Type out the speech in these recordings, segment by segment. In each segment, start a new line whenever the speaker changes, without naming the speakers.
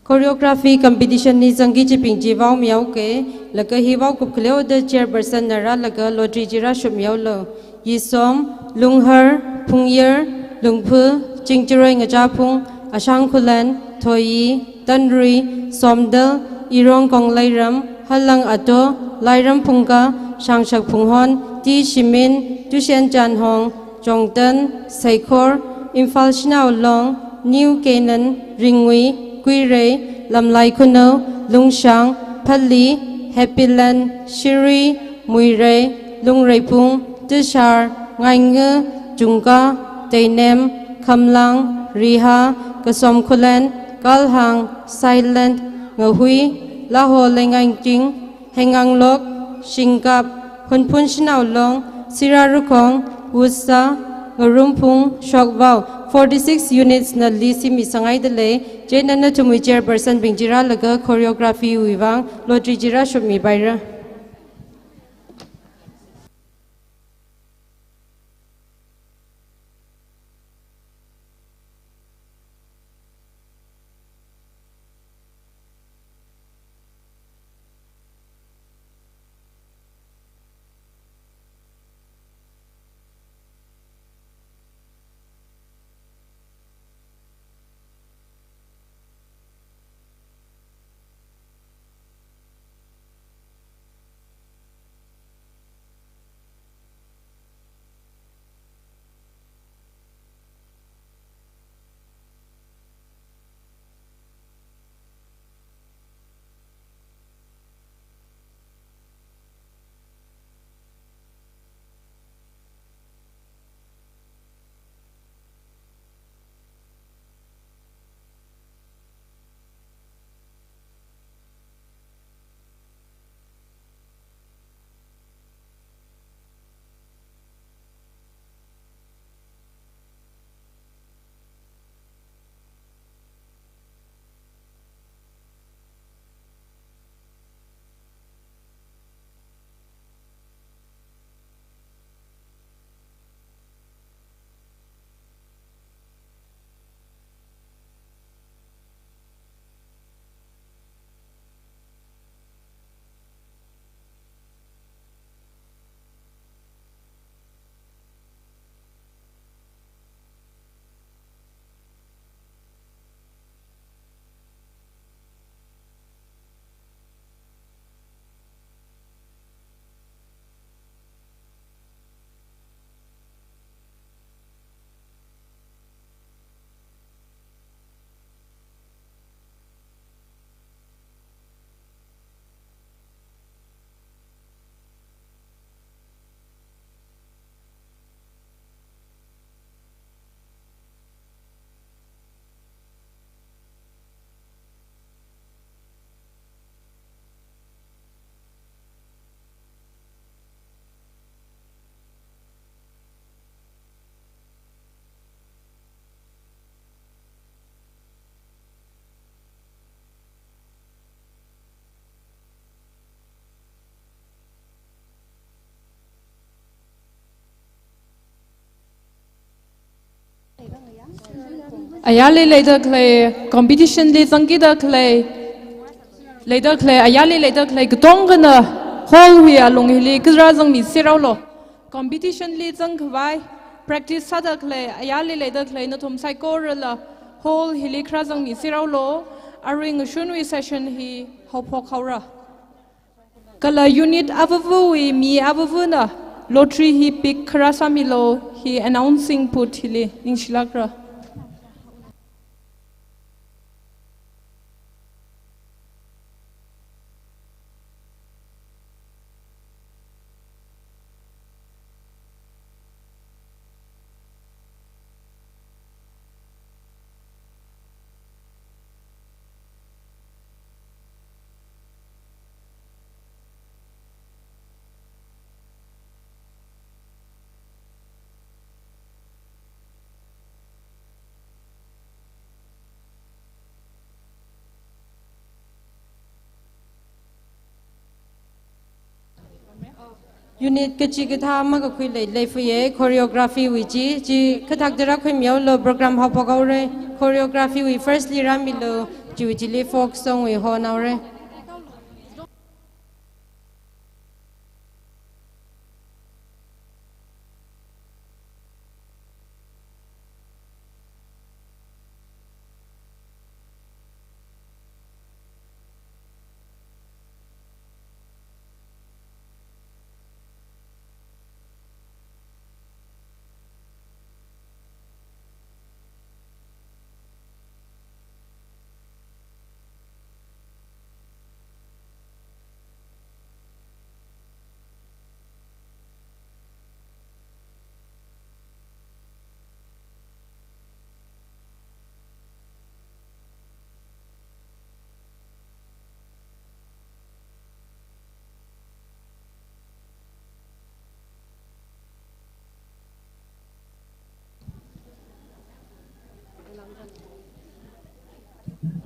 choreography competition ni zangi chi ping ji wao miao ke laka hi wao kup khleo the chairperson nara laka lottery jira shum miao lo yi som lunghar phungyer lungphu jingchiroi ngaja phung asang khulan thoyi tanri somdal irong kong lairam halang ato lairam phungka sangshak phunghon ti shimin tushen janhong jongtan saikhor imphal shinau long new kenan ringwi Kuirei, Lamlai Kuno, Lungshang, Pali, Happyland, Shiri, Muirei, Lungrepung, Tishar, Ngainge, Junga, Tainem, Kamlang, Riha, Kasom Kulen, Kalhang, Silent, Ngahui, Laho Lengaing, Hengang Lok, Shingkap, Hunpun Shinaulong, Sirarukong, Wusa, Ngarumpung, Shokvau. 46 units na lisi mi sangai dele jena na tumui chairperson bingjira laga choreography wiwang lottery jira shumi baira
Ayali later clay competition le sangida clay later clay ayali later clay gtongna hall we along hili kizrazang mi siraulo competition le sang khwai practice sada clay ayali later clay no thum psychorala hall hili krazang mi siraulo aring shunwi session hi hopok haura kala unit avavu we mi avavu na lottery hi pick krasamilo hi announcing put hili inshilakra
unit kachi kitha ma ka khui lei fuye choreography wi ji kathak dara khoi miao lo program ha pagaure choreography wi firstly ramilo Jiwitili folk song we honaure.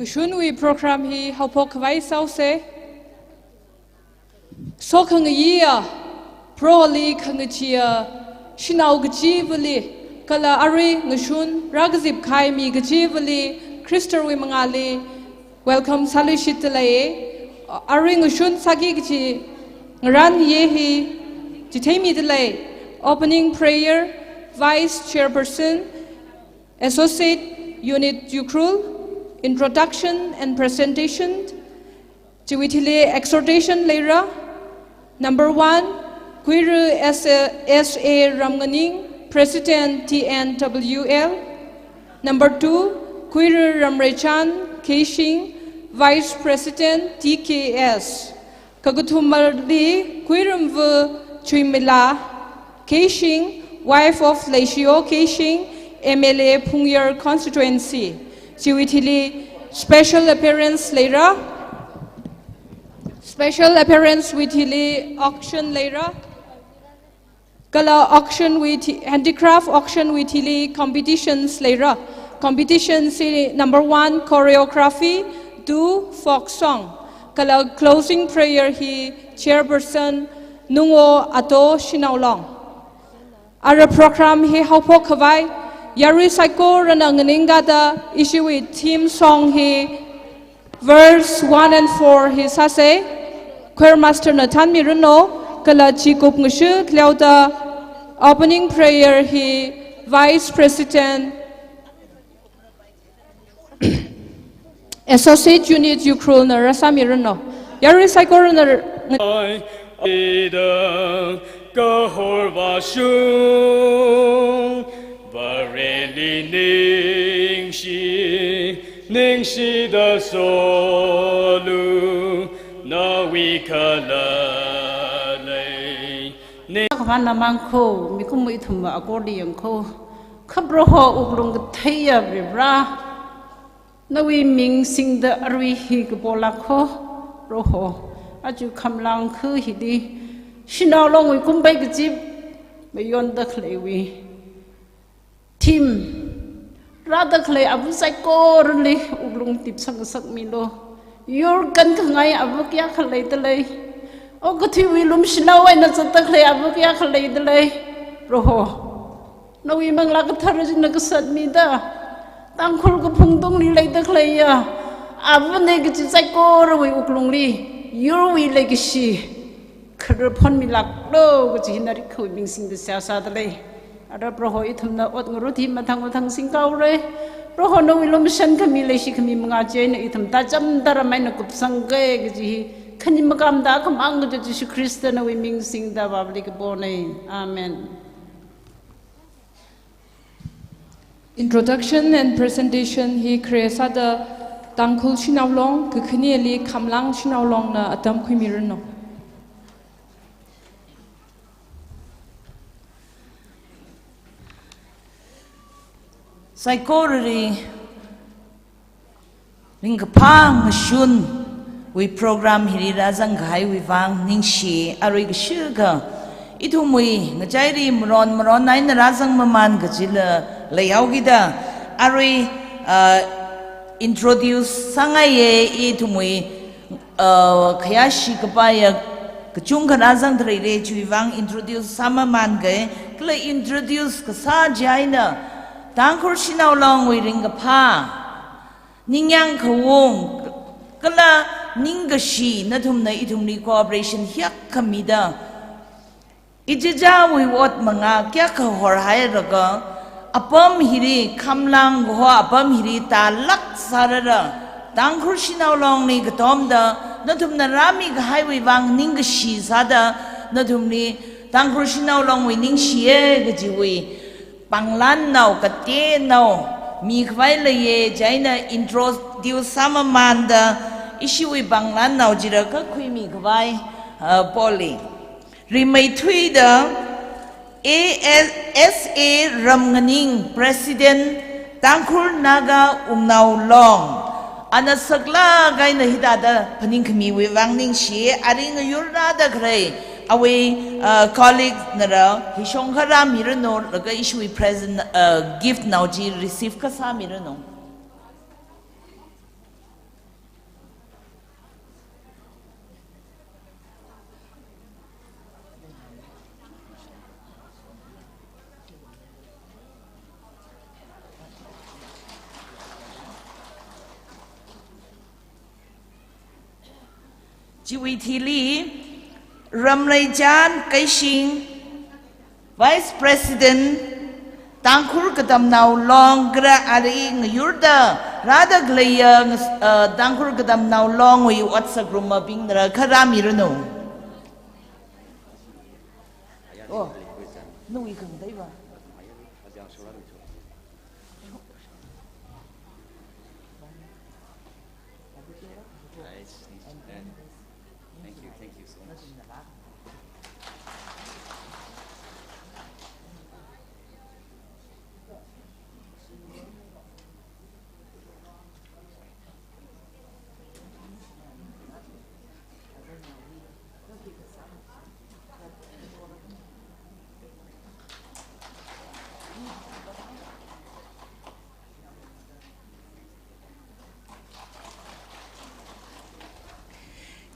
Shun we program hi hopok vai sau se so khang ya pro li khang chia shinau gji vli kala ari ngshun ragzip khai mi gji vli Christer we mangali welcome salishit lai ari ngshun sagi gji ran ye hi jithemi delay opening prayer vice chairperson associate unit Jukrul introduction and presentation. Jiwitili exhortation lera. Number 1, Quiru S.A. Ramganing, President TNWL. Number 2, Quiru Ramrechan Keishing, Vice President TKS. Kagutumardi Quirumvu Chuimila Keishing, wife of Leishio Keishing, MLA Pungyar constituency. Jiwitili special appearance later. Special appearance with hili auction later. Kala auction with handicraft auction with hili competitions later. Competitions number 1 choreography, 2 folk song. Kala closing prayer hi chairperson Nungo Ato Shinaulong. Our program hi haupo kawai. Yari Saiko Rananganingada issue with theme song he verse 1 and 4 he sase choir master Nathan Miruno kala chikup ngishu klauda opening prayer he vice president associate unit Jukrul na Rasa Miruno Yari Saiko
Bareli ningshi da solu na wikala le
ne khana mangkho mikum ithum accordion kho khabro ho uglung thaya bra na wi ming sing da arwi hi bola kho ro ho aju khamlang khu hi di shinaw long wi kum bai gjib me yon da khlewi Tim Rada Clay Abu Saiko Ruli Uglung Tip Sang Sak Milo Your Gan Kangai Abukia Kalay Delay O Gati Willum Shinaw and Santa Clay Abukia Kalay Delay Roho No we mang Lakataraj Nagasat Mida Tankul Gupungdong Lay the Clay Abu Negative Saiko Rui Uglungli Your we legacy Kerpon Milak Lo which he not coding sing the Sasadley Ada proho itumna ot nguruti matang singkaure proho no ilumshan kami leshi kami mengaje na itum tajam daramai na kupsangge gji khani makam da kamang jo Jesu Christ na wiming sing da babli ke bone amen.
Introduction and presentation he creasa da tangkul shinawlong ke khni li khamlang shinawlong na atam khimiren
Psychology Ringapang Shun we program Hirira Zanghai we Vang Ningshi Arig Sugar Itumui Najairi Moron Nine Razang Maman Gajila Layaugida Ari introduce Sangaye Itumui Kayashi Kapaya Kachunga Razang Trade Chivang introduce Samaman Gay Kla introduce Kasa Jaina Tangkur Shinaw long we ring a pa. Ningyang kawong kala ninggashi na thum na itum ni cooperation hiyak kamida ijija wi wat mga kya ka hor hai raga apam hiri khamlang go apam hiri ta lak sarara tangkhur sinaw long ni gatom da na thum na rami ga hai wi wang ninggashi sada na thum ni tangkhur sinaw long wi ningshi e ga ji wi panglan naw ka te naw mi khwai le ye jaina introduce sama manda ishiwi banglan naw jira ka khui mi khwai poli rimai thui da ASA ramganing president tangkhur naga umnaw long ana sakla gaina hidada phaning khmi wi wangning shi aring yurna da grai away colleague nara hishong khara mirano laga ishui present gift now ji receive ka sa mirano jiwi thili Ramlai Jan Kaishing, Vice President, Tangkhur Kadam Now Long Gra Ari Yurda, Rada Glaya, Tangkhur Kadam Now Long, we what's a gruma being the Karamirano. Oh, no, we can deva.
Thank you so much.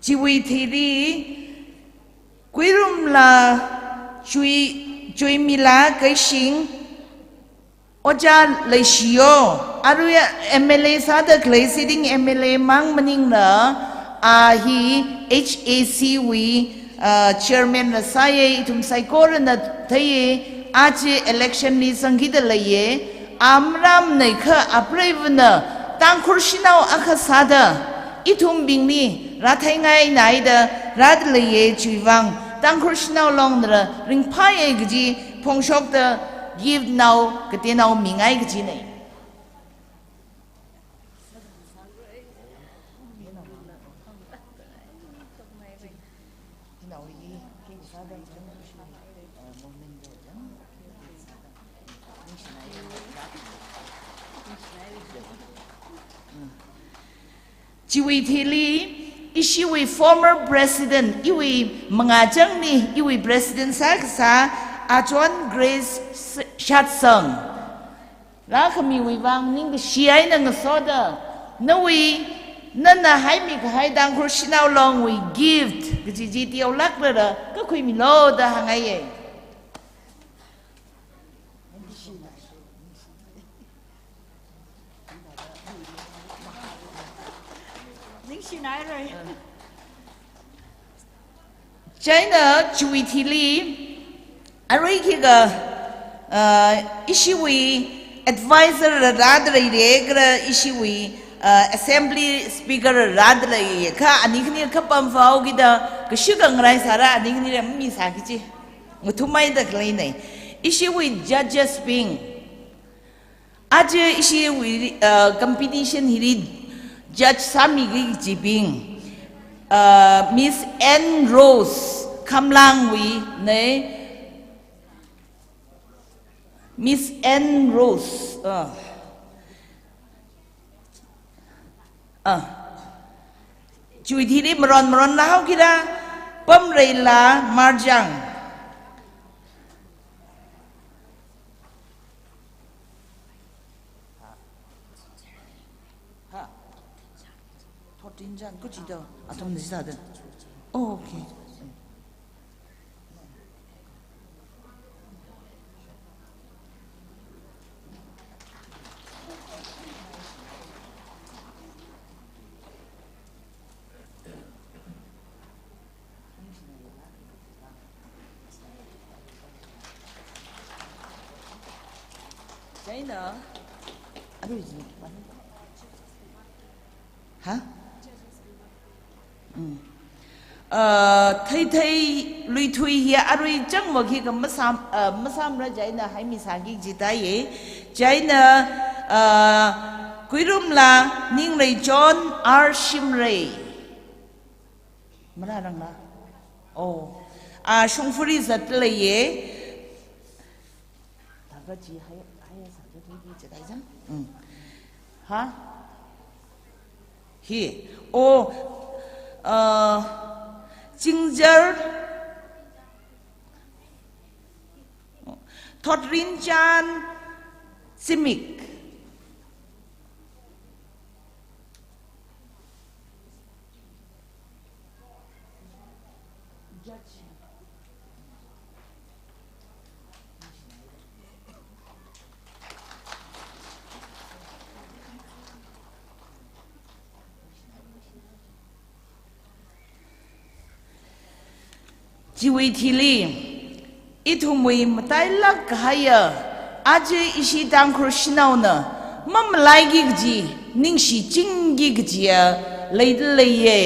Jiwi thiri Quirum la Chui Mila Kaishing Oja Leishio Aruya MLA Sada Clay sitting MLA Mang Maning la Ahi HAC Chairman Saye Itum Saikor na Taye Ache election ni Sangita Laye Amram Naika Aprevna Tangkhur Sinaw Akasada Itum Bingni Rathai ngai nai da rad le ye chuwang tangkhur sinaw long da ring phai e gji phongshok da give now kete now mingai gji nei Jiwi thili Ishiwi former president iwi mangajang ni iwi president sa Achuan Grace Shatsang la khami wi wang ning shiai na ngasoda nawi nana hai mi khai dang khur sinaw long we gift gji ji tiaw lak la ka khui mi lo da hangai ye China chui thili arikiga ishiwi advisor radrai regra ishiwi assembly speaker radrai ka anikni ka pamfau gida ka shugang rai sara anikni mi sakichi muthumai da klai nei ishiwi judges ping aje ishiwi competition hiri Judge Sami Jibing, Miss N. Rose, Kamlangwi, ne Miss N. Rose, Chui Maron Lao Kira, Pam Reila Marjang. Tinjan ko chida atom nisa da oh okay China aruji ha thai thai lui thui hi arui chang mo khi ka masam ra China hai mi sagi ji tai ye China kuirum la ning rei John R Shim rei mara rang la oh shung furi zat le ye ta ga ji hai sa ja thoi ji dai jang ha hi oh Ginger Thotrin Chan Simic Jiwi Tili itu mui matai lak haya aje isi dangkur sinau na mam lagi gji ningshi jinggi gji leid leye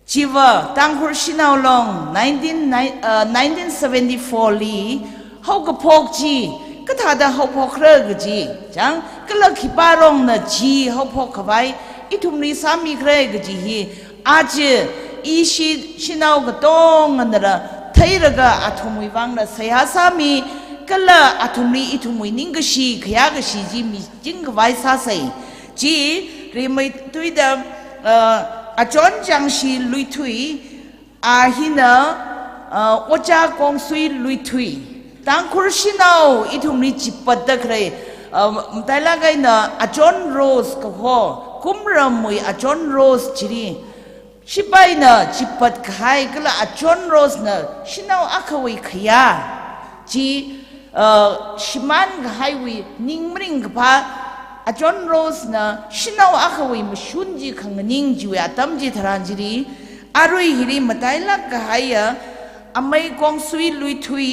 jiwa dangkur sinau long 1974 li hau ka pok ji kata da hau pok re gji jang kala kiparong na ji hau pok kabai itu mui sami kre gji hi aje ishi shinau ga dong andara thairaga athumui wangna sayasami kala athumri ithumui ninggashi khayagashi ji mi jingwai sa sai ji remai tuida achon jangshi luithui ahina ocha kongsui luithui tangkhur shinau ithumri jipat kre mtaila gaina achon rose ko ho kumramui achon rose chiri Shibai na jipat khai kala achon rose na shinau akawi khaya ji shiman highway ningmring pa achon rose na shinau akawi mashunji khangning jiwe atamji tharanjiri arui hiri mataila khaya amai kongsui luithui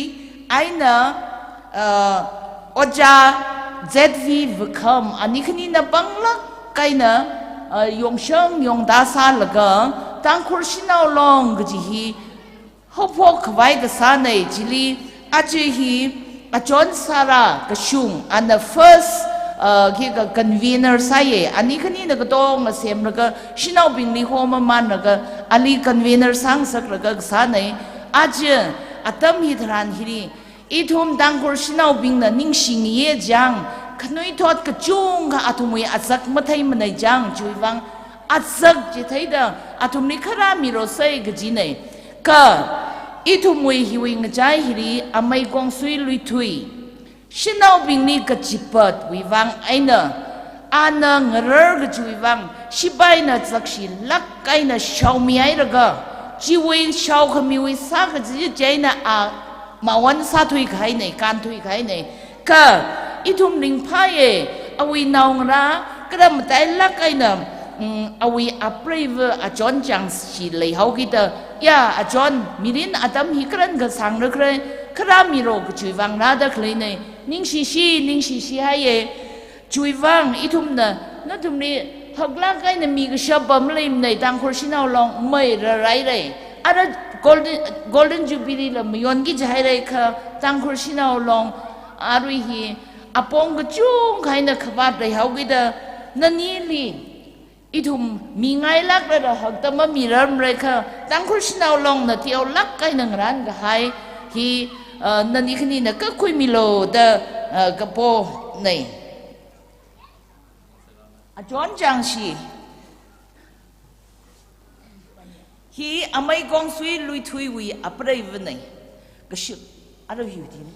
aina oja ZV Vikam anikhni na bangla kaina Yongsheng Yongdasa laga tangkur sinau long gji hopo khwai ga sanai jili aje hi achon sara ka shung and the first ga convener saye ani khani na dong na sem laga sinau bingli homa man laga ali convener sang sak laga sanai aje atam hi thran hiri ithum tangkur sinau bing na ningsing ye jang Kanui thot ka chung ka atumui atsak mathai manai jang chuiwang atsak je thaida atumni khara miro sai gajine ka itumui hiwi ngajai hiri amai kongsui luithui shinau bingni ka chipat wiwang aina ana ngarar ga chuiwang shibai na tsakshi lak kaina shaumi airaga jiwi shau khamiwi sa ga ji jaina a mawan sa thui khai nei kan thui khai nei ka itum ning phaye awi naungra kram tai lakaina awi apreve achon chang si lei haugita ya achon mirin atam hikran ga sangra kre khra miro ku chuiwang na da khleine ning shi haye chuiwang itum na tumni hagla kaina mi ga shabam leim nei tangkhor sinau long mai ra rai rai ara golden jubilee la myon gi jai rai kha tangkhor sinau long arui hi apong ga chung kaina khabat rai haugida nanili itum mingai lak ra haktama miram rai kha tangkhor sinau long na tiau lak kaina ngran ga hai hi nani khani na ka khui milo da ka po nei a chon chang shi hi amai gong sui lui thui wi aprai v nei ka shi aro hi tin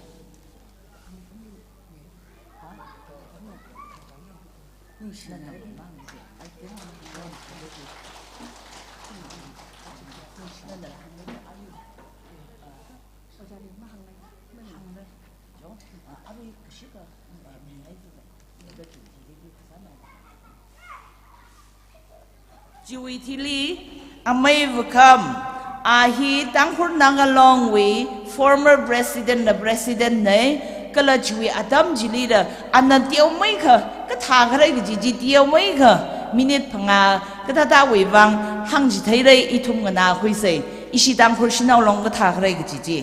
Jiwi Tili amai vukam ahi tangkur nangalong wi former president ne kala chui adam jili da anan tiao mai kha ka tha khare gi ji tiao mai kha minute phanga ka ta wei wang hang ji thai rei I thum na khoi se isi dang khur shinau long ka tha khare gi ji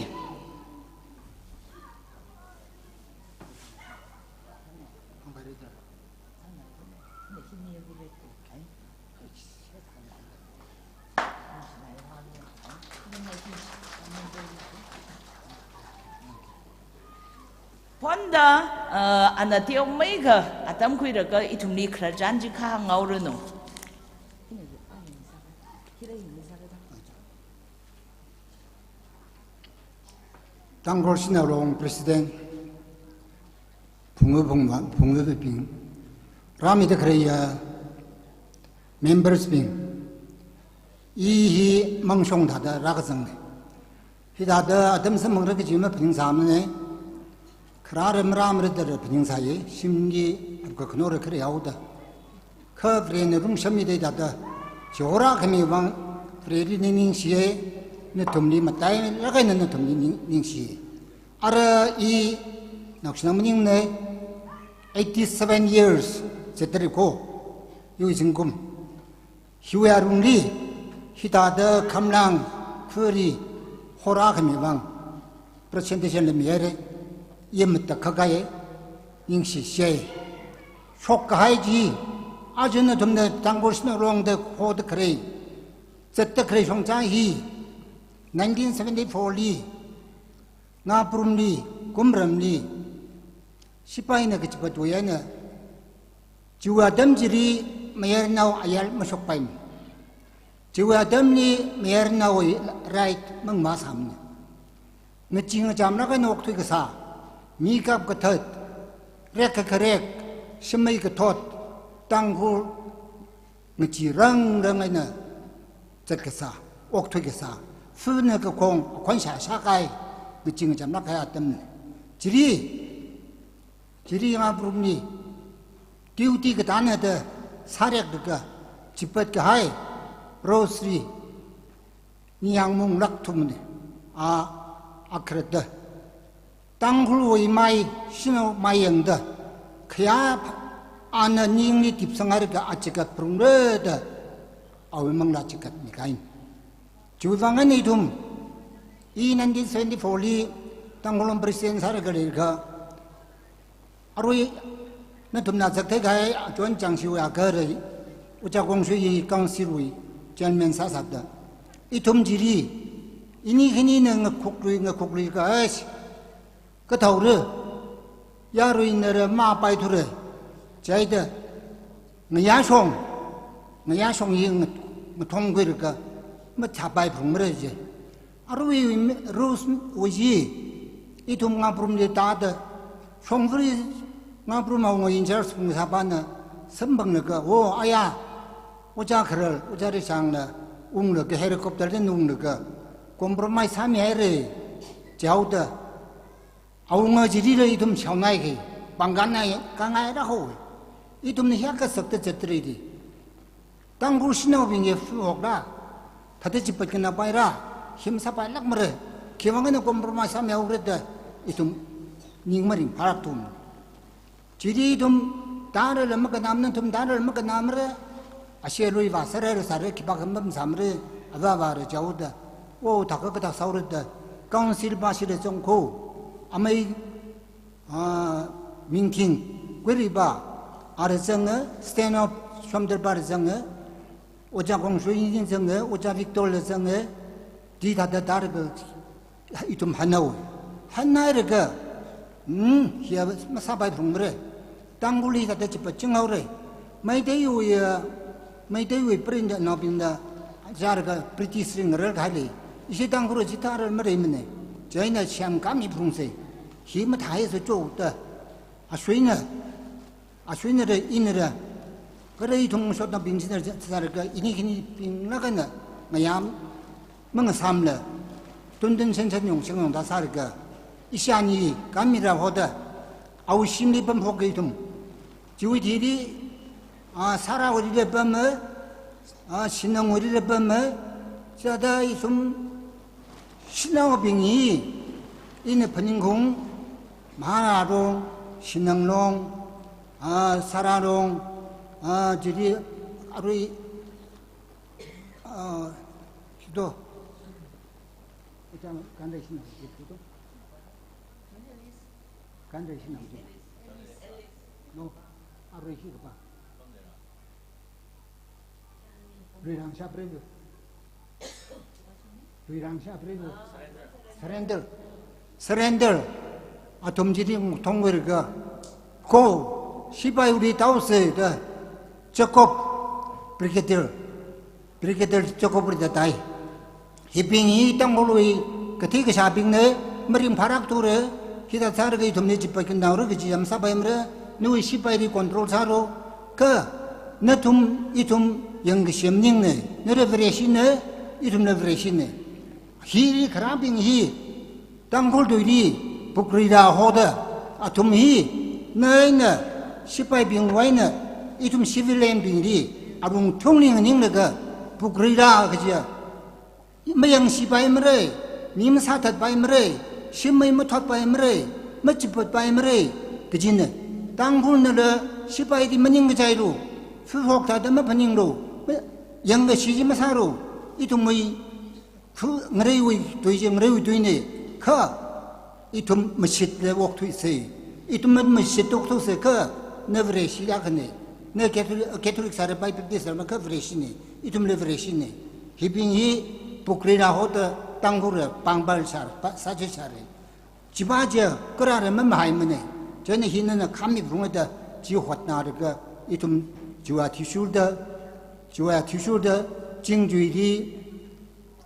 Ponda anatiao mai ka atam khui ra ka ithumni khrajan ji kha ngau re no
Tangkol Sinalong President Pungu Bing Rami de Kreya Members Bing Ihi Mangshong Tada Rakazang Hidada Adam Samura Jima Ping Samne Kraram Ramreder Ping Saye Shimgi Koknora Kreauda Kavrin Rum Shamide Dada Jora Kami Wang Fredi Ning Xie Natumni Matai Lagan Natumni Ning Xie Ara I Nakshnamning 87 years Zetriko using gum Huarungli Hidada Kamlang Kuri Horakami presentation the Miere Yemta Kagaye Yingshi She Shokahaiji Ajanatum the Tangosna along the Hod Cray Zeta Cray from Jahi 1974 Li Naprum Li Gumram Li Sipaina Kichpatuana Juadam Jiri Mayer now Ayal Mashopain Juadam Li Mayer now right Mangmasam Naching Jamnaga Noktigasa Mikap Gatot Reka Karek Shemay Gatot Tangul Nachirang Rangana Zakasa Oktigasa Funaka Kong Kwansha Shakai Naching Jamnaka Jiri Abrumni Duty Gatana the Sarek Chipat Kahai Rosary Niang Mung Laktumni Akrata Tangulu Mai Shino Mayanda Kaya Anna Ningli Tipsangarga Achikat Prumreda Awamang Lachikat Nikain Juvanganitum in 1974 Li Tangulum President Saragarika Arui Natum Nazaka, John Jangshu Agari, Uchagongshi Kansirui, Janman Sasada. Itum Jiri, Inihinin and Kukri Gash, Kataure, Yaruin Ma Baiture, Jada, Mayashong Ying Matongurka, Matabai from Reje. Arui Rose Uji, Itum Naprum de Tata, Shongri. Nabruma in Jers from Sabana, Sambanga, oh, Aya, Ujakar, Ujarisanga, Unga, helicopter and Unga, compromise Samiere, Jauda, Aunga Jiri, Itum Shaunai, Bangana, Kanga Ho, Itum Hiakas of the treaty. Tangushino being a flogda, Tatachipakina Baira, Himsapa Lakmare, Kivangana compromise Samia, Itum Ningmarin, Paratum. Jiri dum Dara Makanam tum Dara Makanamre, Asherui Vasare, Sarek Samre, Avava, Jauda, O Takaka Saurida, Council Bashir Zonko, Amay Minking, Gueriba, Arizanga, stand up from the Barizanga, Ojagong Shuin Zanga, Oja Victor Zanga, Dita the Darga, Itum Hanau, Hanairaga, here Masabai from Re. Tanguli that the Chipachingore. My day we print and up in the Jarga pretty string red highly. Is it Tanguru Jitar Marimene? Jaina Shankami Prunse. He might hire the joke. A swinner in Great Tung shot of Binzer Zarga, Iniki Nagana, Mayam, Mangasamla, Tundun Sentinel Shangon Dasarga, Ishani, Kamira Hoda, our Shimli Pampogatum. Judy Sarah would the bummer, Shinang would the bummer, Sada some Shinao being in a Peningong, 마나롱, 신흥롱, 사라롱, 저리 아루이 기도 간다 신앙 기도 간다 신앙 너 아루이 기도 봐 리랑샤 프레드 서렌더 아톰지리 동거가 고 시바이 우리 다우스 저kop브리게들 저kop을 다이 히빙이 땅골로이 그티가 샤빙네 머림 바락도레 기타 사르게 덤네 집밖에 나오르 그지 잠사바임레 누이 시바이리 컨트롤 사로 그 너툼 이툼 영시험닝네 너레브레시네 이tum레브레시네 히리 크라빙 히 땅골도이리 북리라 호다 아툼 히 너이네 시바이 빙와이네 이tum 시빌레인 빙리 아룽 통링은 닝네가 북리라 그지야 매양 시바이므레 님사탓 바이므레 심의 못hat 바이므레 멋집것 바이므레 그지네 땅굴너르 시바이디 머닝 그 자이로 수속다더마 버닝로 영가 시지마 사로 이tum의 그 ngreui 도이제 ngreui 도이네 카 이tum 멋있레 옥토 있어요 이tum 멋있 옥토 있어요 그 너브레 시작하네 내 개톨릭 사례 바이피디스라면 그 브레시네 이tum 레브레시네 히빙이 북리나 호더 땅굴에 빵발샤 사제샤레 지바제 그라르면 마이머네 전에 히는 감미 부르다 지호나르가 이tum 주와 티슈르다 징주이리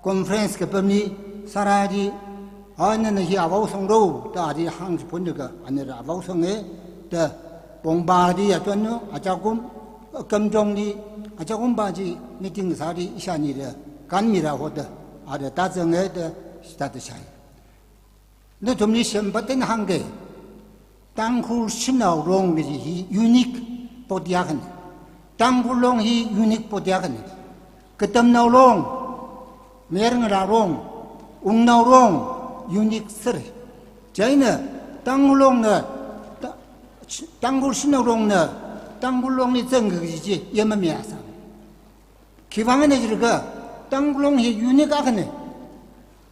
컨퍼런스 그범니 사라디 아는 히 아바우성로 다디 항지 본드가 아니라 아바우성에 더 봉바디 야던노 아자곰 검정리 아자곰 바지 미팅 사리 이샤니르 간미라고도 아르 다정에 더 스타트 샤이 너 좀니 셈바된 한게 땅굴 신나우롱 히 유닉 보디아근 땅굴롱 히 유닉 보디아근 그땀나우롱 메르라롱 웅나우롱 유닉 서르 저희는 땅굴롱 땅굴 신나우롱 땅굴롱이 정거지지 예마미야사 기방에 내지르가 땅굴롱이 유닉아근네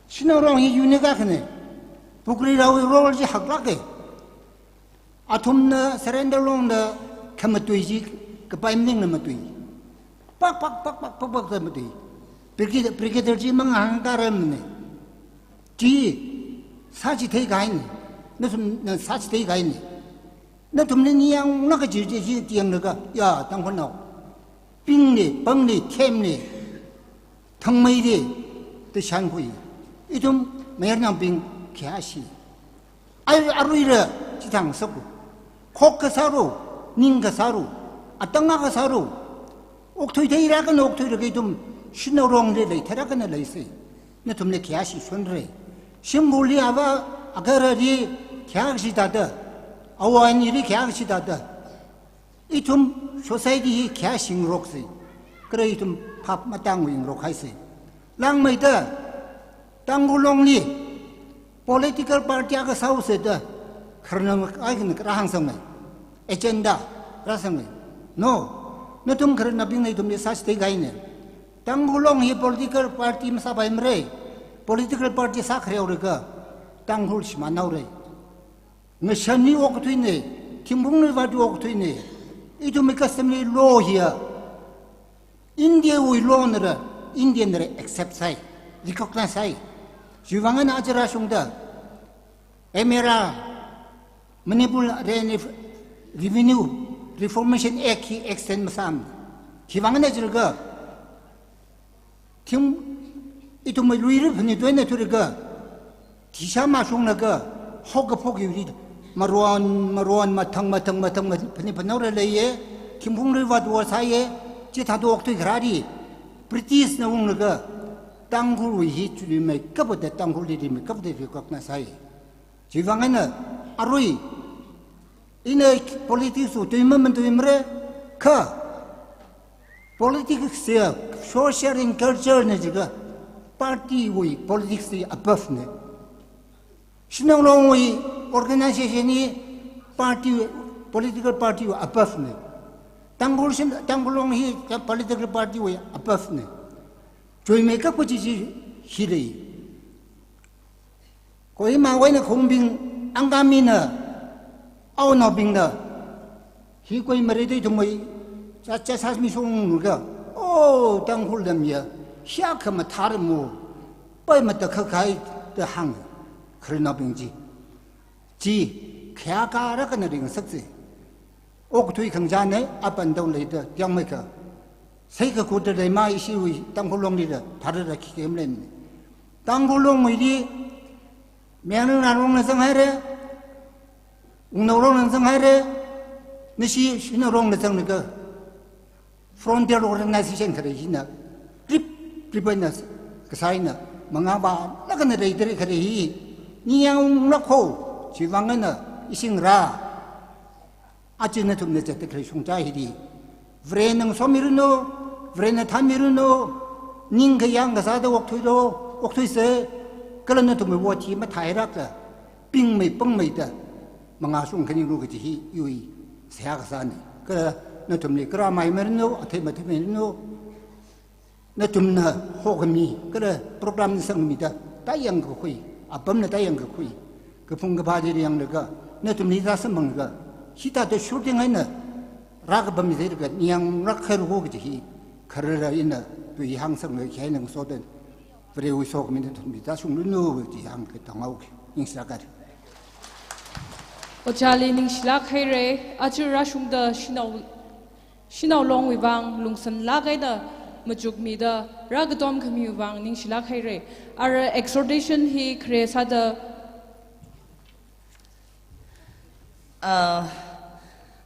신나우롱이 유닉아근네 부크리라우 롤지 학락게 아톰나 서렌더롱나 카마투이지 그바임닝나 마투이 빡빡빡빡빡빡 마투이 브리게들지 망한다람네 지 사지 대가인 너좀 사지 대가인 너 좀는 이양 나가 지지 뛰어나가 야 당분나 빙리 뻥리 캠리 텅메이리 또 샹구이 이좀 매르냥 빙 개하시 아루이라 지당 썩고 코크사루 닝가사루 아땅나가사루 옥토이 대이라간 옥토이라게 좀 신호롱레레 테라간을 레이세 너 좀내 개하시 손레 심불리 아바 아가라리 개하시다다 아와인이리 개하시다다 이좀 소사이디 개하싱록세 그래 이좀 밥 마땅윙록 하이세 랑메이다 땅굴롱리 political party aga sauseda kharnam agin krahangsamai agenda rasamai no tum kharna bing nei tum ne saste gaine tanggulong hi political party masa baimre political party sa khreurega tanggul simanaure ngshani oktuine kimbungni wadu oktuine itum kastamni law here india we law nera indian nera accept sai recognize sai 주방은 아저라숑다 에메라 머니풀 리비뉴 리포메이션 액이 엑스텐 마삼 기방은 아저가 김 이tum의 루이를 분이되네 들어가 디샤마숑나가 호가 포기 우리 마루안 마탕 분이분노래에 김풍를 와도 사이에 지다도 옥토 그라리 브리티스 나온가 땅굴 위히 주림에 cấp 땅굴리림에 cấp việc 사이 지방에는 아루이 이내 폴리티스 되면 그 폴리틱스에 소셜 앤 컬처는 지가 파티 위 폴리틱스 above 신앙롱 위 organization party political party above ne tangulong hi political party above ne joy me ka ko ji hi re ko ma wai na khong bing angami na au na bing na hi ko ma re de to mai cha cha sa mi song ga o tangul dam ya sha ka ma thar mu pai ma ta kha khai de hang khre na bing ji kya ka ra ka na ring sak ji ok thui khang ja ne apan dong le de yang mai ka sai ka ku de ma i si wi tang ko long ni de thar ra ki kem len tang ko long mai di mian na long na sang hai re no long na sang hai re ni si no long na sang ne ka frontier organization ka re hi na trip na ka sai na manga ba la ka na re de ka re hi ni yang na ko chi wang na ising ra 아직은 좀 늦었대 그래 송자이리 브레는 소미르노 브레는 타미르노 닝그 양가사도 옥토이세 그런 놈도 뭐지 뭐 다이락다 빙메 뻥메다 망아송 그냥 그지 유이 세야가사네 그래 너좀니 그라 마이메르노 아테마테메르노 너좀나 호금이 그래 프로그램 성입니다 따양 그 회의 아범나 따양 그 회의 그 풍가 바지리 양르가 너좀니 다스 먹가 히타도 슈팅하이나 라그밤이 되니까 냥 락하르고 그지 가르라 있나 또 이 항성을 개는 소된 브레우 소금인데 돕니다 숭르노 그지 항그 당하고 인사가리
Ochali ning shilak haire achura shungda shinau long wibang lungsan lagaida majuk mida ragadom kami wibang ning shilak haire ara exhortation hi kresada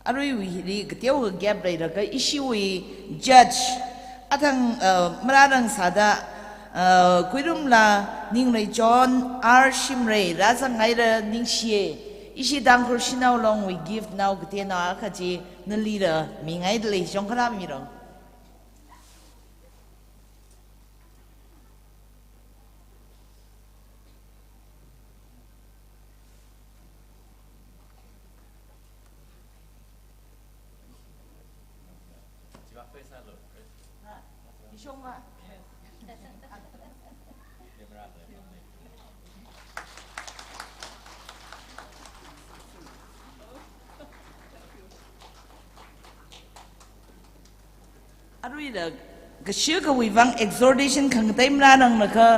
arui wi gteu gap rai ra ka issue wi judge atang marang sada kuirum la ning rei john r shimrei razang ngaira ning shie ishi dangkur shinau long we give now gte na ka ji na lira mi ngai de le jong khara mi ro arui da ga shi ga wi wang exhortation khang tai mla nang na ka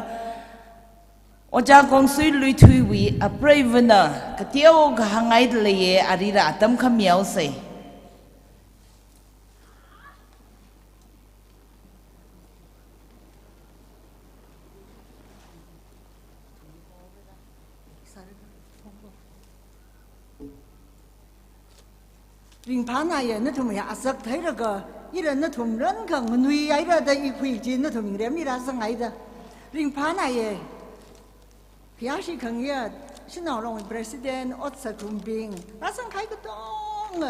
oja kong sui lui thui wi a brave na ka teo ga hangai de le ye ari ra tam kham miao se
ring phana ye na thum ya asak thai ra ga ira na thum ran ka nui ai ra da I phui ji na thum rem ni ra sang ai da ring phana ye phia shi khang ya shinao long president ot sa thum bing ra sang khai ka tong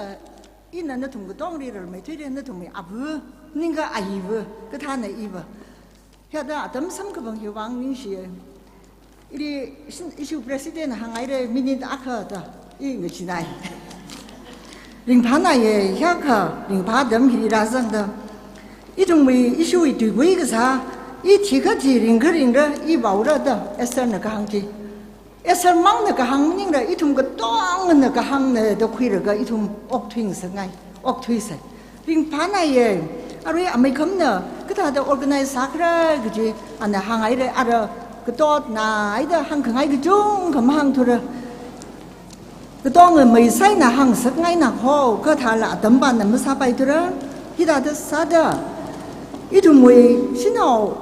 ina na thum ka tong ri ra mai thui na thum ya bu ning ga ai bu ka tha na I ba ya da adam sam ka bang yu wang ning shi iri issue president hang ai re minute akha da I ngi chi nai ring phana ye ya kha ring pha dam hi ra sang da I tung mi issue I tu gui ga sa I thi kha ji ring ra I bau ra da eser na ka hang ji eser mang na ka hang ning ra I tung ka tong na ka hang na da khui ra ga I tung ok thing sa ngai ok thui sa ring phana ye ari amai kham na ka ta da organize sa kra ga ji an hang ai re ara ka to na ai da hang khang ai ga chung kham hang thu ra cái đó người mấy sai na hàng sắc ngay na ho cái thà là tấm bản nằm sa bay thôi khi ta đã sa đó ít mùi xin nào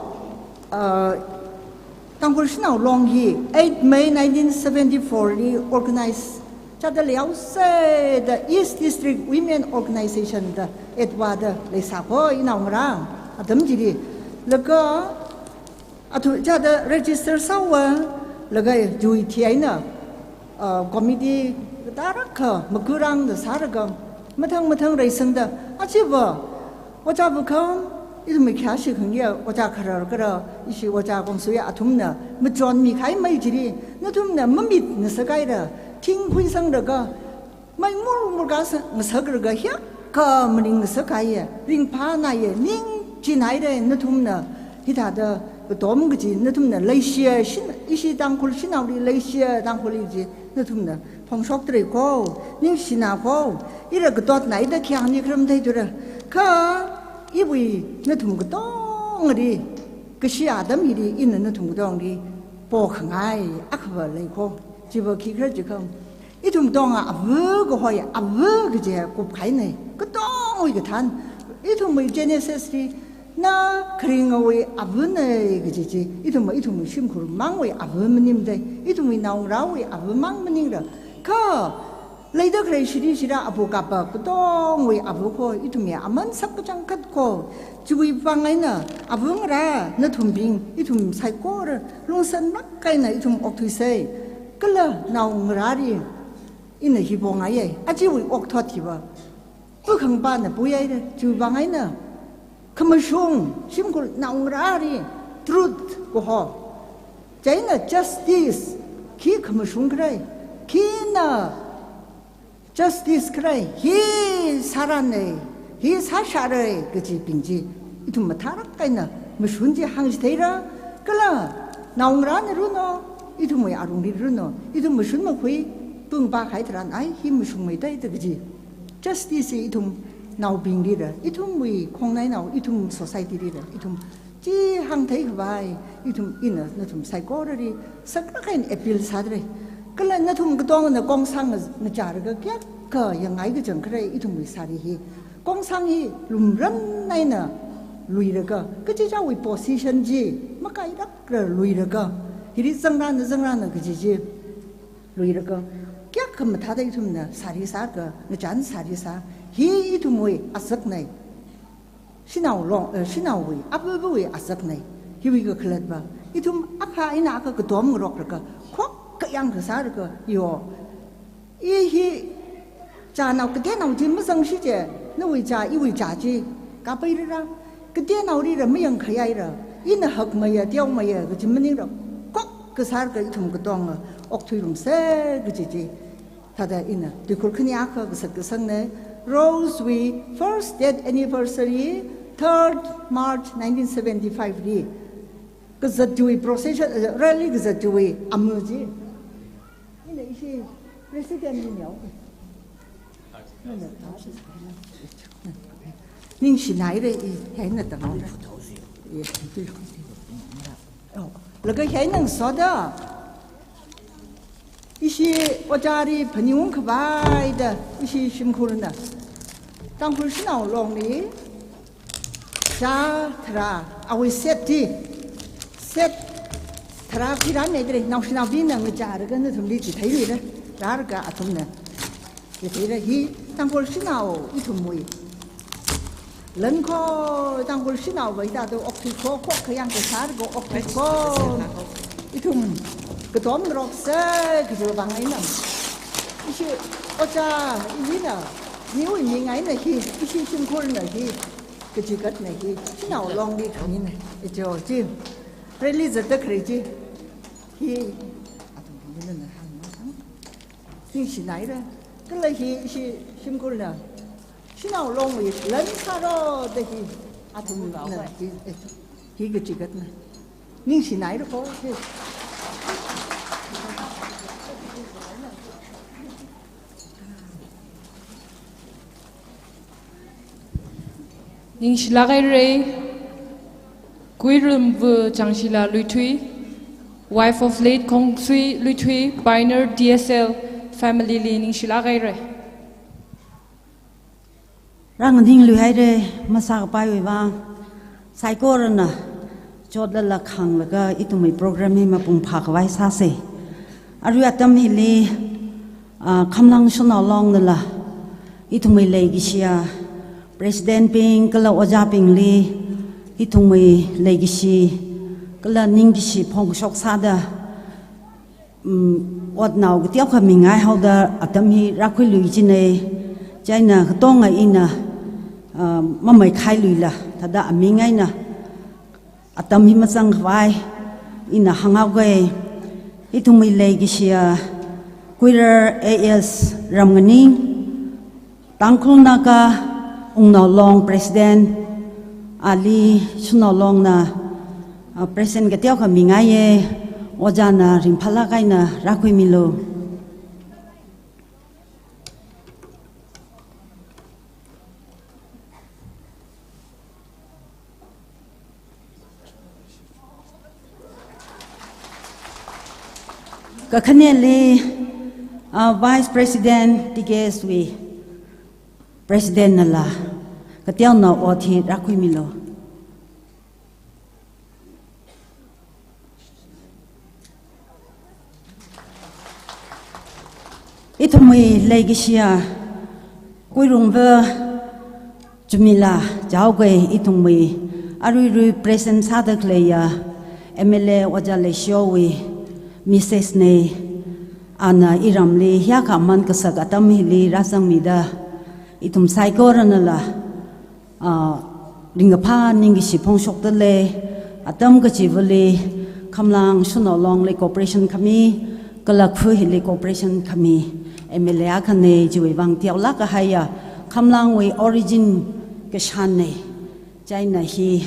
tăng cường xin nào long hi 8 May 1974 đi organize cho đã liao se the East District Women Organization the Edward lấy sa ho in nào ngang tấm gì đi là cái thu cho đã register sau là cái duy thiai na committee ta rắc khờ mà cứ răng được xả được không mà thằng rầy sinh đó à chứ vợ tôi cha vợ không ít mình khai sự không nhiều tôi cha khờ cái đó ít sự tôi cha công sự à thùng nè mà chọn mình khai mấy gì đi nó thùng nè mà mít nó sẽ cái đó king hui sang da ga mai mur ga sa ga hia ka mring sa ka ye ring pa na ye ning chi nai de na thum na hi da da dom ge ji na thum na lai xie xin i xi dang khul xin nào li lai xie dang khul ji na thum na phong sok tre ko ning xin na ko i ra ga dot nai da kyang ni kram dai du ra ka i wi na thum ga dong ri cái gì adam gì đi in nó thùng đông đi bỏ khang ai ác vợ lấy cô chỉ vợ khi cái gì không ít thùng đông à vợ cái hỏi vợ cái gì cũng cái này cái đông cái than ít thùng mấy Genesis đi na kring ngồi vợ này cái gì ít thùng sim khử mang ngồi vợ mình niệm đây ít thùng mình nào rau ngồi vợ mang mình niệm đó cơ lấy được cái gì đi ra abu cặp cái đông ngồi vợ cô ít thùng mình aman sắp cái trang cắt cô chui vang ấy nè, vương ra, nó thùng bình, ít thùng sai cô rồi, luôn sân mắc cái này ít thùng ốc thủy xe, cái là nào ra đi, in này hi bông ấy, chỉ với ốc thoát thì vào, bữa khang ban là bữa ấy đấy, chui vang ấy nè, không có sung, sim cô nào ra đi, truth của họ, cái là justice, khi không có sung cái, khi là justice cái, khi 사람 này, khi 사샤를 그 집인지 이tum mà tháo cái nè mà xuống chỉ hàng gì thế đó cái là nào ra này luôn nó itum mà ăn đi luôn nó itum mà xuống mà khui bưng ba khai thằng ấy khi mà xuống mấy đây cái gì justice itum nào bình đi rồi itum mày không này nào itum society đi rồi itum chỉ hàng thấy cái bài itum in nó itum sai có rồi đi sắc cái appeal sao đấy cái là nó itum cái đó nó công sang nó trả được cái yang ấy cái chẳng cái itum mày sao đi công sang lùm rắn này nè lùi được cái chỉ cho position gì mà cái đó là lùi được thì đi dâng ra là cái gì lùi được cái không mà thấy thùng nè sari sa cái nó chán sari sa hi thùng mùi asak này xin nào vui áp vui asak này hi bị cái khለት ba hi thùng áp hai nã cái tóm ngược được khoác cái yang cái sa được yo hi cha nào cái nào chỉ mới dâng xí chứ nó vì cha chi cả bây ra cái tiền nào đi rồi mấy ông khai ai rồi in là học mày tiêu mày cái gì mình rồi có cái sao cái thùng cái toang ốc thủy lồng xe cái gì thật là in là từ khi khơi nhạc cái sáng này Rose we first death anniversary 3rd March 1975 đi cái giật chui procession rally cái giật chui âm gì in là cái president gì nhỉ nhưng xin nói đây cái này tao nói là cái cái năng số đó 이시 어자리 번용 그바이다 이시 심쿠르나 땅불시나 올롱리 자 트라 아위 세티 셋 트라 피란 애들이 나오시나 비는 거 자르거는 좀 리지 대리래 라르가 아톰네 이래 히 땅불시나오 이tumui lần kho 땅불시나오 왜다도 옥티코 꼭 그냥 그 사르고 옥티코 이tum cái tóm rọc xe cái chỗ bằng ấy nè, cái chuyện cha ý là nếu mình ấy này khi cái chuyện chung khôn này khi cái chuyện cất này khi cái nào long đi thằng như này cái chỗ chứ, rồi lý do tất cả chứ, khi nhưng xin này đó, cái là khi chung khôn là cái nào long thì lớn xa đó thì thùng này khi cái chuyện cất này, nhưng xin này đó có chứ.
Ning shilagay re Guirum vu Jangshila Lui Thui, wife of late Kong Sui Lui Thui, Pioneer DSL family li ning shilagay re.
Rang ding lui hai re masak pai we wang sai ko na chod la khang la ga itumai program hi ma pung phak wai sa se aru atam hi le khamlang shona long la itumai lei gi sia President Ping kala oja ping li itungmei legisi kala ningisi phong sok sada od naw gtiaw kha mingai hauda atami rakhui lui chine chaina tonga ina mamai khai luila thada amingai na atami masang khwai ina hangaw ge itungmei legisi Queer AS Ramgani, Tangkul Naka, Ungnolong President, Ali Sunolong na President Gatiao Kamingaye, Ojana Rimpalakay na Rakui Milo. Kakaneli Vice President Tigeswi President Nala Katiao na Oti Rakui Milo. Ito mo'y legisya Kuirungba Jumila Jawgay itong mo'y Arui present sa daglaya MLA Wajale Showi Mrs. Ne Ana Iramli Yaka Man Kasagatam Hili Rasang Mida Itum Saigoranala Ringapa Ningishi Pongshok Dele Atam Gachivali Kamlang Sunolong Le Corporation Kami Kalakfu Hili Corporation Kami MLA Kane Jiwang Tiaulaka Haya Kamlang We Origin Kashane Jaina Hi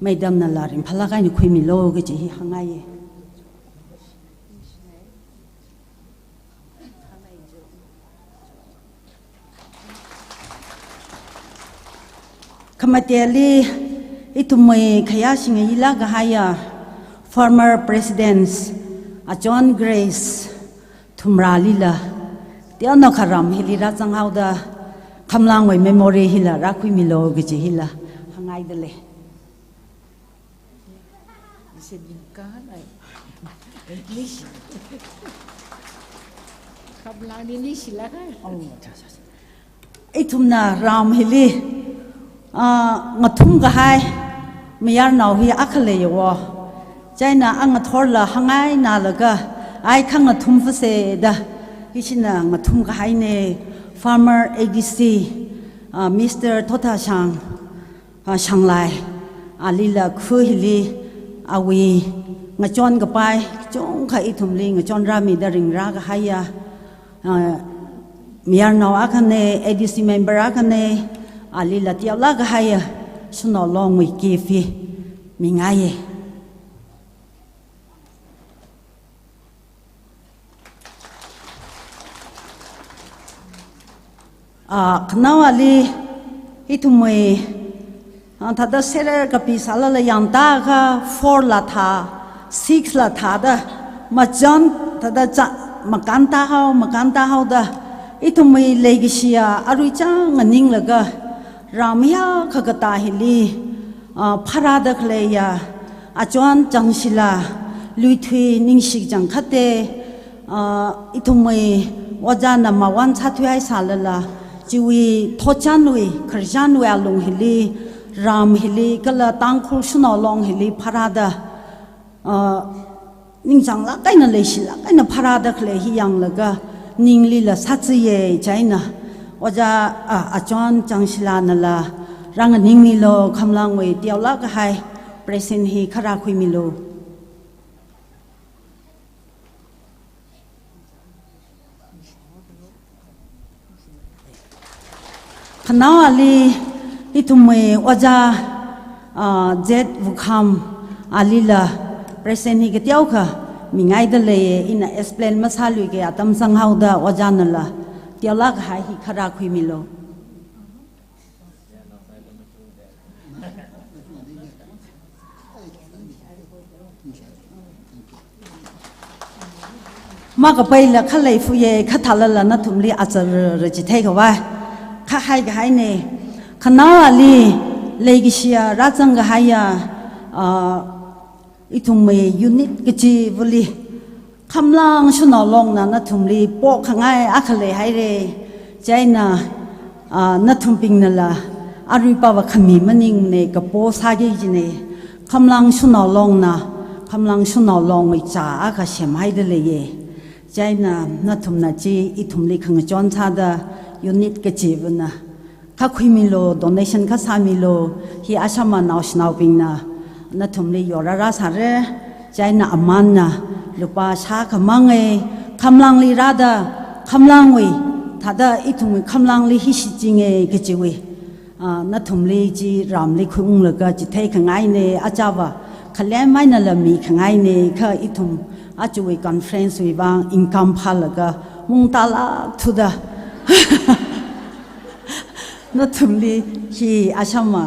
Madam Nalarim Palakai Kwimilo Gaji Hangaye Kamateli itu may kaya singa ilaga haya former presidents John Grace Tumralila tiao na karam hilira zanghauda kamlang way memory hila rakui milo gaji hila hangay dale itum na ram hili ngathum gahai miyar naw hi akhale yo chaina ang thorla hangai na laga ai khang ngathum fase da hisina ngathum gahai ne farmer ADC Mr. Thotha Sang Sanglai alila khuhili awi ngachon gapai chong khai thumli ngachon rami da ringra gahai ya miyar naw akhane ADC member akhane Ali la tiao la gahaya Sunolong we kifi mingaye Knau ali itumwe tada sera kapi sala la yanta ka 4 la tha 6 la tha da majan tada makanta hau da itumwe legisia aruicha nganing laga Ramya Kagata Hili Parada Kleya Ajuan Jangsila Luitui Ningshik Jangkate Itumwe Wajana Mawan Satwai Salala Jiwi Tochanui Karjanui Alung Hili Ram Hili Kala Tangkul Sunolong Hili Parada Ningjangla Kaina Leishila Kaina Parada Kle Hiyang Laga Ningli La Satsiye China Waja Ajon Jangsila Nala Rang Ningmilo Kamlang We Diaula Gahai Presin Hi Karakui Milo Kanao Ali Itumwe Waja Zed Vukham Alila Presin Hi Gatiauka Mingai Dale Ina Explain Masalu Ge Atam Sanghauda Wajanala Dialag hai hi khara khui milo ma ka pai la khalai fu ye khathala la na thumli achar raji thai ga wa kha hai ga hai ne khana ali legisia rajang ga haya itume unit gichi vuli Kamlang Sunolong na thumli po khangai akhale haire China na thumping nala aripa wa khami maning ne kapo sage jine Kamlang Sunolong we cha aka semai de leye China na thumna chi ithumli khang chon cha da unit ke chibna kha khuimilo donation kha samilo hi asama naw snaw pingna na thumli yorara sare China amanna Lupa sa kamangay คำลังลีราดาคำลังวิถ้าได้อีถุงคำลังลีฮิชิจิงเอกิจิวินัทถุมลีจีรำลีคุงเลยก็จิเทขังไงเนอาจารย์ขลังไม่นั่นละมีขังไงเนก็อีถุงอาจจะวิคอนเฟรนซ์วิบางอินคัมพัลเลยก็มุงตาลาทุดานัทถุมลีฮีอาชามา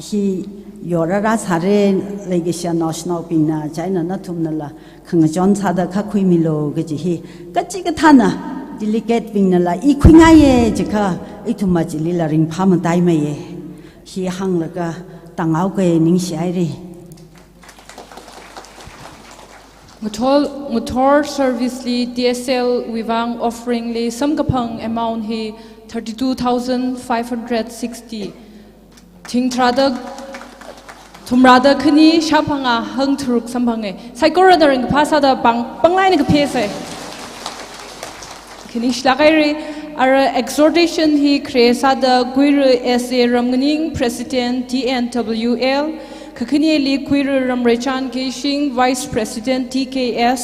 ฮียอร์ราสาเรนเลกิชานอชนอปินาใจนั้นนัทถุมนั่นละขังจอนซาดาข้าคุยมิโลก็จะฮีก็จิกท่านะดิลิเกตปิงนั่นละอีคุยง่ายจิกะอีทุมาจิลิลาริงพามันได้ไหมฮีหังแล้วก็ตั้งเอาเกนิ่งเสียรี
Motor service li DSL wivang offering li samkapang amount hi 32,560 thingtrada thumrada khani shapanga hangthruk sambange saikora daring phasada panglai ne phese khani shlagairi ara exhortation hi kresada guir SA ramgning president TNWL Kakini li queer ramrechan keshing vice president TKS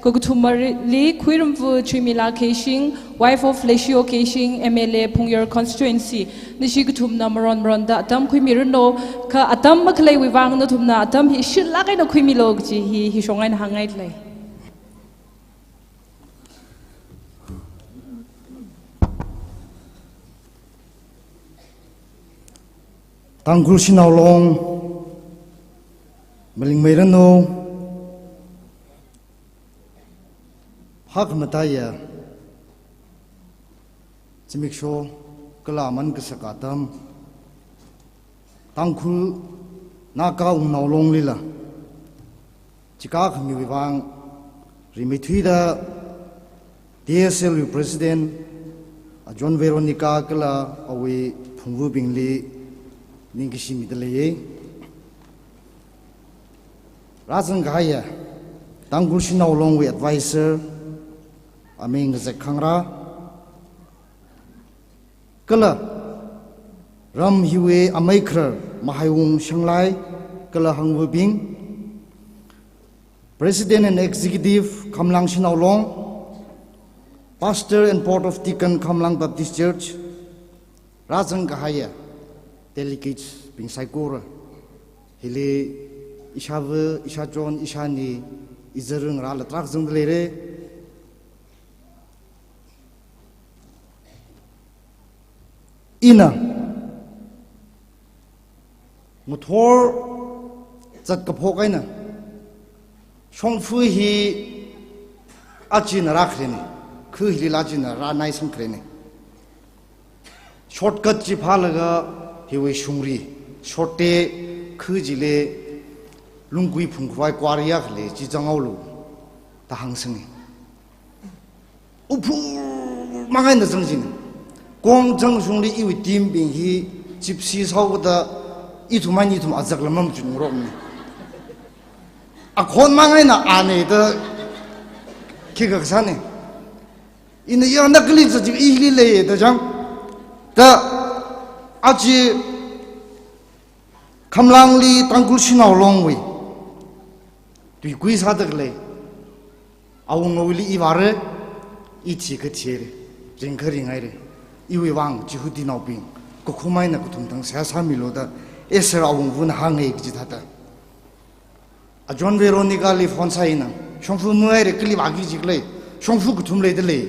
kokutumar li queerum vu chimila keshing wife of Leshio keshing MLA Pungyer constituency nishi kutum namaron ronda atam kuimiruno ka atam maklay wivang no tumna atam hi shilagay no kuimilog ji hi shongay na hangay tlay
Tangkul sinawlong Maling Mayrano Hak Mataya Chimiksho Kalaman Kasakatam Tangkul Naka Unawlong Lila Chikak Miwang Rimitwida DSL President John Veronica Kala Awe Pungwu Bingli Ningishimidalaye Razan Gaya, Tangul Shinau along with advisor, Aming Zekangra, Kala Ram Hiwe Amaker, Mahayung Shanglai, Kala Hangwu Bing, President and Executive Kamlang Shinau Long, Pastor and Port of Tikan Kamlang Baptist Church, Razan Gaya, delegates Bing Saikora, Hili. Ishawe, Ishajon, Ishani, Izerung Rala Trakzung Lere Ina Mutor Zat Kapokaina Shongfu Hi Achin Rakrene, Kuhili Lajina Ranai Sankrene Shortcut Jipalaga, Hiwe Shungri, Shorte Kujile. Lungui Pungwai Quariak le Jizangolo, the Hangsing. Upu Mangan the Zangin. Gong Zhang Zhongli with Dim being he, gypsies how the Itumanitum Azaklamum Romi. A con Mangana Ane the Kikaksane. In the Yanaklis of Ili lay the jump. The Achi Kamlangli Tangul Shina long way. Tui quiz hadagle. Awungoli Ivare, Ichikatiere, Jinkering Ire, Iwang, Jihudi Nobin, Kokumaina Kutumtang Sasamiloda, Esser Awung Hange Jitata. A John Veronica live on Saina, Shonfu Muere Kilivagi Jigle, Shonfu Kutumle the lay.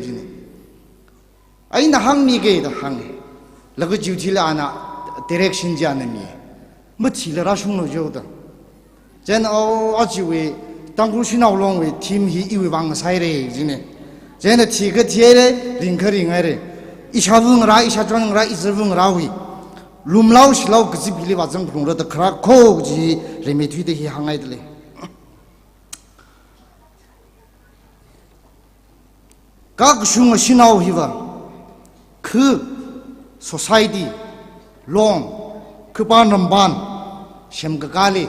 I in the hang me gate the hang. Lagujilana direction Janami. Mutila Rashun Joda. Then all Ajiwe, Tangushina along with Tim he Iwang Sire, Zine. Then a ticket here, Rinkering Ere. Ishavung Ra, Ishajon Ra, Isavung Rawi. Lumlau Shlau Zipili was uncle, the crack cold, remitted he hung idly. Gag Shung Shinau Hiva. Ku Society Long Kubanamban Shemgagali.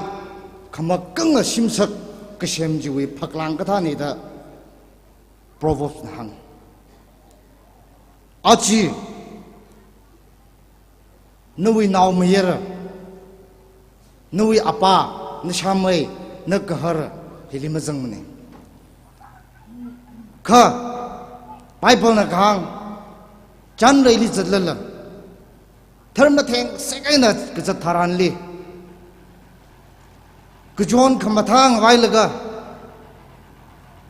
Kamakunga Shimsak Kashemji Paklangatani the Provost Hang Achi Nui now Mayera Nui Apa Nishamay Nakahara Hilimazangmani 可拜本那康真来里真了了，他们听谁个呢？个这塔兰里，个装看不汤歪了个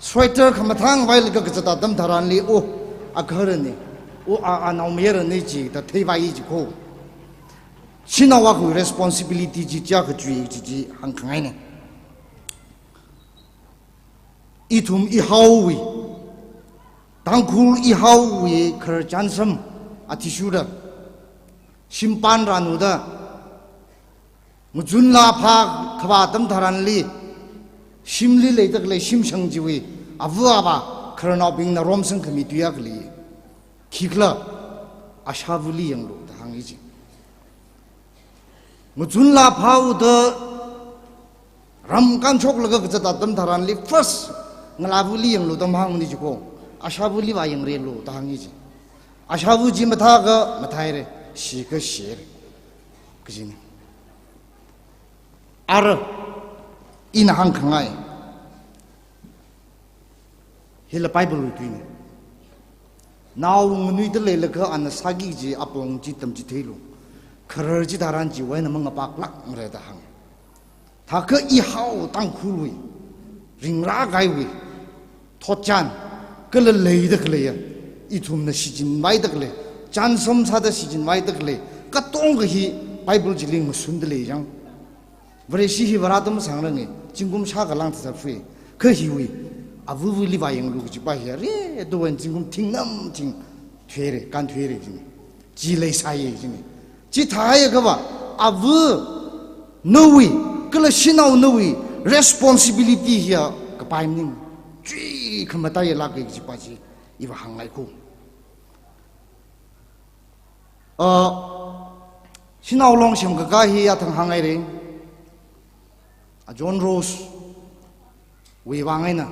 ，sweater看不汤歪了个这大灯塔兰里哦，啊个人呢，哦啊闹没人呢几，他推歪一几个，现在我个 responsibility 几家个注意几很看呢，一同一好位。当苦以后为可战胜啊，提出的审判然后的，我准哪怕可把等他人里心里来得来心生就为啊，不啊吧，可能那边那罗生可没对啊个里，去了啊，下不里样路的行已经，我准哪怕我的ram kan chok laga ka jata tam tharan li first ngalabu li yang lo tam hang ni ko ashabu li wa yang re lo ta hangi ji ashabu ji matha ga mathai re shi ka shi re kjini ar in hang khangai hila bible tu ni now ngui de le ka an sagi ji apong ji tam ji thelo kharar ji daran ji wa na mang pak lak re da hang他可以好当苦味，人拉改味，脱战，个了累的个嘞呀，一从那时间买的个嘞，战什啥的时间买的个嘞，个东个是拜不就令我顺的嘞样，不然西西不拉他们上了呢，经过下个浪子才飞，可惜为啊，无为里把人路就把下嘞，都问经过听那么听，退嘞，干退嘞，真的，积累啥嘢真的，其他一个吧，啊无，no way。kalau sinau nawi responsibility hiya kepaimning cui kemata ya lagi jipaji iba hangai ku sinau long sim ka hiya thang hangai ring a John Rose wi wangai na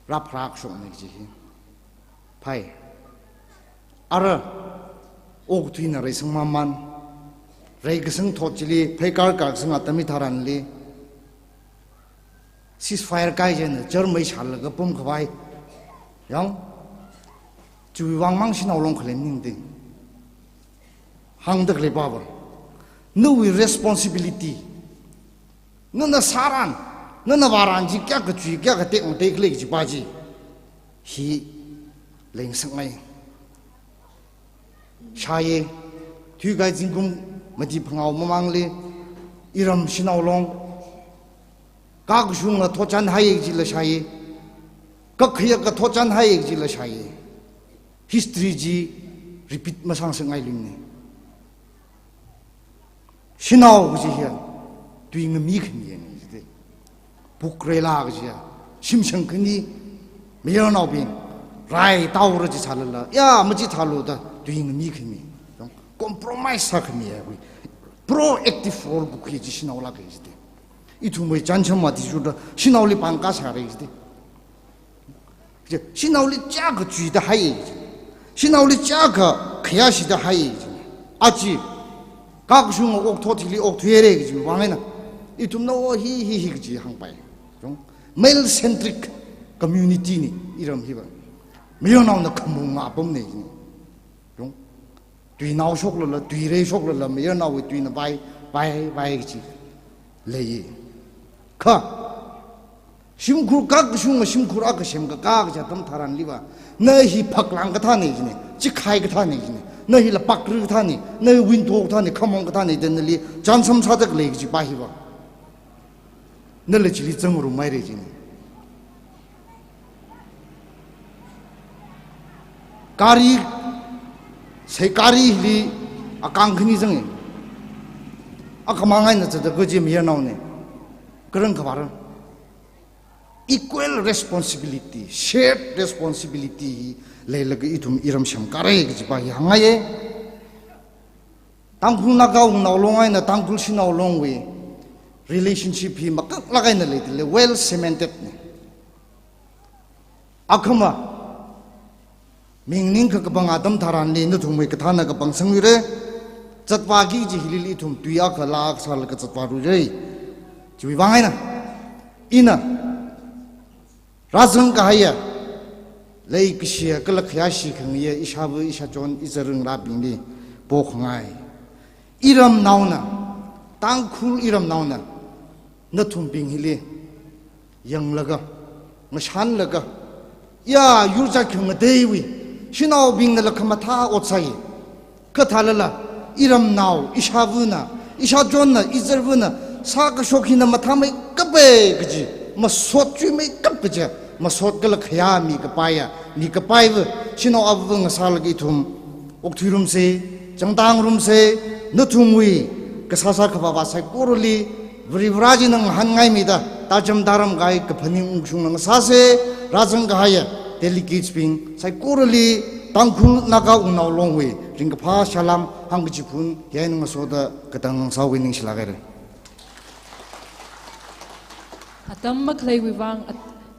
rap rak so ne ji pai ara ok tuina re sang maman Rai keseng thot chili phekar kar seng atami tharan li ceasefire kai jen Germany chal ga pum khwai yang chui wang mang sin awlong khlen ning ding hang dak le power no responsibility no na saran no na waran ji kya ka chui kya ka te ong te kle ji ba ji hi leng sang mai shaye thu gai jing kum mati phangau mamang le iram sinau long ka ku shung la thochan hai ji la shai ka khya ka thochan hai ji la shai history ji repeat ma sang sang ai ling ne sinau ji hian tui ng mi khn ye ni de buk re la ga ji sim sang khn ni me yo nau bin rai tau ro ji chal la ya ma ji thalu da tui ng mi khn ni compromise sa khn ye proactive role ku ki ji sinau la ga ji de I tu mai chan cham ma ti ju da sinau li pang ka sa re ji de je sinau li ja ga ju da hai ji sinau li ja ga khya si da hai ji a ji ka ku shung ok tho ti li ok thue re ji wa na I tu no hi ji hang pai jong male centric community ni iram hi ba me yo naw na khamung ma pom ne ji jong tui nao shok la tui re shok la me yo naw tui na bai ji le yi ka simkhur ka shung simkhur a ka sem ka ja tam tharan li ba na hi phak lang ka tha ne ji ne chi khai ka tha ne ji ne na hi la pak ru tha ne na win tho tha ne khamong ka tha ne den li jan sam sa dak le ji ba hi ba na le ji li zeng ru mai re ji ne kari sai kari li akang khni jang akamangai na chada ko ji me naw ne karang khabar equal responsibility shared responsibility le lag itum iram sham kare ji ba yang ye tangkul na ga ung naw longai na tangkul si naw long we relationship hi mak lagai na le well cemented ne akama mingning ka bang adam tharan ni na thumai ka thana ka bang sang re chatwa gi ji hilili thum tuya ka lak sal ka chatwa ru rei ji wangai na ina razang ka haya lấy cái xe cái là khía xì khăng ye isha bu isha chọn isarung ra bình đi bộ ngai iram nào na tang khul iram nào na na thum bing hili yang laga ngashan laga ya yurja khung dewi shinau bing na lakha matha otsai ka thalala iram nào isha bu na isha chọn na isar bu na sa ka shokhi na matha mai kabe gji ma sot chu mai kap gja mà sốt cái là khaya mi cái pai à mi cái pai vừa xin nó áp vâng sao cái thùng ốc thủy rum se chẳng tang rum se nó thùng mui cái sao sao cái bà sai cố rồi vri vraji nang han ngay mi da ta chấm daram gai cái phani ung chung nang sa se rajang gai à delicate spring sai cố rồi tang khu naga ung nau long hui ring cái pha salam hang cái chipun cái nang so da cái tang sao cái ning sila cái
atam mak lei wi wang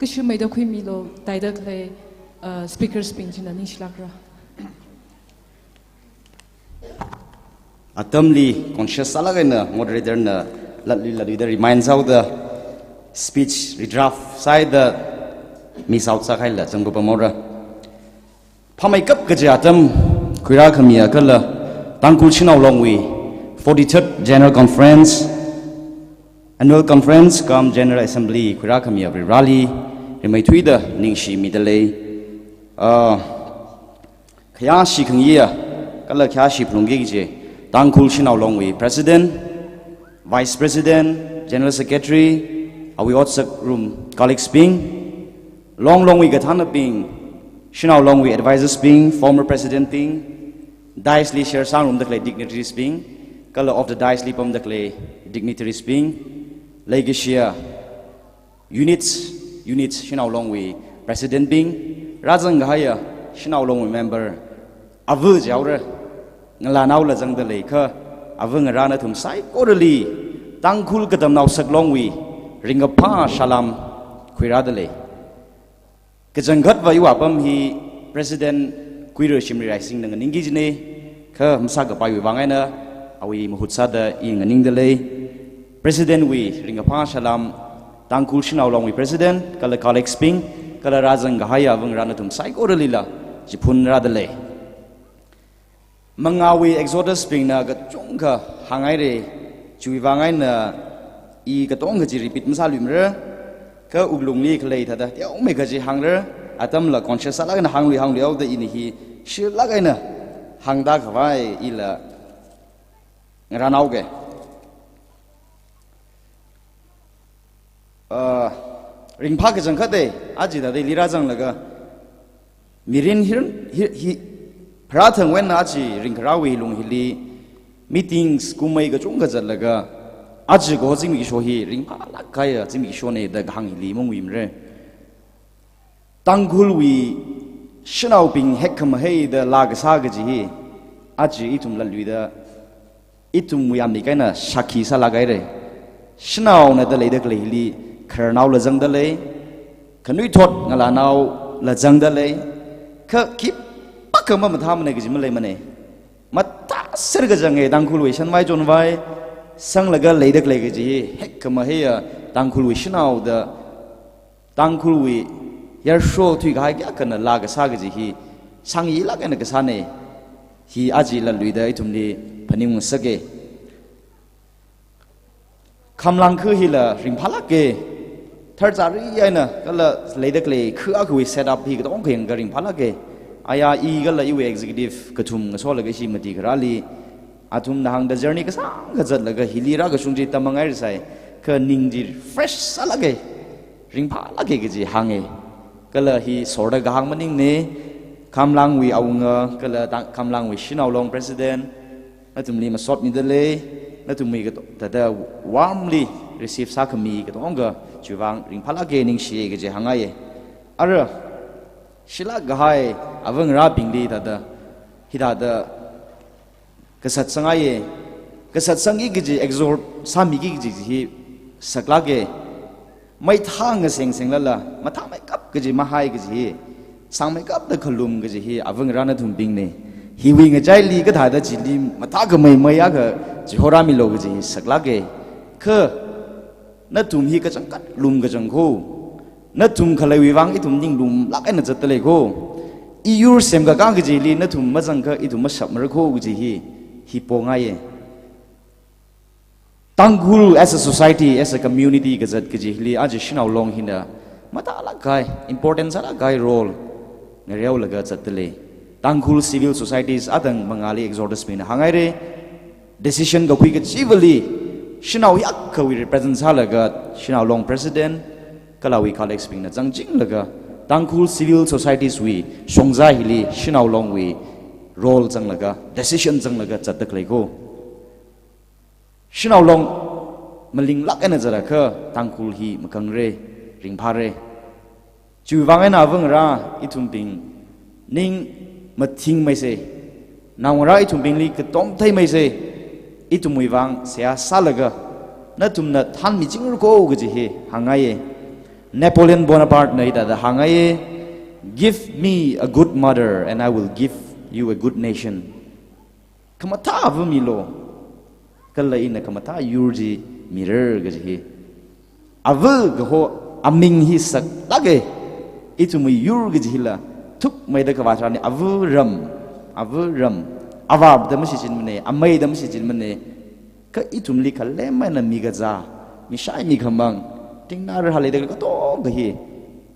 cái sự mấy đó khi mi lo tại đó cái speaker speaking trên anh shilak ra
atamli conscious alaga na moderator na latli the reminds how the speech redraft side the miss out sa khai la changbo pamora phamai kap ka ja atam khuira khamia kala tangkul chinau longwi 43rd general conference annual conference come general assembly khuira khamia rally mai thui da ningshi mi dale khaya shi khangya kala khya shi phungge je tangkul chinau longwi president vice president general secretary awi otsak room colleagues being long wi gathana being chinau longwi advisors being former president being dice li share sang room the dignitaries being kala of the dice li pom the dignitaries being legacia units chinau longwi president being rajang gaya chinau longwi member avu jawra ngala naw la jang da le kha avung rana thum sai korali tangkhul kadam naw sak longwi ringa pha salam khuira da le ke janghat wa yu apam hi president kuiro shimri rising nang ningi jine kha msa ga pai wangai na awi muhutsa da ing ning da le president wi ringa pha salam tangkul chinau longwi president kala colleagues ping kala rajang gahaya avung rana thum sai korali la jipun ra da le mangawi exodus ping na ga chungka hangai re chui wangai na I ga tong ga ji repeat msa lim re ka uglung ni khlei tha da tiao me ga ji hang re atam la conscious la ga na hang li au da in hi shi la ga na hang da ga wai I la nganau ge ring pha ga jang kha de aji da de lira jang la ga mirin hi Prathang when aji ringkrawi lung hili meetings kumai ga chung ga jalaga aji go jimi sho hi ring phala kaya jimi sho ne da hang hili mong wim re tangkhul wi shnau ping hekam hei da lag sa ga ji hi aji itum la lui da itum yam ni kaina sakhi sa lagai re shnau na da le da le hili kharnau la jang da le khanui thot ngala nau la jang da le kha kip kama matham ne gijim le mane matta ser ga jange tangkhul wi shan mai jon vai sang laga leidak le gi hek kama he tangkhul wi shnau da tangkhul wi yar sho thui ga kya kana la ga sa gi hi sang yi la ga na ga sa ne hi aji la lui da itum ni phaning sage khamlang khu hi la ring phala ke thar jari ya na kala leidak le khu a khu set up hi ga tong kheng ga ring phala ke aya eagle la iwe executive kathum ngaso laga shi mati garali athum nahang da journey ka sang ga jat laga hilira ga sungji tamangai sai ka ningji fresh salage ringpha lage ge ji hange kala hi sorda ga hang maning ne kamlang wi aunga kala kamlang wi shinau long president atum li ma sot ni dele natum mi ga da warmly receive sakami ga tonga chuwang ringpha lage ning shi ge ji hangai ara shila gahai avang ra pingli da hida da kasat sangai kasat sangi gi exhort sami gi ji sakla ge mai thang seng seng la matha mai kap gi mahai gi sang mai kap da khulum gi hi avang ra na thum ping ne hi wi nga jai li ga da ji li matha ga mai ya ga ji hora mi lo gi sakla ge kha na tum hi ka chang kat lum ga jang kho na tum khalai wiwang itum ning dum lakai na jatale ko iur sem ga kang ji li na tum majang ka itum samar ko ji hi ponga ye Tanghul as a society, as a community, gazat kajihli, aja shinau long hinda, mata ala guy, importance ala guy role, ngeriau laga zatele. Tanghul civil societies adang mengali exodus mina hangaire, decision ga kui civilly, shinau yak ka we represent halaga, shinau long president, kalawi colleagues mina zangjing laga, Tanghul civil societies we, shongza hili, shinau long we, role zang laga, decision zang laga zatak lego. Shinau long maling lak ena zara ke Tanghul hi makang re ring pare chu wang na wang ra itum ping ning mathing mai se naung ra itum ping li ke tom thai mai se itum wi wang sia salaga na tum na than mi jing ko ge ji he hangai Napoleon Bonaparte na ida da hangai give me a good mother and I will give you a good nation kamata avmi lo kala ina kamata yurji mirror gaji avu gaho aming hi sak lage itu mu yur gaji la thuk mai da kawatra ni avu ram awab da masi chin mane amai da masi chin mane ka itum li khale mai na mi gaza mi shai mi khamang tingnar hale da ka to gahi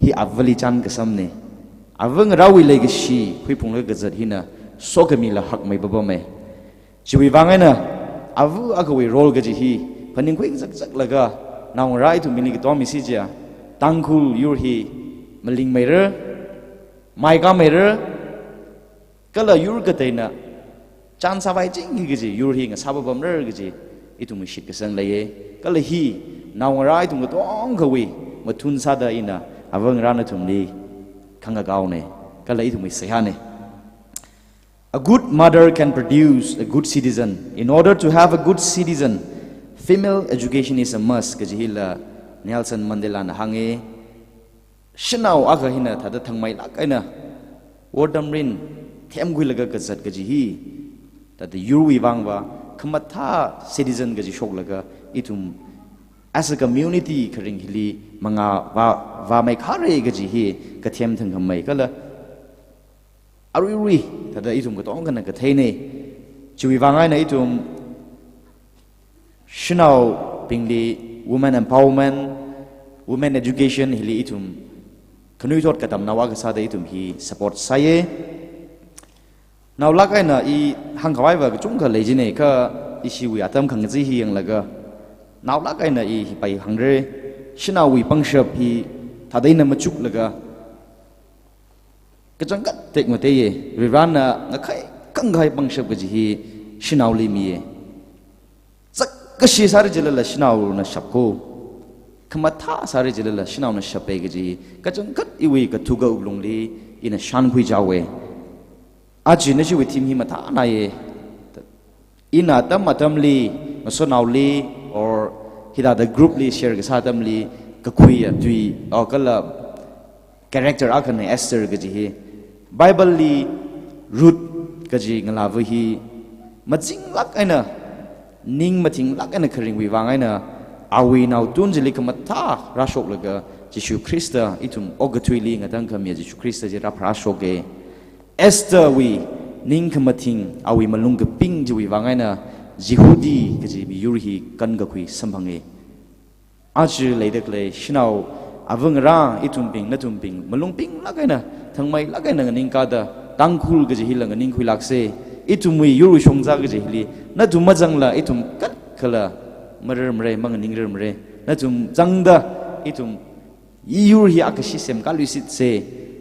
hi avali chan ka samne avung rawi le gashi phui phung le gazat hina sokami la hak mai baba mai chiwi wangai na avu agawi role gaji hi paning kwing zak laga naung rai tu mini to mi sija Tanghul yur hi maling mairer mai ka mairer kala yur ka taina chan sabai jing hi gaji yur hi nga sababam rer gaji itu mi shit kasang laye kala hi naung rai tu ngotong gawi mathun sada ina avang rana tumni khanga gaune kala itu mi sehane A good mother can produce a good citizen. In order to have a good citizen, female education is a must. Kajihila Nelson Mandela na hangi. Shinau aga hina tada thangmai lakaina. Wordam rin them gui laga kazat kajihi. Tada yurwi wangwa kamatha citizen kaji shok laga itum as a community karing hili mga va mai khare kajihi kathem thangmai kala. Arui tada itum katong kana kathene chui wangai na itum shinau pingli women empowerment women education hili itum kanui thot katam nawa ka sada itum hi support saye naw lakai na I hangkhawai wa chung kha lejine ka isi wi atam khang ji hi yang laga naw lakai na I pai hangre shinau wi pangshap hi thadai na machuk laga kejangkat tek mate ye rirana ngakai kangai bangshap gaji hi shinau li mi ye sak kashi sar jelala shinau na shapko kamatha sar jelala shinau na shape gaji kejangkat iwi ka thuga ublong li ina shan khui jawe aji na ji wi tim hi mata na ye ina tam li masonau li or hida the group li share ga satam li ka khui ya tui or kala character akane Esther gaji hi Bible li root kaji ngalavu hi majing lak aina ning mating lak aina khring wi wang aina awi naw tun jili kamatha rashok laga Jisu Krista itum ogatui li ngatang khamya Jisu Krista ji rapra shoge Esther wi ning kamating awi malung ka ping ji wi wang aina Jehudi kaji bi yurhi kan ga kui sambhange aji leidak le shinau avang ra itum ping na tum ping malung ping lagaina thangmai lagaina ning ka da Tanghul gaji hilang ning khui lakse itum wi yuru shongza gaji hili na tum majang la itum kat khala marer mre mang ning rer mre na tum jangda itum yur hi akashi sem kalusit se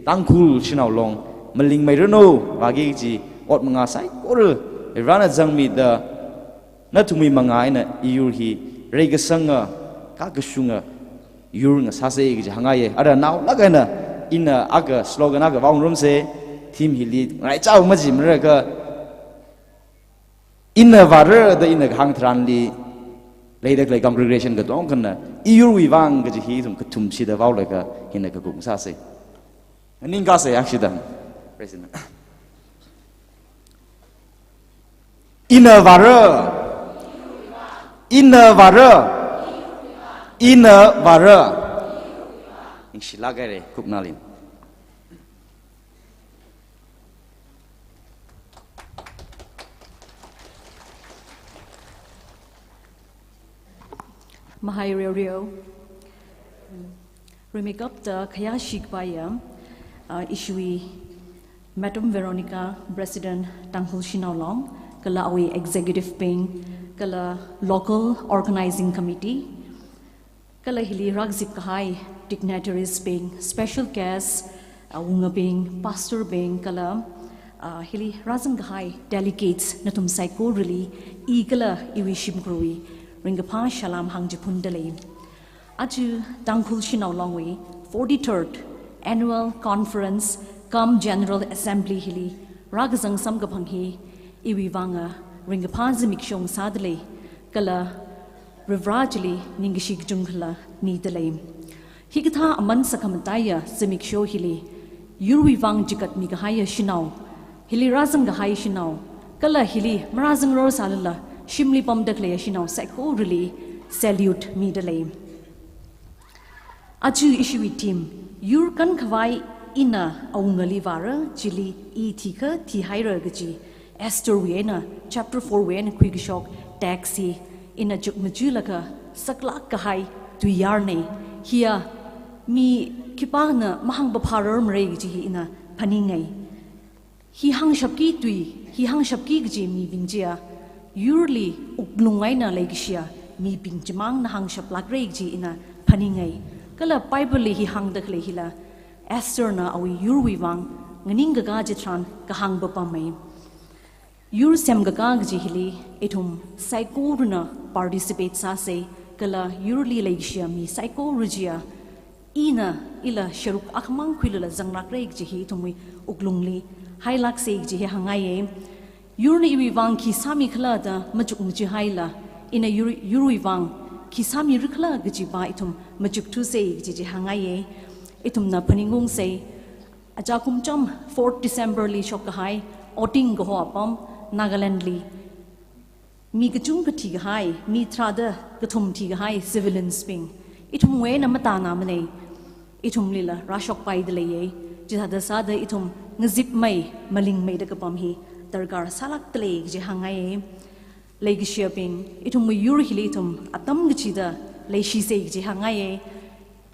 Tanghul shinau long maling mai reno bagi ji ot manga sai kor rana jangmi da na tumi manga ina yur hi rega sanga ka gasunga yur nga sase gi hangaye ara naw lagana ina aga slogan aga wang room se team hili ngai chau ma jim ra ka ina var da ina hang tran li leidak lai congregation ga dong kana yur wi wang gi hi tum katum si da waw la ka hina ka gung sase ning ka se accident president ina var ning silagai re kupnalin
Mahai Rio remake up the Kaya Shikbaya Ishui Madam Veronica President Tanghul Shinaulong Kala Awi Executive Ping Kala Local Organizing Committee Kala Hili Ragzip Kahai Dignitaries Ping Special Guests Awunga Ping Pastor Ping Kala Hili Razan Kahai Delegates Natum Saiko Really Igala Iwishim Krui Ringapa Shalam Hangjapundale Aju Tanghul Shinaulongwi 43rd Annual Conference Come General Assembly Hili Ragazang Samgapanghi Iwiwanga Ringapa Zimikshong Sadale Kala Rivrajali Ningishik Jungla Nidale Higata Aman Sakamataya Zimiksho Hili Yurwiwang Jikat Migahaya Shinau Hili Razang Gahai Shinau Kala Hili Marazang Rosalala Shimli Pom Declare Shinau Sako really salute Midale Aju Ishui team Yurkan Kawai Ina Aungali Vara Jili Tika Tihaira Gaji Esther Wiena Chapter 4 Wen Quigshok Taxi Ina Jukmajulaka Saklak Kahai Tuyarne Here Mi Kipana Mahang Baparar Mreji Ina Paningai He hang Shapki Tui He hang Shapki Gaji Mi Bingjia Yurli uglungai na legisia mi pingjamang na hang shaplak reji ina paningai kala Bible hi hang dakle hila Esther na awi yurwi wang nganing gaga jitran ka hang bapamai yur sem gaga ji hili etum psycho na participate sa se kala yurli legisia mi psycho rujia ina ila sharuk akhmang khilala jangnak reji hi tumui uglungli hailak se ji hangai Yurni Iwang Kisami Klada Majuk Mujihaila in a Yuriwang Kisami Rikla Gajiba itum Majuk Tuesday Giji Hangaye itum na Paningung say Ajakum Chum 4th December Li Shokahai Oting Gohoapam Nagaland Li Mi Gajung Katigahai Mi Trada Gatum Tigahai Civilian Sping itum Wayna Matana Mane itum Lila Rashok Pai Delaye Jihada Sada itum Ngazip May Maling Made Kapamhi Dargar salak tele je hangai legi shipping itum yur hilitum atam gchida leishi se je hangai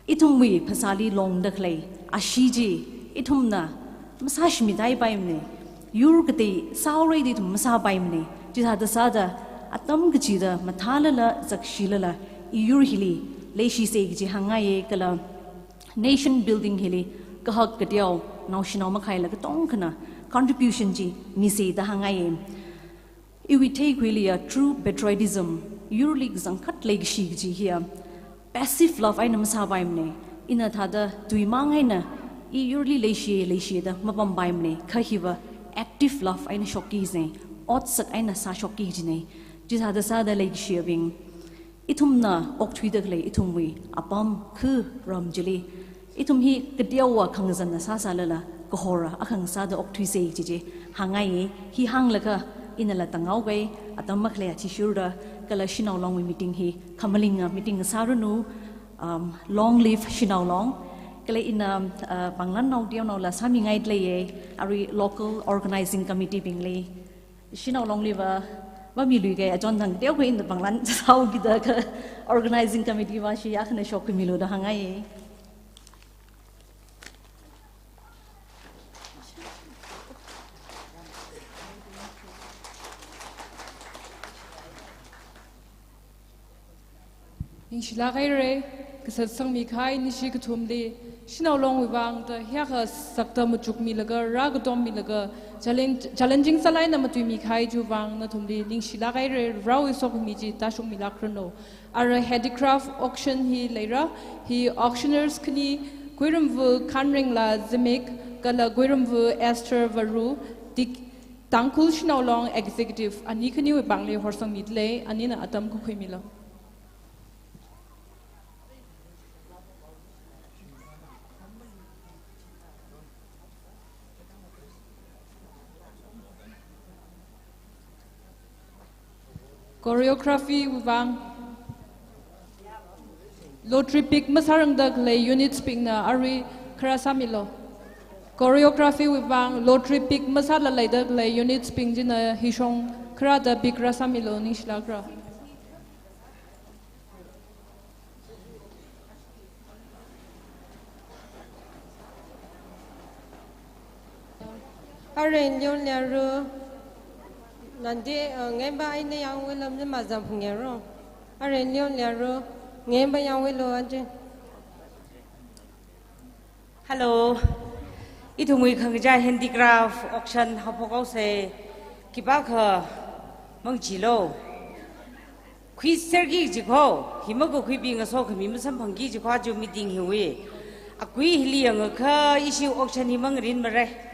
itum wi phasali long daklei ashiji itum na masash midai paimne yur gate saure di tum masa paimne jida da sada atam gchida mathala la zakshilala yur hili leishi se je hangai kala nation building hili kahak katiao national makai la tong kana contribution ji misi da hangai if we take really a true patriotism yurlik zangkat leg shi ji here passive love aina masa baimne ina thada tuimang aina I yurli leishi da mapam baimne khahiwa active love aina shokki ze otsak aina sa shokki ji ne ji thada sa da leg shi bing itumna okthui da le itumwi apam khu ramjili itum hi kediawa khangzan na sa salala kohora akhang sada okthui se ji hangai hi hanglaka inala tangau gai atam makhle achi shura kala shinau long meeting hi khamalinga meeting sarunu long live shinau long kala ina banglan nau diaw nau la sami ngai tle ari local organizing committee bingle shinau long live ba mi lui gai ajon dang diaw ko in banglan sau gi da organizing committee wa shi yakhne shok milu da hangai
Inshilagere, Kasatsang Mikai, Nishikatumli, Shinau Long Wang, the Haka Sakta Mujuk Milaga, Ragadom Milaga, challenging Salina Matu Mikai Juvang, Natumli, Inshilagere, Rawi Sokumiji, Tashum Milacrono, Ara handicraft auction he later, he auctioneers Kni, Guirumvu, Kanring La Zimik, Gala Guirumvu, Esther Varu, Dick Tankul Shinau Long executive, Anikani Bangli Horsang Midlay, Anina Atam Kuhimila. Choreography Wang lottery pick masarang da kle unit speak na ari khara samilo choreography wibang lottery pick masala lai da kle unit speak jina hishong khara da pick ra samilo ni shlagra
Arin yon leru nanti ngemba ini yang wilam ni mazam pungero. Arin yon leru ngemba yang wilo aja.
Hello, itu mui kerja handicraft auction hapokau se kibak mengcilo. Kui sergi jiko, himago kui binga so kami musam panggi jiko aja meeting hiwe. Akui hiliang ke issue auction himang rin mereh.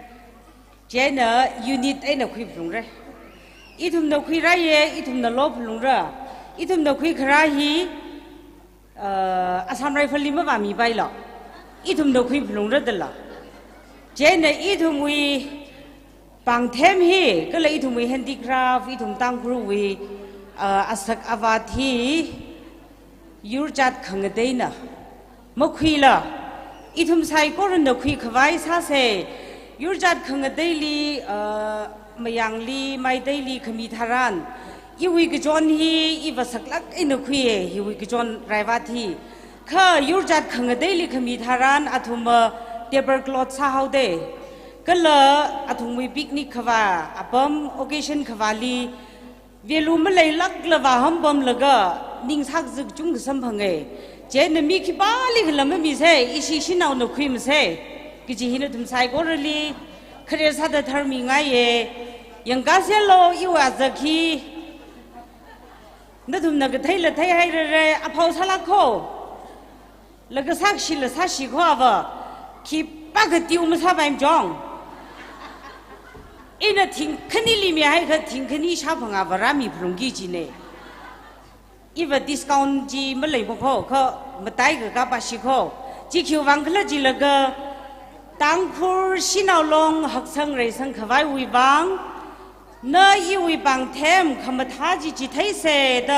Jena unit ai na khui phung re itum na khui ra ye itum na lo phung ra itum na khui khara hi asam rifle li ma ba mi bai lo itum na khui phung ra de la jena itum wi pang them hi ka le itum wi handicraft itum tang kru wi asak avathi yurjat khang dei na ma khui la itum sai ko ran na khui khwai sa se Yurjat khang daily mayangli my daily kami tharan iwi gjon hi iwa saklak in khuye hiwi gjon raivati kha yurjat khang daily kami tharan athuma tuberculosis sa haude kala athumi picnic khawa apam occasion khawali velu malai lak lawa ham bam laga ning sak zik chung sam phange je na mi khi bali khlam mi se isi sinau no khim se Kiji hina tum sai ko rali kare sa da tharmi nga ye yang ga se lo iwa zakhi na tum na ga thai la thai hai re aphau sala kho la ga sak shi la sa shi kho ava ki pa ga tiu ma sa baim jong ina thing khani li mi hai kha thing khani sha phanga varami phungi ji ne iwa discount ji ma lei bo kho kho ma tai ga pa shi kho ji khiu wang khla ji la ga Tangpur Sinalong Haksang Raisang Kawai Wibang Na Iwibang Tem Kamataji Jitai said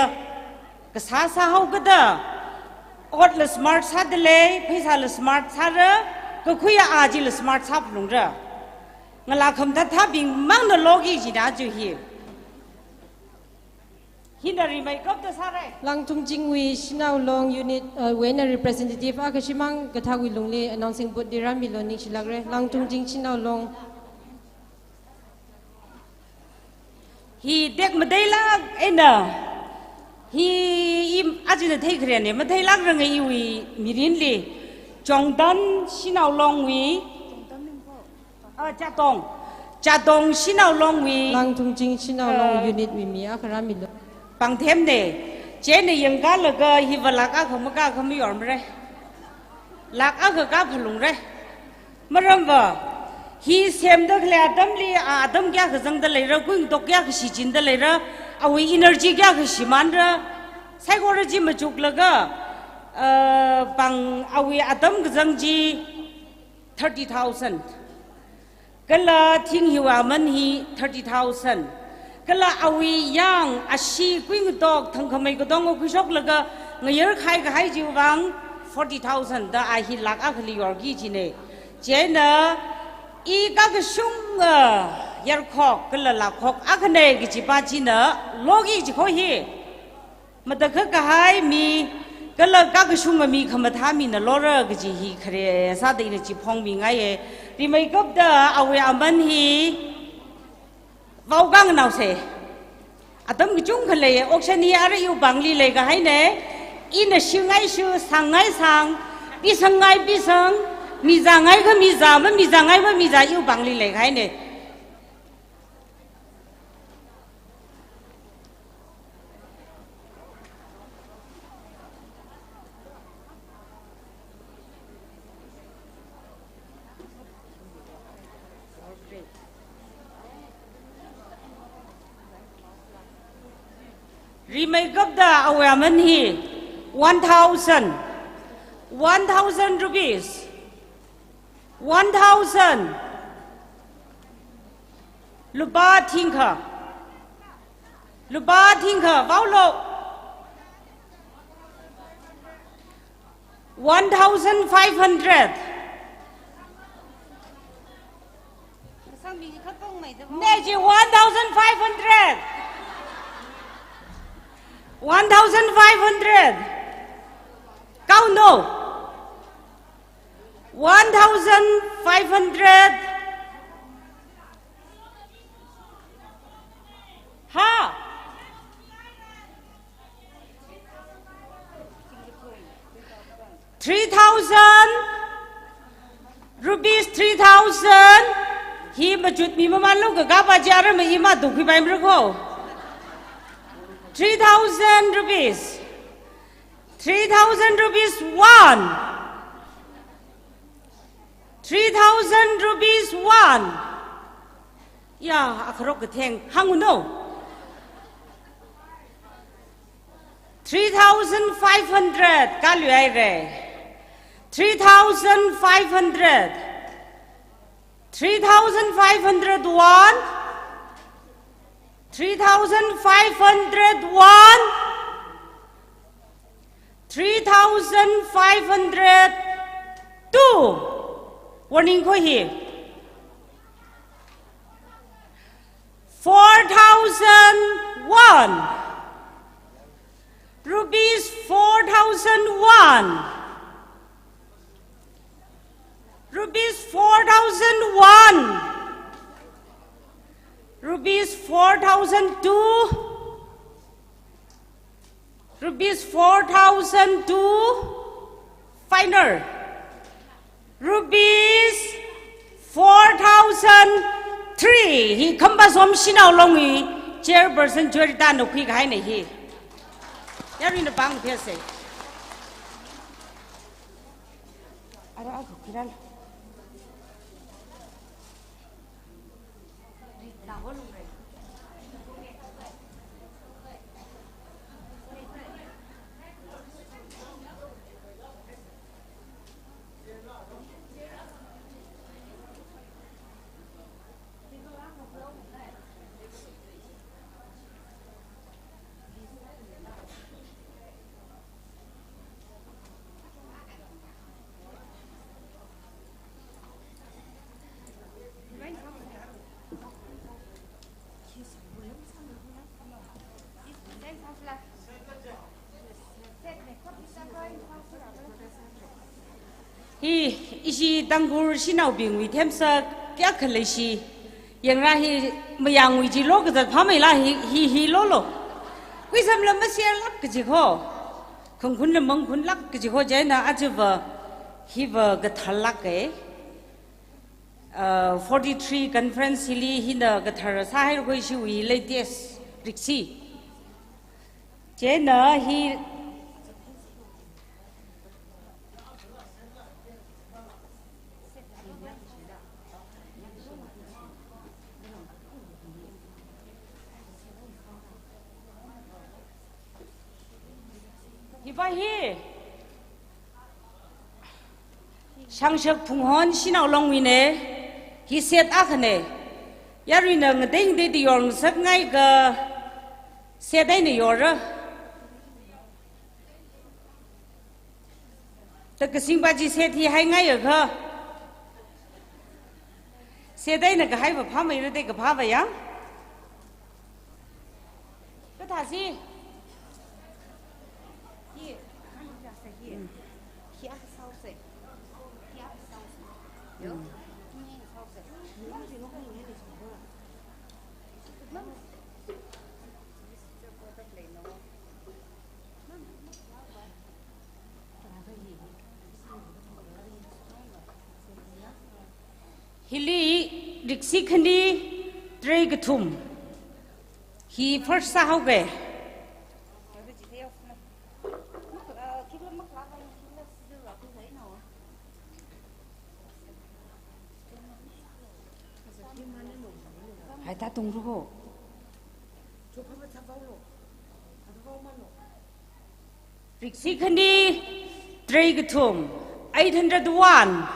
Kasasa Hogada Otla Smart Sadele, Pisal Smart Sada, Kakuya Ajil Smart Saplunga Ngalakam Tatabing Mang the Logi Jinaju here. Hindari may kop ta sare
Lang tung jingwi sinau long unit wena representative akashimang katawi longle announcing board diram miloni shilagre lang tung jing sinau long
Hi dek madela ena hi im ajina thei khre ne mathai lag rang iwi mirin le chongdan sinau long wi chatong sinau long wi
lang tung jing sinau long unit wi mi akara milo
Pang thêm nè, chế này dân cá là cơ, hi vật lạc ác không biết ổn rồi, lạc ác cá phải lùng rồi, mà râm vợ, hi xem được là tâm li tâm kia cái dân đó lấy ra, quyên tộc kia cái sĩ chín đó lấy ra, awi energy kia cái sĩ man ra, sai qua rồi mà chụp là cơ, bằng awi tâm cái dân gì 30,000, cái là thiên hiệu mình hi 30,000. Kala awi yang ashi queen dog thang khamai ko dong ko shok laga ngayer khai ka hai jiwang 40,000 da ai hi lak akhli yorgi jine jena i ka ka shung yar khok kala la khok akhne gi jiba jina logi ji kho hi mata kha ka hai mi kala ka ka shung mi khama tha mi na lora gi ji hi khare sa dei na ji phong mi ngai ye ri mai kop da awi aman hi vào gang nào sẽ, atam cái chung khơi lệ, auction hi ara yêu bangli lệ cái hay nè, in siêu ngay sang, bi sang ngay bi sang, mi già ngay cái mi già mà mi già yêu bangli lệ cái hay nè. Remake up the awareness here, 1,000 rupees, 1,000. Lupa thinker, vào lộ. 1,500 Neji 1,500 1,500 Cao no 1,500 Ha 3,000 rupees 3,000 Hi ma chut mi ma man lo ga ba jar ma i ma du khi bai mro ko 3,000 rupees 3,000 rupees 1 3,000 rupees 1 Ya akrok ke theng hang no 3,500 ka lue re 3,500 3,501 3,501 3,502 Warning ko hi 4,001 Rupees 4,001 Rupees 4,001 Rupees 4,002 Rupees 4,002 Final Rupees 4,003 He kamba som sinao longi chairperson Jordan no quick hai nei hi Yari na bang phese Ara ako kiral Hi isi tangur sinau bing wi themsa kya khalai si yang ra hi mayang wi ji lo ka pha mai la hi lo lo wi sam lam ma sia lak ka ji kho khong khun le mong khun lak ka ji kho jai na ajwa hi wa ga thalak ke 43 conference li hi na ga thar sa hai ko si wi le des riksi je na hi Hi Shangshak Punghon Sinao Longwine He said Akane Yarina Ding de Yorn Saknai ga said any Yora The Kasimbaji said he hang her said I never have a pama to take a pava young But has he? Hili Dixie Candy Dragatum. He first saw her. I thought to go. Dixie Candy Dragatum 801.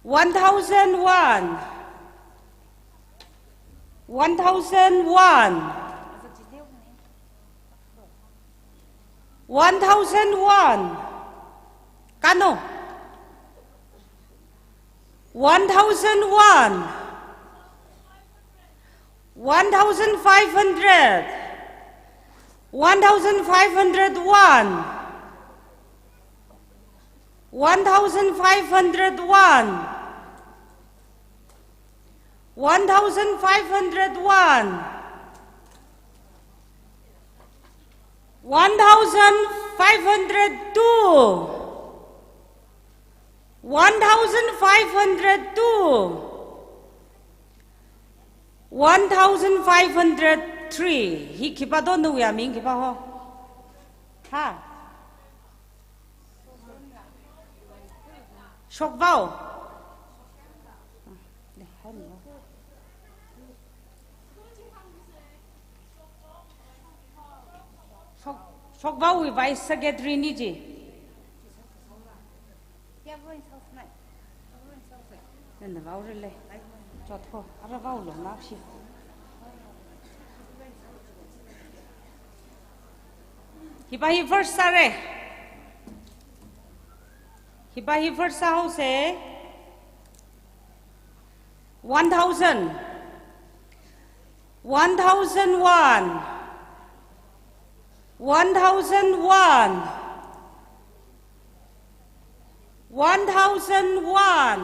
1,001 1,001 1,001 Kano 1001 1500 1501 1501 1501 1502 1502 1503 hi kipa don no ya ming kipa ho ha shok vào shok vào với vice secretary ni ji nên là vào rồi lấy cho thôi ara vào luôn lắm xí hibahi first sare hibahi first sao se 1000 1001 1001 1001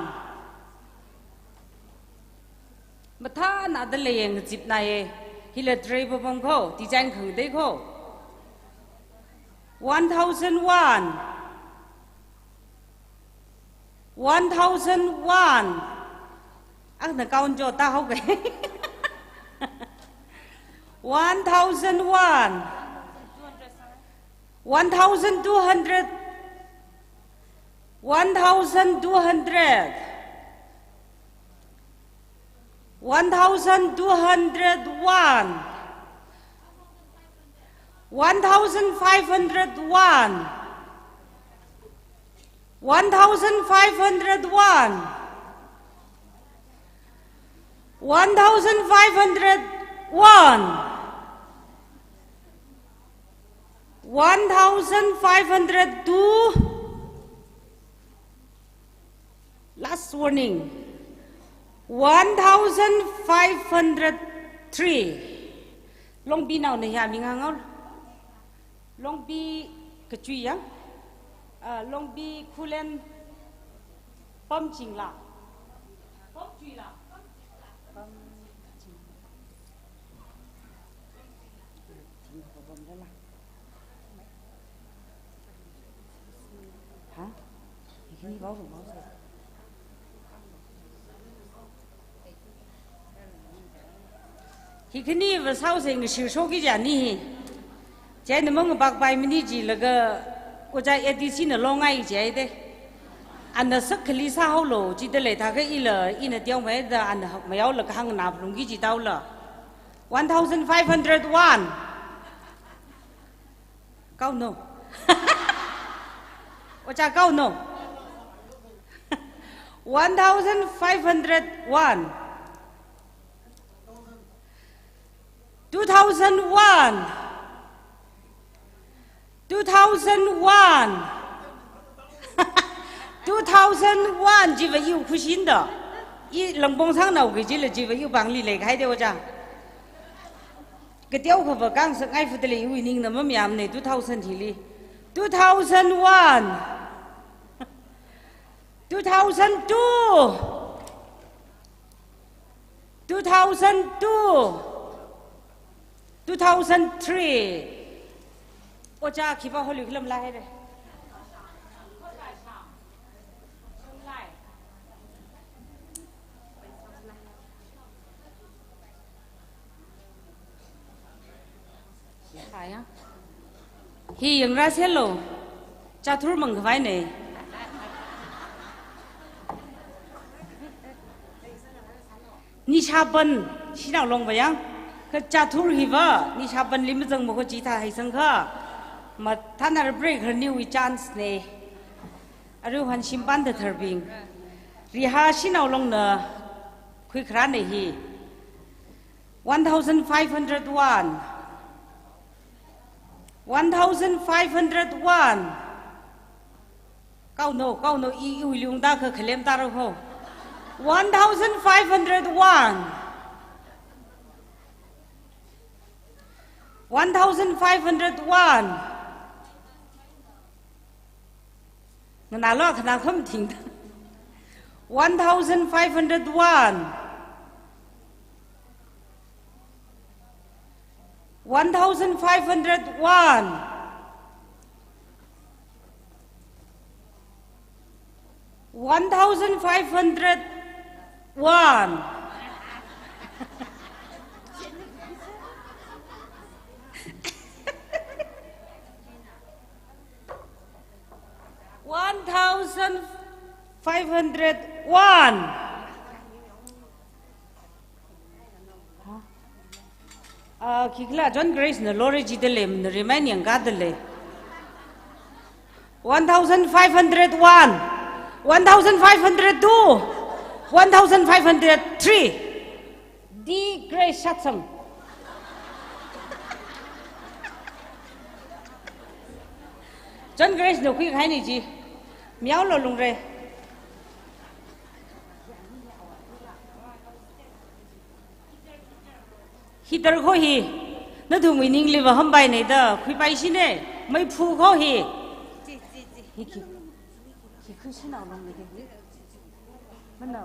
mà tha na de leng jip na ye hila driver bang ko design khang de ko 1001 1001 ang na kaun jo ta ho ke 1001 1200 1200 1201 1501 1501 1502 last warning 1503 long bi nào này ya mình ngang ngol long bi cái chui yang long bi kulen pom ching la pom chui la hả cái gì báo rồi khi cái này vừa sau sinh cái sự số cái gì này, cái này mong bác bài mình chỉ là cái, tôi在EDC nó lo ngay cái đấy, anh nó sắc cái lý sao lo, chỉ để lấy thằng cái in tiêu mấy đó anh học mấy là cái hàng nạp luôn cái gì tao là 1501, câu no, tôi trả câu no, 1501. 2001 2001 2001 chỉ phải yêu khu xin đó ý lòng bông sang nào cái chỉ là chỉ phải yêu bằng lì lệ cái điều cha cái tiêu không phải càng sợ ngay phụ tele yêu ninh nó mới miam này 2000 thì li 2001 2002 2003 ô cha khi vào hồi lục lâm lại đây phải á hiện ra xe lô cha thua mừng cái này ni cha bần khi nào lông vậy á cái cha thua hi vợ ni cha bần lim dâng một cái chỉ thà hay sang khờ màท่านอะไร break her new chance เนี่ยอรุหันชิมปันเดอร์บิงริฮาชินเอาลงเนอคุยคราเนี่ยฮี1501 1501 Kau no i uliung da ke kelem taro ho 1,501 1,501 ngana lo khana khom thing 1,501 1,501 1,501 1,501 Kikla John Grace na lori jidele na remind yang gadele 1,501 1,502 1,503 di Grace Satsang John Grace no quick hai ni ji miao lo lung re Hitar ko hi na thu mi ning liwa hom bai nei da khui pai si ne mai phu ko hi hi ki khu si na long ne ke mana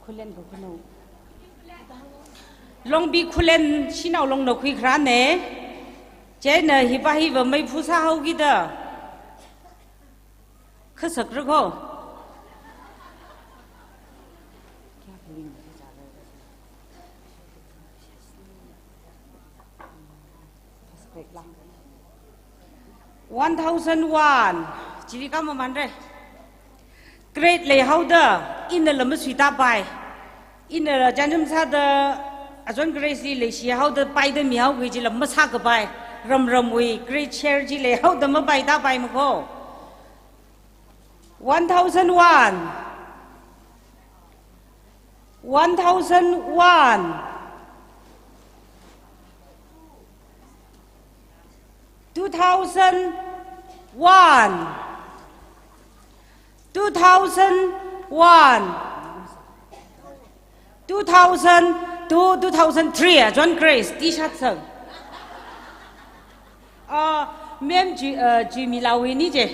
khulen ko no long bi khulen si na long no khui khra ne che na hi ba hi wa mai phu sa hau gi da khasak ro ko $1,001 chỉ có một màn đây great lệ hậu đó in là một suy ta bài in là chân chúng ta đó John Grace lệ sĩ hậu đó bài đó mi hậu vì chỉ là một sắc cái bài rầm rầm vì great share chỉ lệ hậu đó một bài ta bài mà cô 1,001 1,001 2001 2003 John Grace đi sát sân mềm chú mi lao huy ní chứ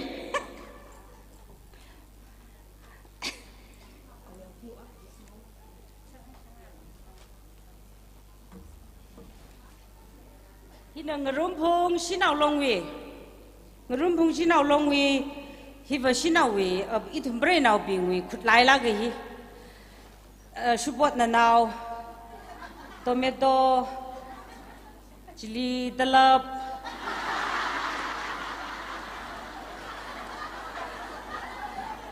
hi na ngarum phung sinau longwi ngarum phung sinau longwi hi va sinau wi ithum bre nau pingwi khutlai la ge hi support na nau tomato chili talap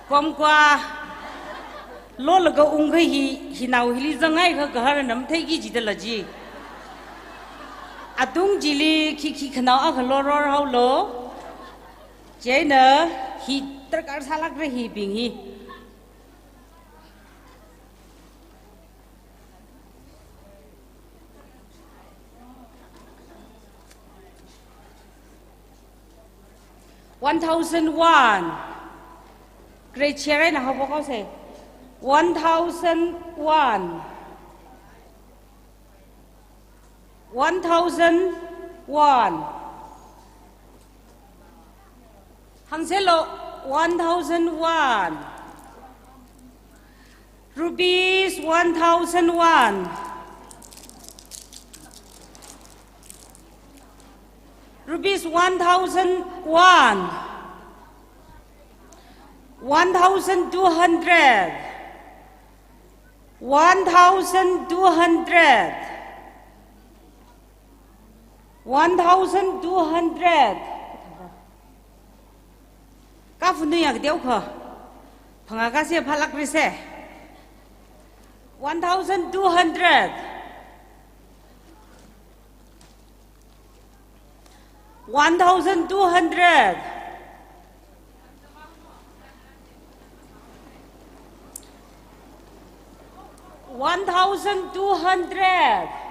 kom qua lo la ga ung hi nau hi li zangai kha ga nam thei gi ji da la ji Atung jili ki khanau a khalo ro hau lo che na hi tarkar salak re hi ping hi $1,001 great share na hau ko se 1,001 1,001 Hangselo 1,001 Rupees 1,001 Rupees 1,001 1,200 1,200 1,200 Ka phun yak deu kho phanga ka se phalak ri se 1,200 1,200 1,200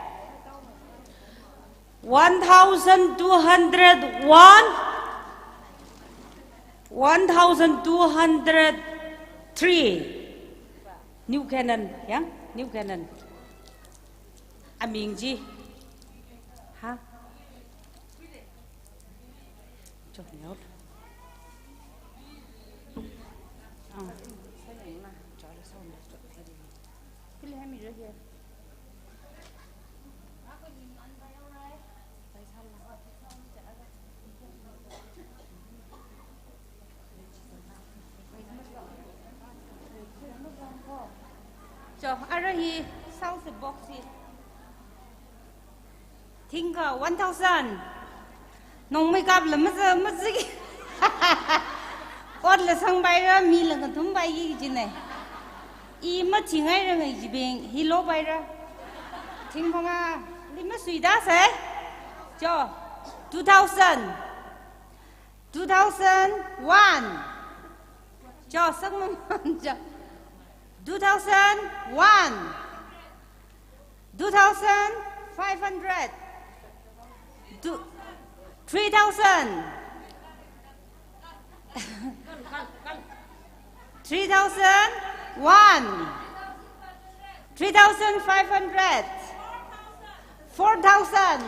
1,201 1203 New Canaan, yeah? New Canaan. Aming ji. Hả? Trời nhớ. Cho arahi south boxy. Tinga 1000. Nong make up la mazig. Ot la sang bai ra mi la thum bai gi ji ne. I ma chingai ra ngai ji beng hi lo bai ra. Ting phanga li ma sui da se. Cho 2000. 2001. Cho sang ma cho 2001. 2500. 3000. 3001. 3500. 4000.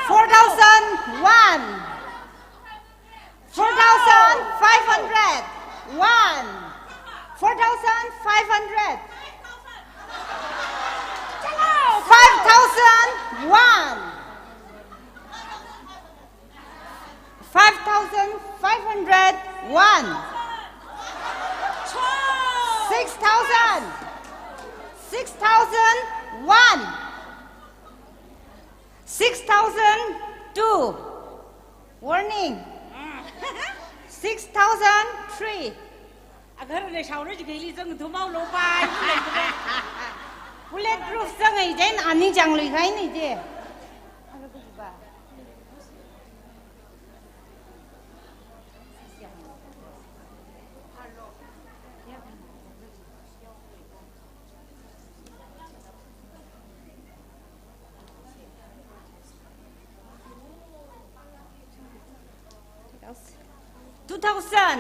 4001. 4500. 1. 4500. 5001. 5501. 6000. 6001. 6002. Warning. 6003. Agar le shauri ji keli jang thumau lo pai. Bulletproof jang ai den ani jang lui khai ni je. Aga ku ba. 2000.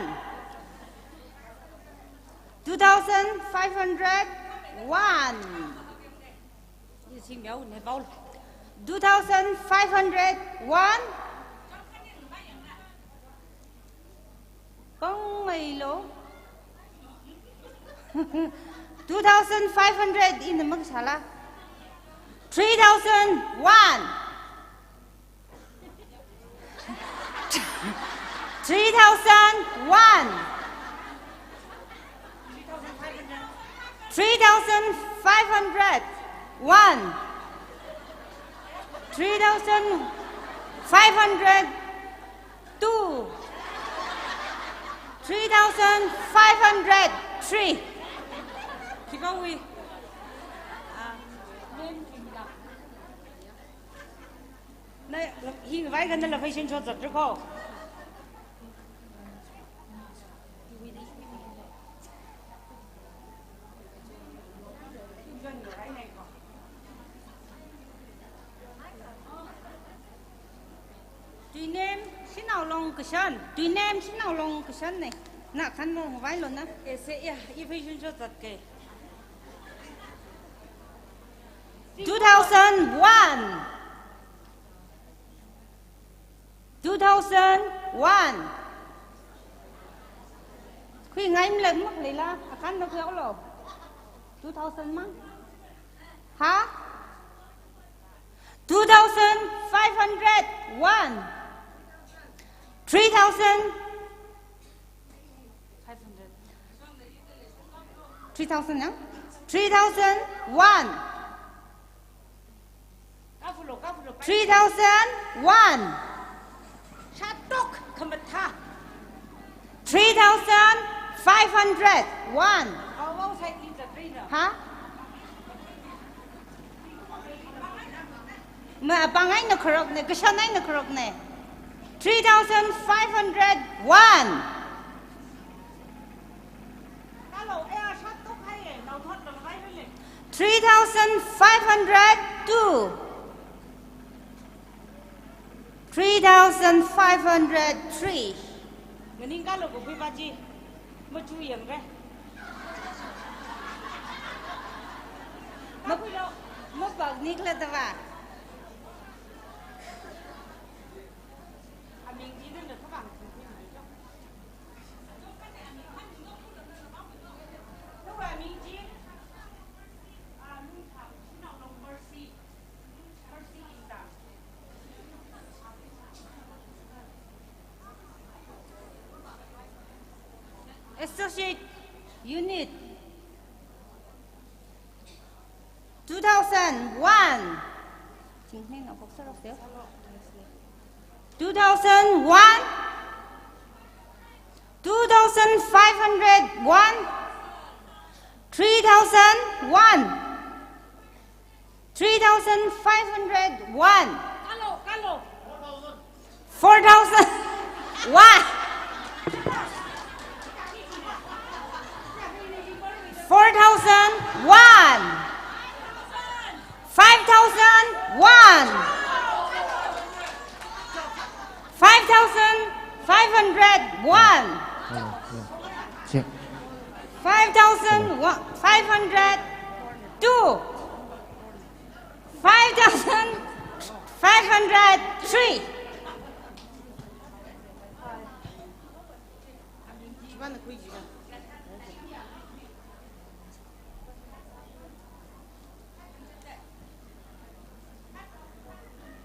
2501. 2501. Bông mày lố. 2500 in the Magsala. 3001. 3001. 3500. 1. 3500. 2. 3500. 3. Keep going. Này, hiện vay gần là phải xin cho giật trước không? Tùy nem xin nào lòng cái sân, tùy nem xin nào lòng cái sân này, nãy khăn mông vay luôn á, sẽ phải xin cho giật kề. 2001. 2001. Khi ngay lần mất lấy la, akan nó kéo lo. 2000 mang, hả? 2501. 3000. 3000 nhá. 3001. 3001. Shatok kamatha. 3501. Hả? Mà bằng anh nó correct này, cái sân anh nó correct này. 3501. Hello, air shatok hay nào thoát là vay lên. 3502. 3503. Ganing ka lo ko pi baji. Mo chu yang re. Mo lo mo bag nikla ta ba. Aming ji den ka bang. Lo wa ming ji. Lu thang nào long mercy. Mercy in da. Associate Unit 2001 2001 2501 3001 3501 4001 4,001 5,001 5,501 5,502 5,503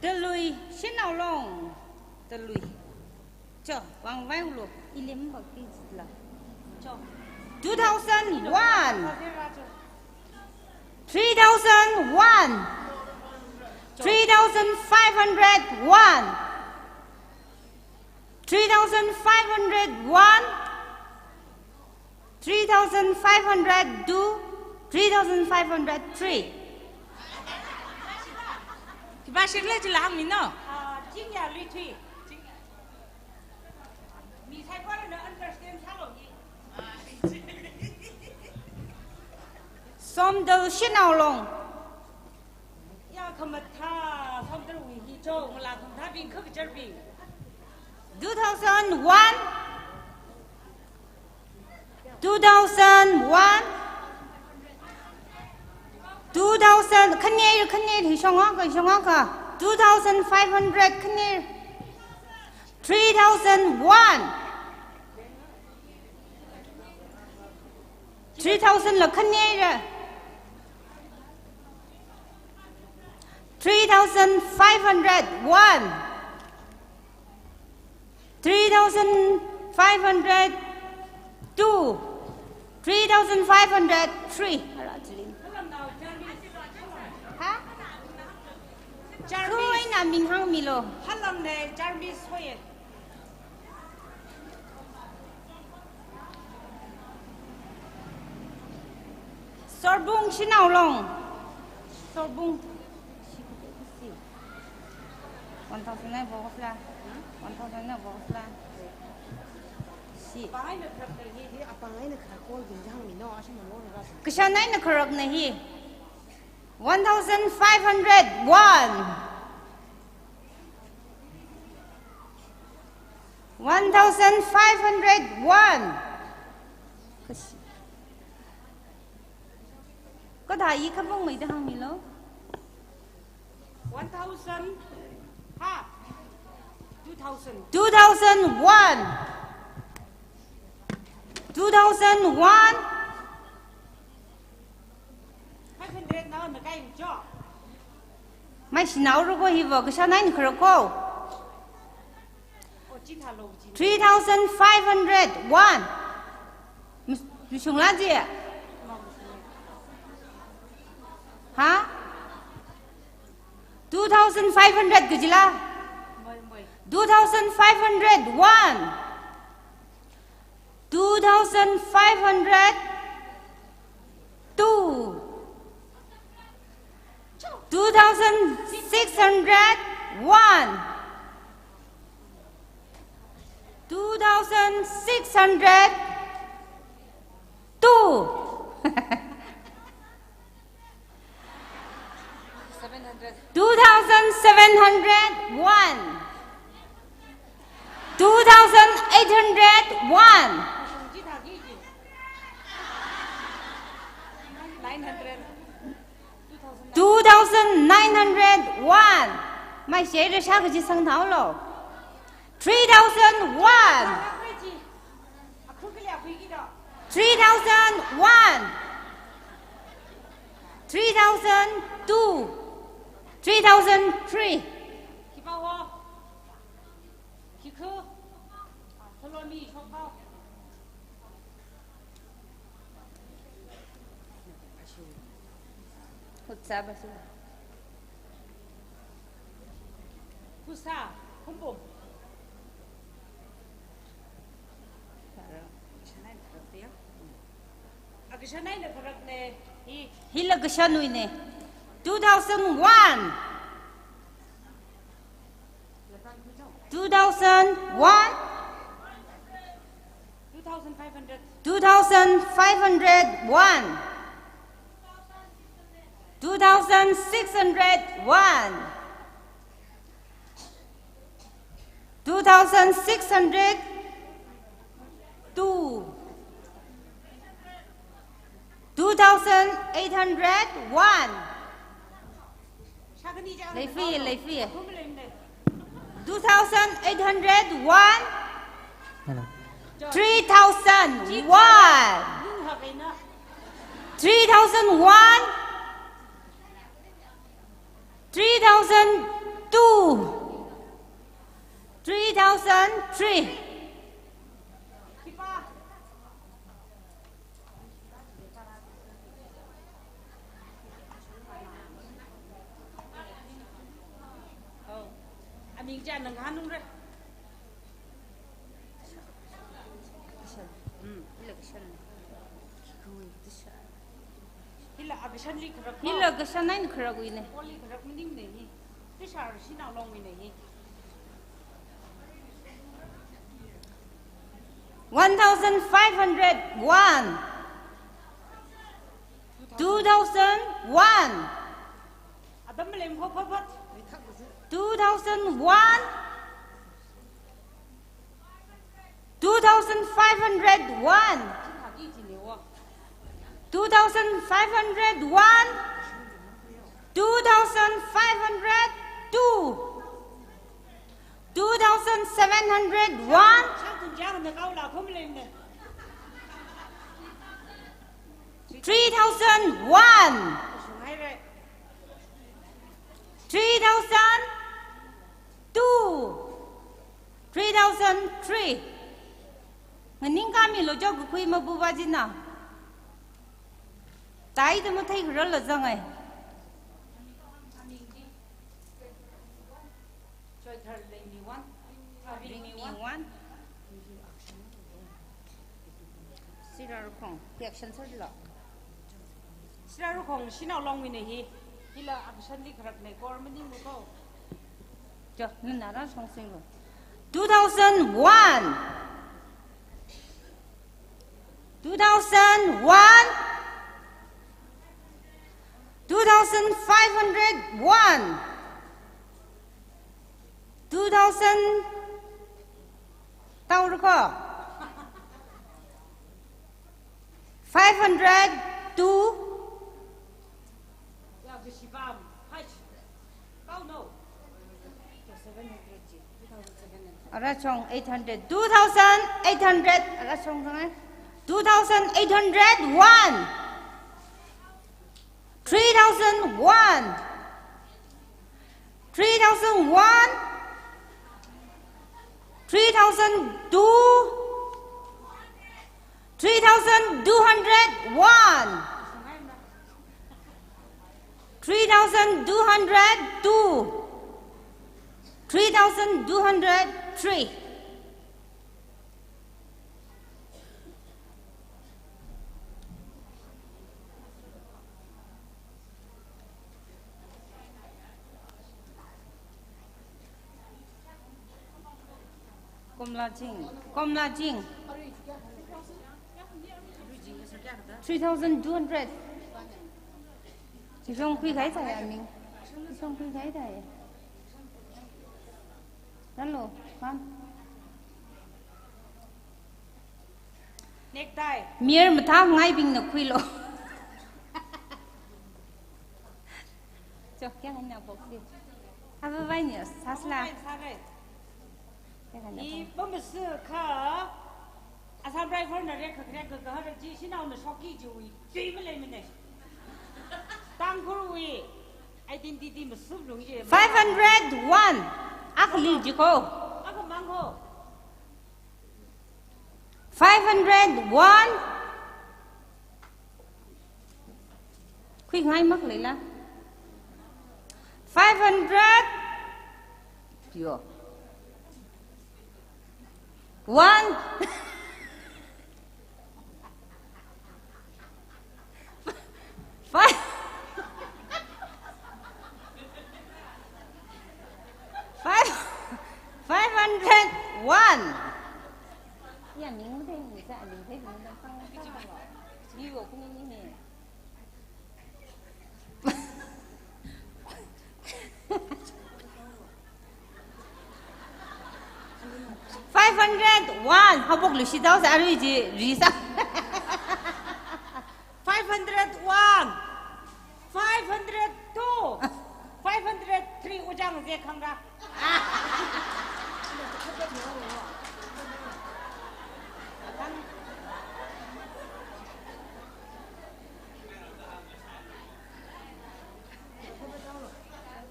Tờ lùi xin nào lòng tờ lùi cho vang vang luôn ilim bạc kia là cho 2001 3001 3501 3501 3502 3503
Ba sẽ lên chỉ làm mình nó.
Chính nhà Lý Thủy. Mình thấy quá là nó understand sao rồi nhỉ? Xóm đầu xin nào lòng. Ya không mà tha không tới hủy hi cho mà làm không tha bình khơi cái chân bình. 2001 2001 2000 khăn thì xong á 2500 khăn 3001 3000 là khăn rồi 3501 3502 3503 hả? Thôi là mình hăng mì lô. Hát lòng này Jarvis thôi. Sorbung xin nào lòng. Sorbung. 1000 này vô là. 1000 này vô là. Si. Bài nó khắc này thì apa ngai nó khắc coi bình hăng mì nó xin mà nó ra. Cái sao này nó khắc này 1501 1501 có thầy gì không mày được không mày lố 1000 ha 2000 2001 2001 Mày xin nào rồi hi vợ cái sao này khởi cô 3501 Mày xuống lá gì hả 2500 cái gì là 2501 2502 2601 2602 2701 2,801. 2,901. Mày sẽ được sao cái gì sang thảo lộ. 3,001. 3,001. 3,002. 3,003.
Kusa, kumpul.
Hila kashanui ne. 2001. 2001. 2,501. 2,601. 2,602. 2,801. Lấy phi. 2,801. 3,001. 3,001. 3,002. 3,003.
Mình chả nâng hắn đúng rồi. Hila cái sân này nó khờ quỳ này. Oli khờ mình đi này. Cái sao rồi xin nào long mình này.
1,501. 2,001. 2,001. 2,501. 2,501. 2,502. 2,701. 3,001. 3,002. 3,003. Nganing kami lo jog kui mabuba jina. Tai tu mutai grol lo jangai.
Sirarukong, action sirla. Sirarukong sinaw long mi nahi. Hila action li kharak nei kor mani mo ko.
Jo, nara song sing lo. 2001. 2001. 2,501. 2,000. Tao được không? 502. Ara chong 800. 2,800. Ara chong thang 2,801. 3,001. 3,001. 3,002. 3,201. 3,202. 3,203. Komla Jing. 3,200. Chỉ không quy cái thầy à mình. Chỉ không quy cái thầy. Rất lộ, con. necktie
mier mà thao ngay bình nó khuy lộ cho cái này nào bốc đi à vậy vậy nhỉ sát la
i bom sư khờ asam rai phone này cái họ chỉ xin nào nó shocky chui chỉ mới lên mình này tăng khui identity mà sụp luôn gì
501 ác lý gì cô
ác mang cô
501 khuy ngay mất lấy là 500 yo 1 5 501 ya mình thấy người ta mình thấy mình đang tăng cái gì mà đi vào cũng như thế 501 how about Lucy Dawes are we Risa
501 502 503 ujang je khanga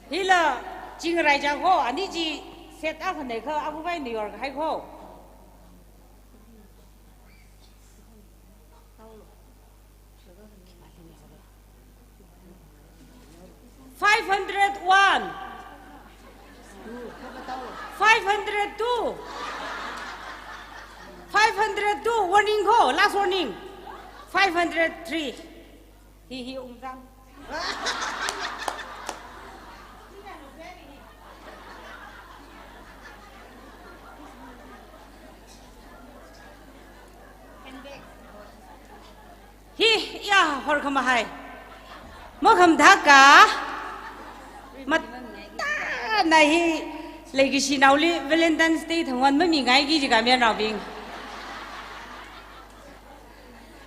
hila jing rai jang ho ani ji set up ne kho abu bai New York hai kho 501 502 502 warning ho last warning 503 hi răng hi ya hor khama hai mo kham tha ka mat ta này hi lấy cái nào li Valentine's Day thằng anh mới mình ngay cái gì cả miền nào bình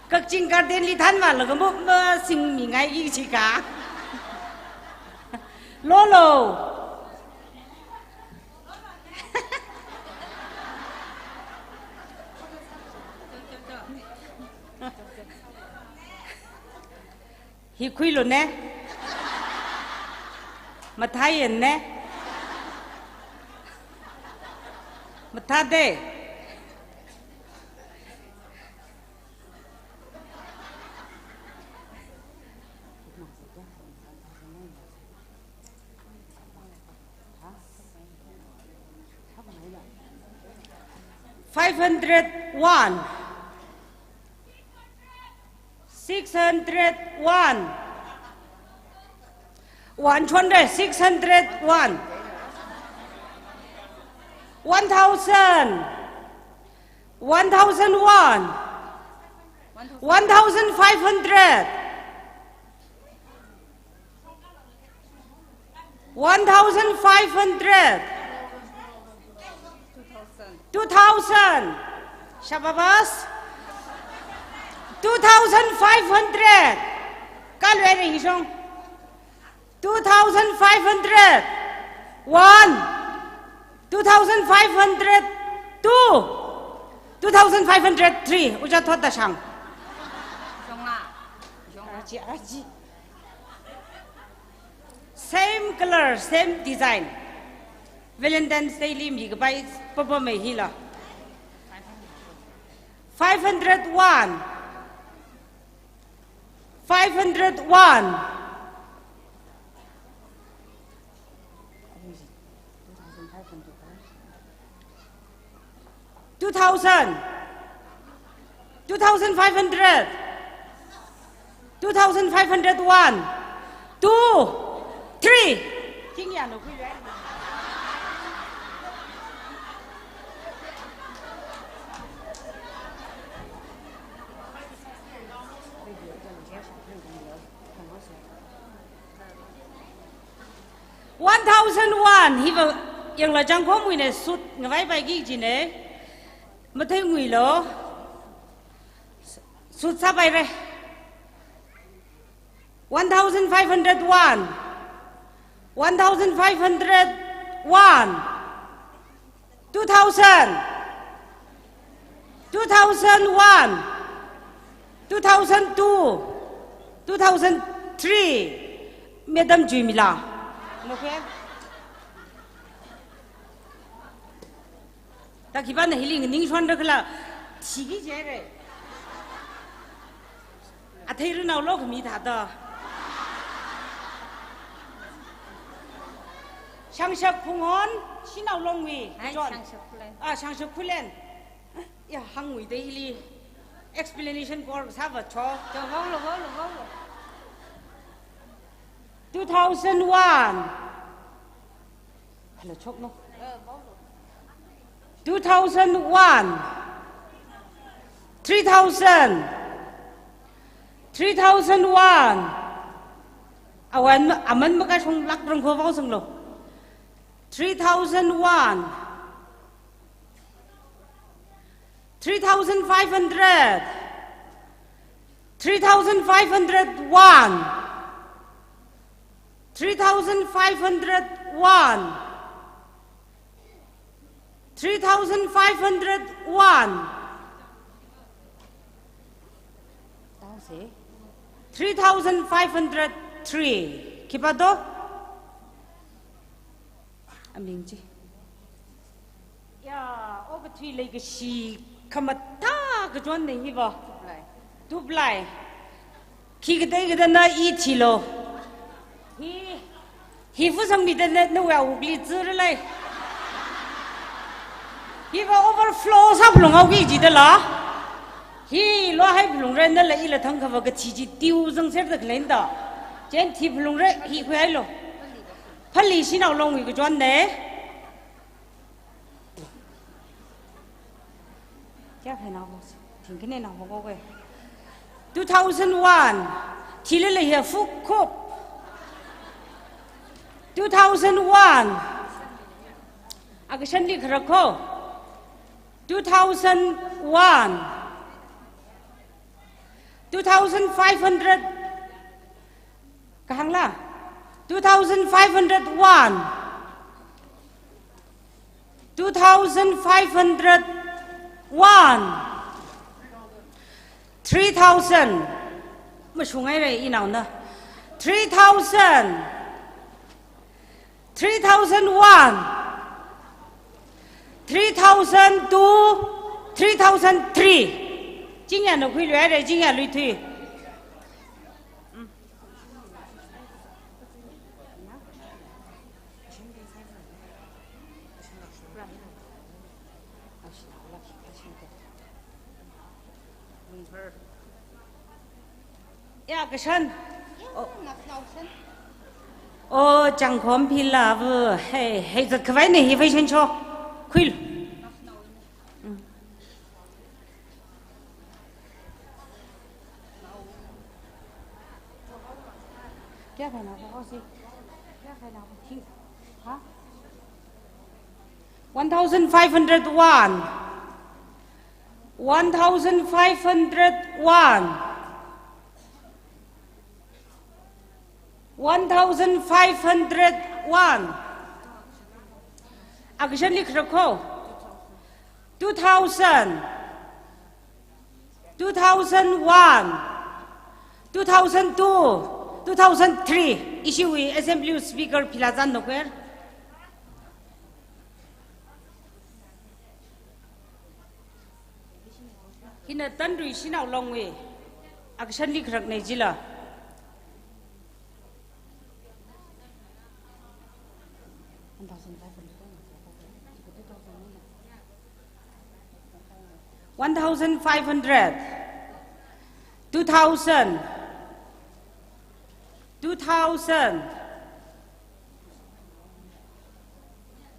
các chính garden li than mà là cái bộ sinh mình ngay cái gì cả lolo hi khui luôn nè mà thay nè mà tha đây $501 $601 $100 $601 1,000 1,001 1,500 1,500 2,000 Shababas 2,500 Kalwe ring song 2,500 1 2,500 2 2,503 uja thot da sang same color same design Valentine's Day lim hi bai papa mai hi la 501 501 2,000 2,500 2,501 2 3 chính nhà nó quy đấy $1,001 hi vào yang là trang có mùi này sút ngay vai bài gì nè mà thấy mùi lo สุดซะไปเลย 1,501 1,501 2,000 2001 2002 2003 Madam Jumila okay ta kiban na hiling ning shwan da kala thigi je re a thai ru naw lo khmi tha da Shangshak Punghon Shinaw Longwi Shangshak Pulen ya hangwi de hili explanation kor saba cho 2001 hello chok no 2001 3000 3001 awan aman maka song lak rong ko vaw song lo 3001 3,500 3,501 3,501 3,501 3,503 Kipado Amingji Ya over 3 like she Kamata gajon nahi ba dublai ki gade na iti lo hi fu sang mi de na wa ugli zir lai hi ba overflow sa blong au gi ji de la hi lo hai blong ren na la i la thang kha ba ga chi ji tiu zang ser de len da chen thi blong re hi khwai lo phali si naw long wi gajon ne क्या कहना हो ठीक नहीं ना होगा कोई 2001 थीले ले है फुक 2001 अगशन लिख रखो 2001 2500 कहाँ ला 2501 2500 3,000 mà xuống ngay rồi nào nữa 3,000 3,001 3,002 3,003 chính là nó quy lưỡi rồi chính là lưỡi thủy Ya kesan. Oh, chẳng khom pila vừa hey giật cái váy này hi phải chân cho khuy. क्या phải nào có gì? क्या phải nào chi? Hả? 1,501 1,501 1,501 Action लिख रखो 2000 2001 2002 2003 issue with assembly speaker Pilazan Noker Hina Tandri Shina long way action लिख रखने जिला 1,500 2,000 2000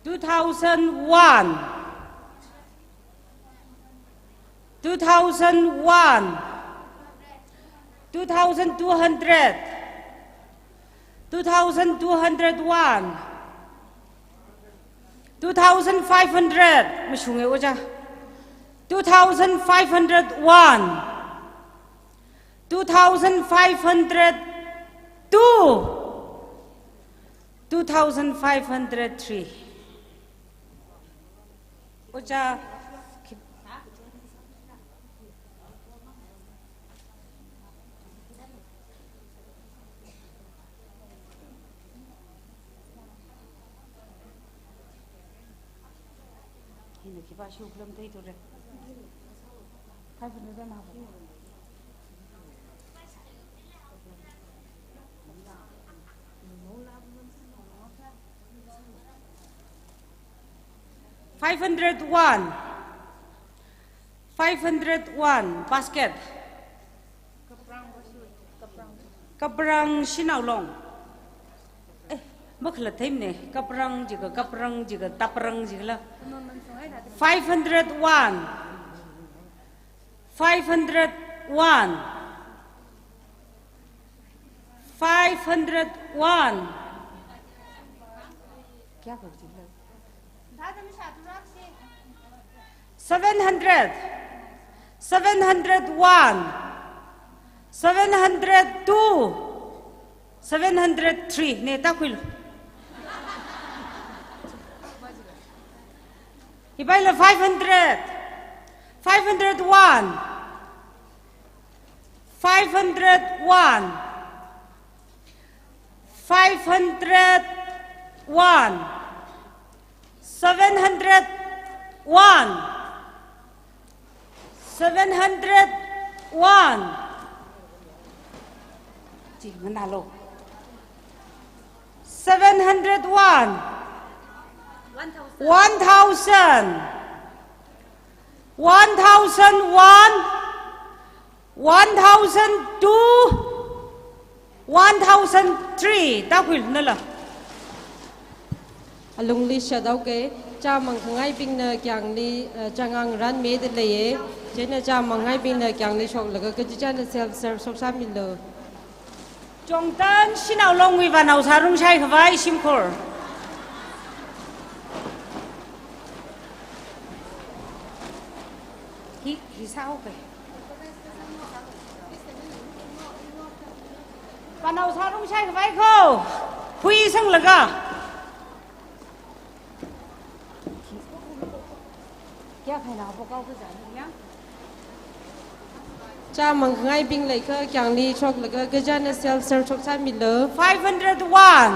2001 2001 2200 2201 2500 mà xuống nghe ô cha 2501 2503 Ocha Ini kita syuk belum tahu itu deh. Hai benar dah nak. 501 basket kaprang sinau long makhluk thêm nè kaprang juga taprang juga lah 501 क्या कर 700 701 702 703 ne ta khul ibai la 500 501 501 501 701 701 Ji mana lo 701 1000 1001 1002 1003 ta khul na la
alung li shadau ke cha mang ngai ping na kyang ni changang ran me de le je na cha mang ngai ping na kyang ni shok la ka ji cha na self serve sok sa mi lo
Trong tan sinau long wi và nau sarung sai khwai sim khor hi sao vậy và nau sarung sai khwai kho hui sang là ga क्या खाना आप पकाओ के जाने क्या
cha mang ngai ping le ka kyang ni shok la ka ja na self serve sok sa mi lo
501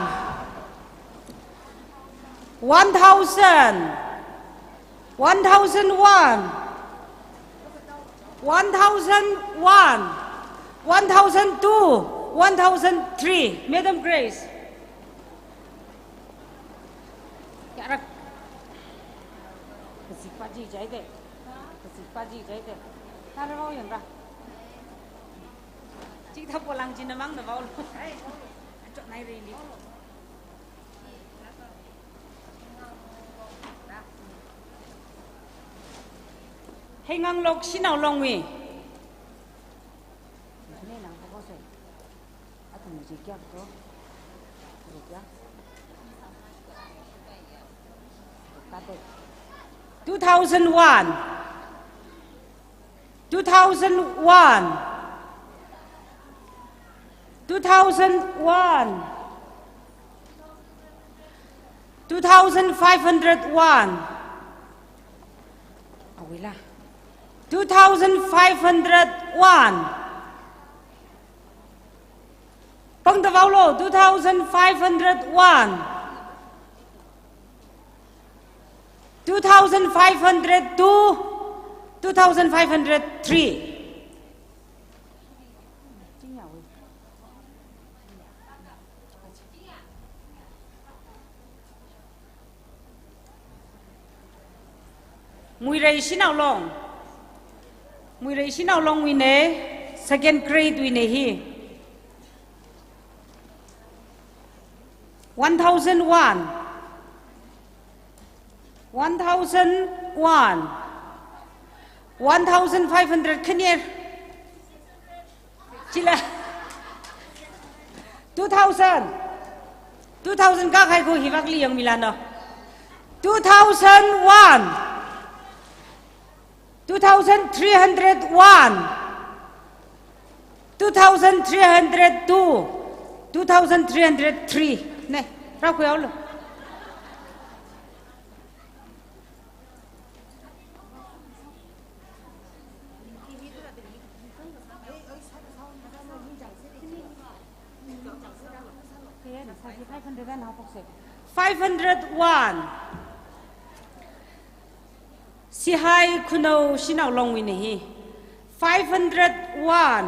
1000 1001 1001 1002 1003 Madam Grace क्या रख Kesipa ji jai de, Tara mau yang dah. Cik tak pulang Cina mang dah mau. Cok naik rili. Hei ngang lok sinau long wi. Ini nang apa sih? Aku mesti kya tu? Kya? Kata. 2001 2001 2001 2501 Awila 2501 Pangdavaulo 2501 2502 2503 Mui rei sinau long wi ne second grade wi ne hi 1001 1001 1500 kenya chila 2000 ka khai ko hiwak li yang milano 2001 2301 2,302 2,303 này ra khuya luôn $501 si hai kuno sinau long win hi 501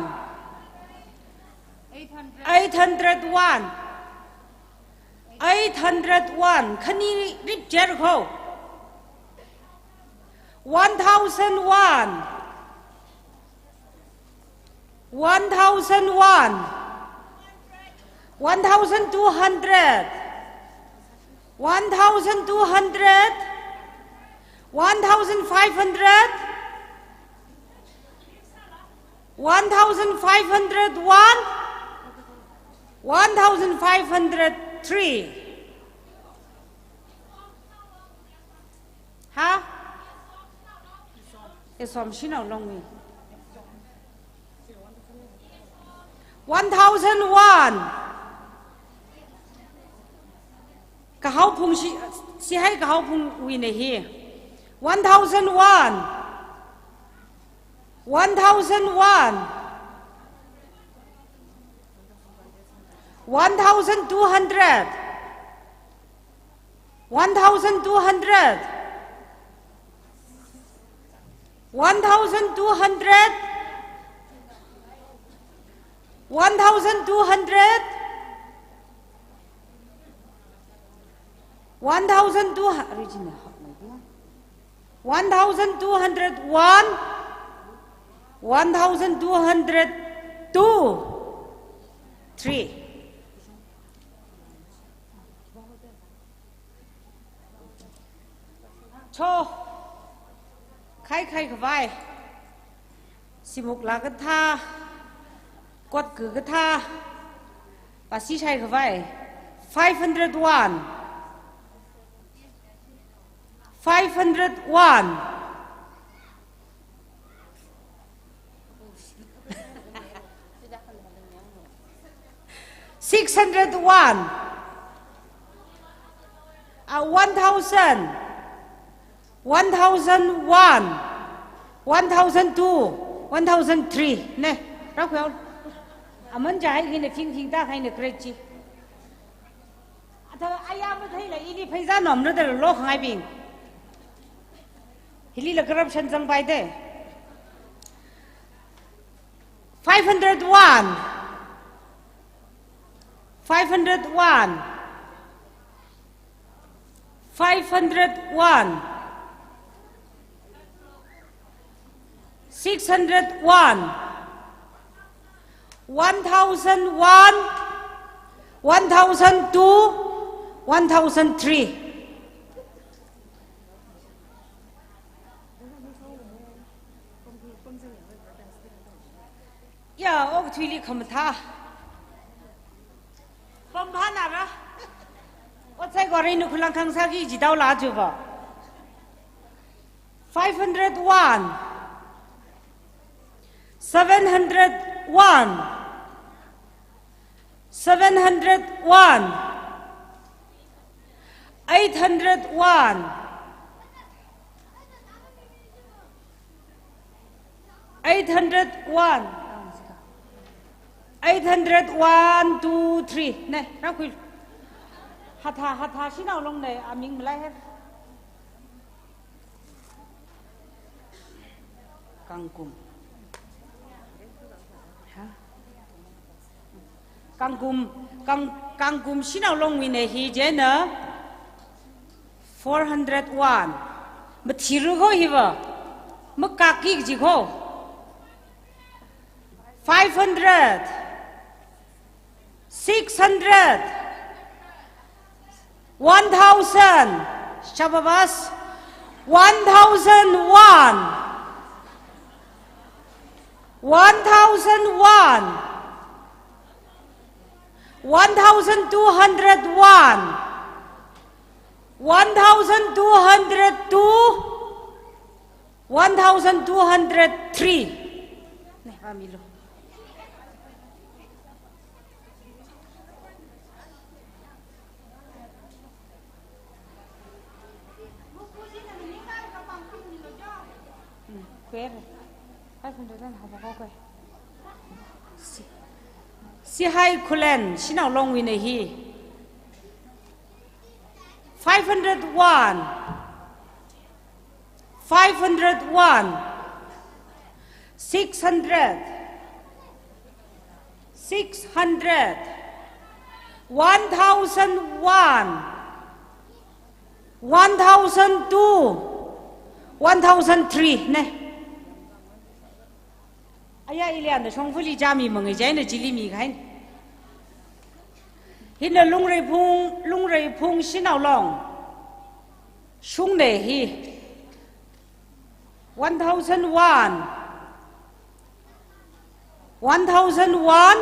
801 801 khani rip Jericho 1,001 1,001 1,200 1,200 1,500 1,501 1,503 hả? Cái xóm xin nào long mi 1,001 cái hậu phung si hay cái hậu phung uy này hi 1,001 1,001 1,200 1,200 1,200 1,200 1,201 1,202 3 cho khai khai cái vai simuk là cái tha quật cử cái tha và si khai cái vai 501 501 601 1,000 1,001 1,002 1,003 nè ra khuya mình trái khi này phim ta hay là crazy thôi ai am thấy là ini phải ra nằm nữa là lo khai bình hili là corruption trong bài đấy 501 501 501 601 1,001 1,002 1,003 ya ok thui li kham tha pom pha na ra o chai go ri nu khulang khang sa gi ji dau la ju ba 501 701 701 801 801 801 2 3 này ra quy hạt thà xin nào long này à mình lại hết căng cùng xin nào long mình này hi je na 401 mà thiru go hi va mà cả ki gì go 500 600 1,000 Shababas 1,001 1,001 1,201 1,202 1,203 này ba milo quê 500 dan học có quê si hai kulen si nào long win hi 501 600 1001 1002 1003 này aya ilian de chong phuli jami mangai jai na jili mi khai hin na lung rei phung sinau long sung ne hi 1001 1001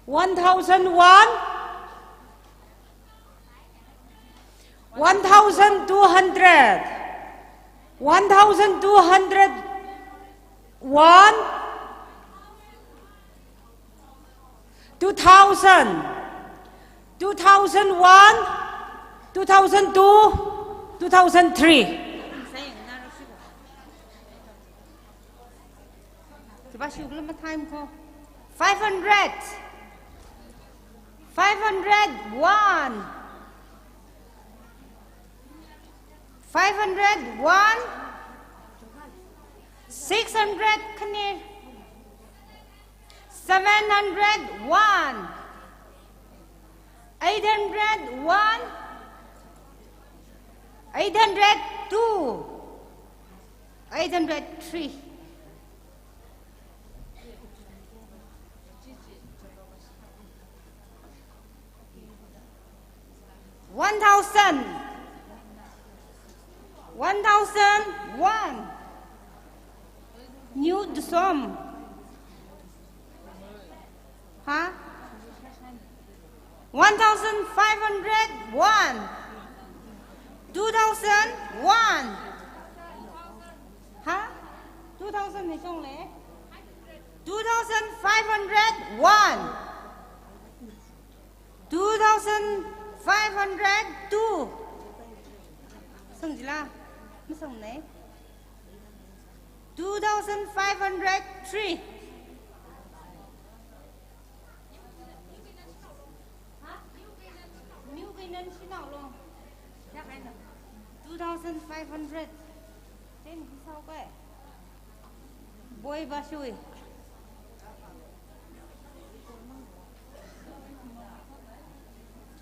1001 1200 1201 2000 2001 2002 2003 500 501 501 600 kane 701 801 802 803 1000 1001 new som huh 1501 2001 huh 2000 hay xong lẽ 2501 2502 xong gì la mới xong này 2503 new cái nên xin nào luôn chắc hay là 2500 tên sao cái boy ba chui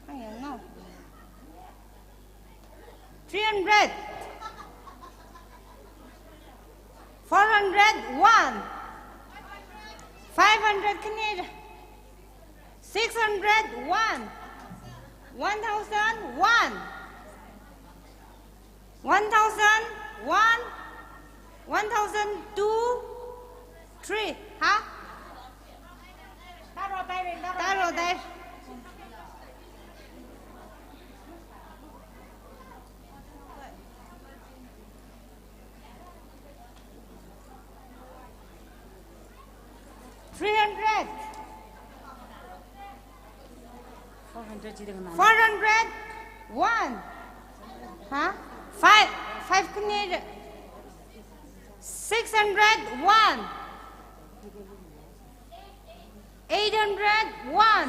anh hiểu không 300 401 500 Canadian 601 1001 1001 1002 3 hả? Ta rồi đây 300 401 huh? 5 Canadian 601 801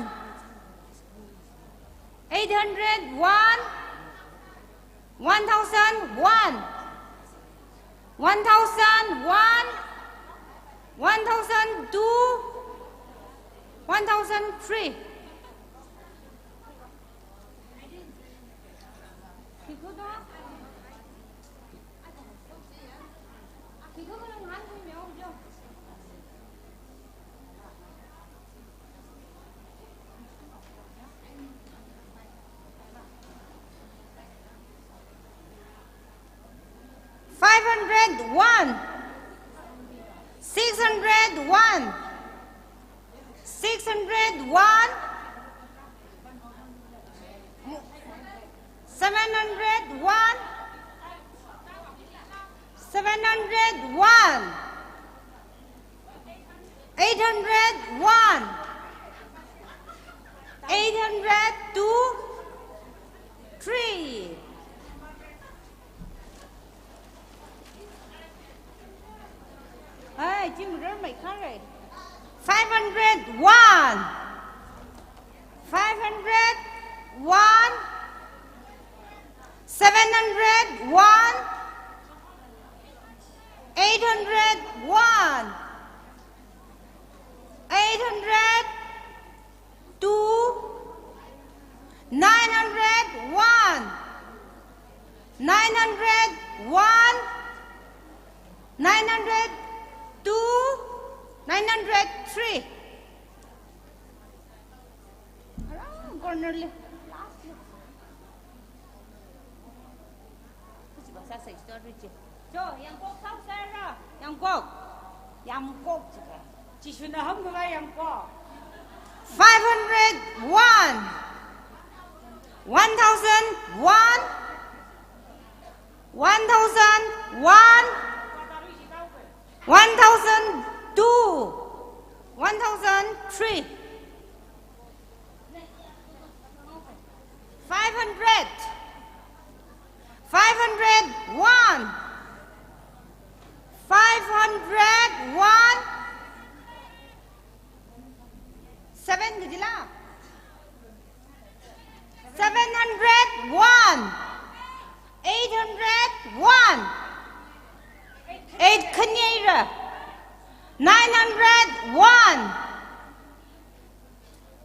801 1001 1001 1002 1003 501 601 601 701 701 801 802 3
1, 701, 801, 802, 901, 901, 902, 903. Corner left. Yang kok sao Sarah? Yang kok. Chỉ xin là không có ai yang kok. 501. 1001. 1001. 1002. 1003. 500. 501. 501. 7 cái gì là 701. 801. 8 khinh nhây rồi. 901.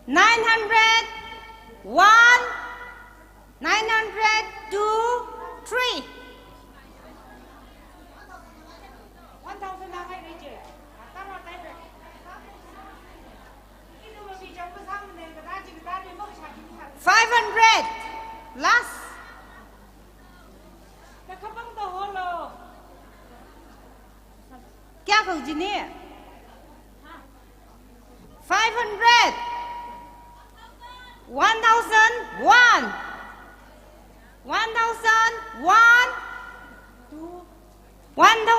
901. 902. 3. 500. Last. क्या कहो जी ने 500. 1001. 1001. 1000.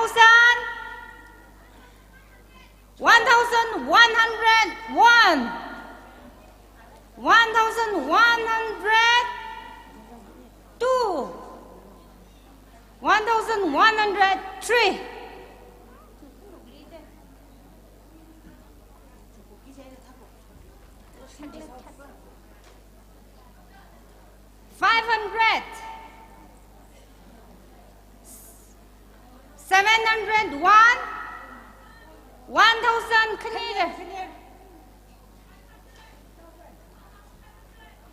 1101. 1102. 1103. 500. 701. 1000 clear.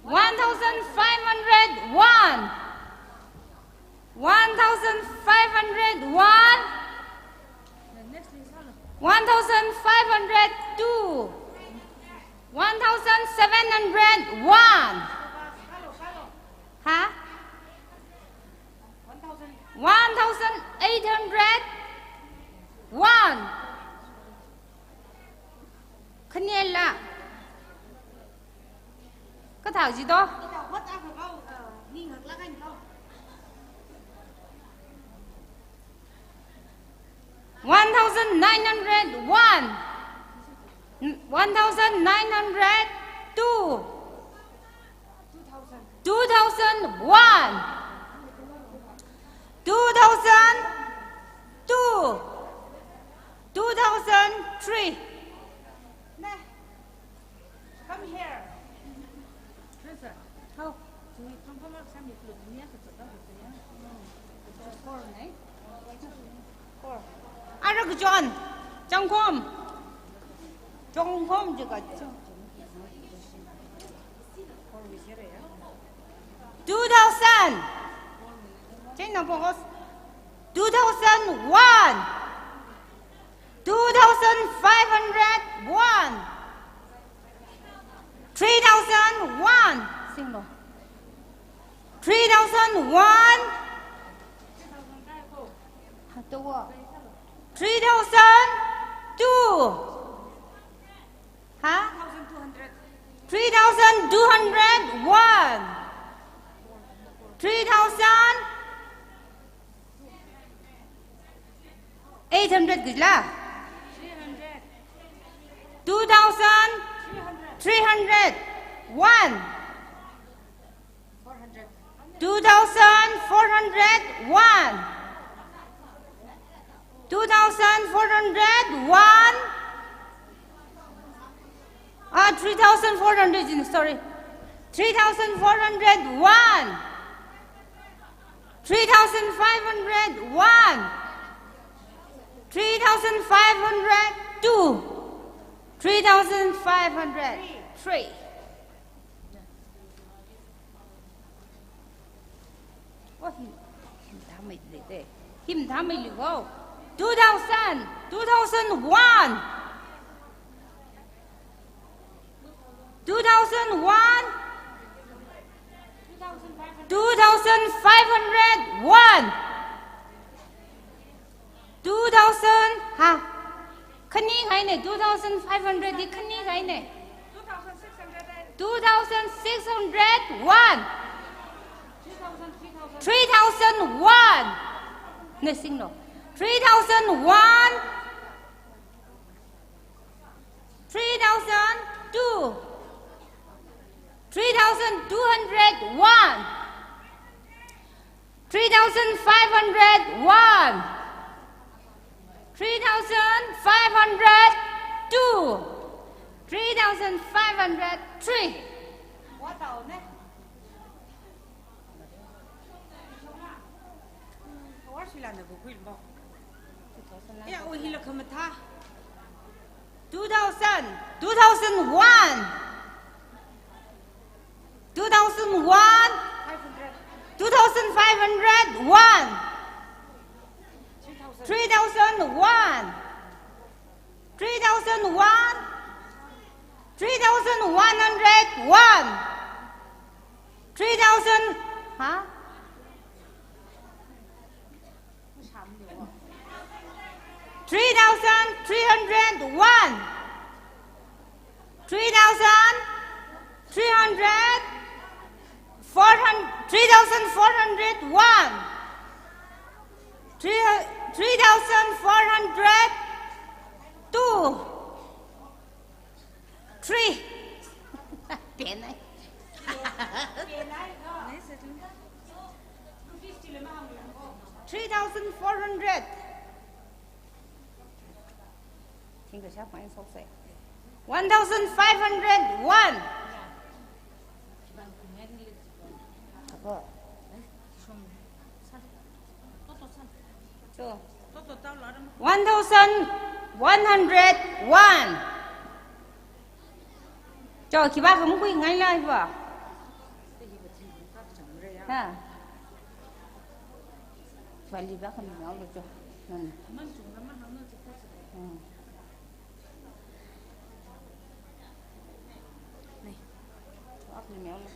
1501. 1501. 1502. 1701. Hả? 1801. Khinh nhiên là có thảo gì đó 1901. 1902. 2001. 2002. 2003. Come here. How? Arak John. Jongkom. Jongkom juga. 2000. China pokos. 2001. 2501. 3001. Single. 3001. 3002. Huh? 3201. 3800 good la. 2300. 1. 2401. 2401. 3400, sorry. 3,401, 3,501, 3,502, 3,503. What him damage there? Him damage go. 2,000, 2,001, 2,001, 2,501, 2,000 ha. Khani khai ne 2,500 di khani khai ne 2,601, 3,001 ne sing no 3,001, 3,002, 3,201, 3,501, 3,502, 3,503. What else? What is it? Yeah, we look at 2,000, 2,001, 2,001, 2,501, 3,001, 3,001, 3,101, 3,000, huh? 3,301, 3,300, 3,401, 3,402, 3. Tiền này. 3,400. Think the shop might so say. 1,501. So, 1,101. Trời, khi bác không quy ngay lại vào. Ha. Phải đi bác không nói được cho. Này. Bác đi méo lên.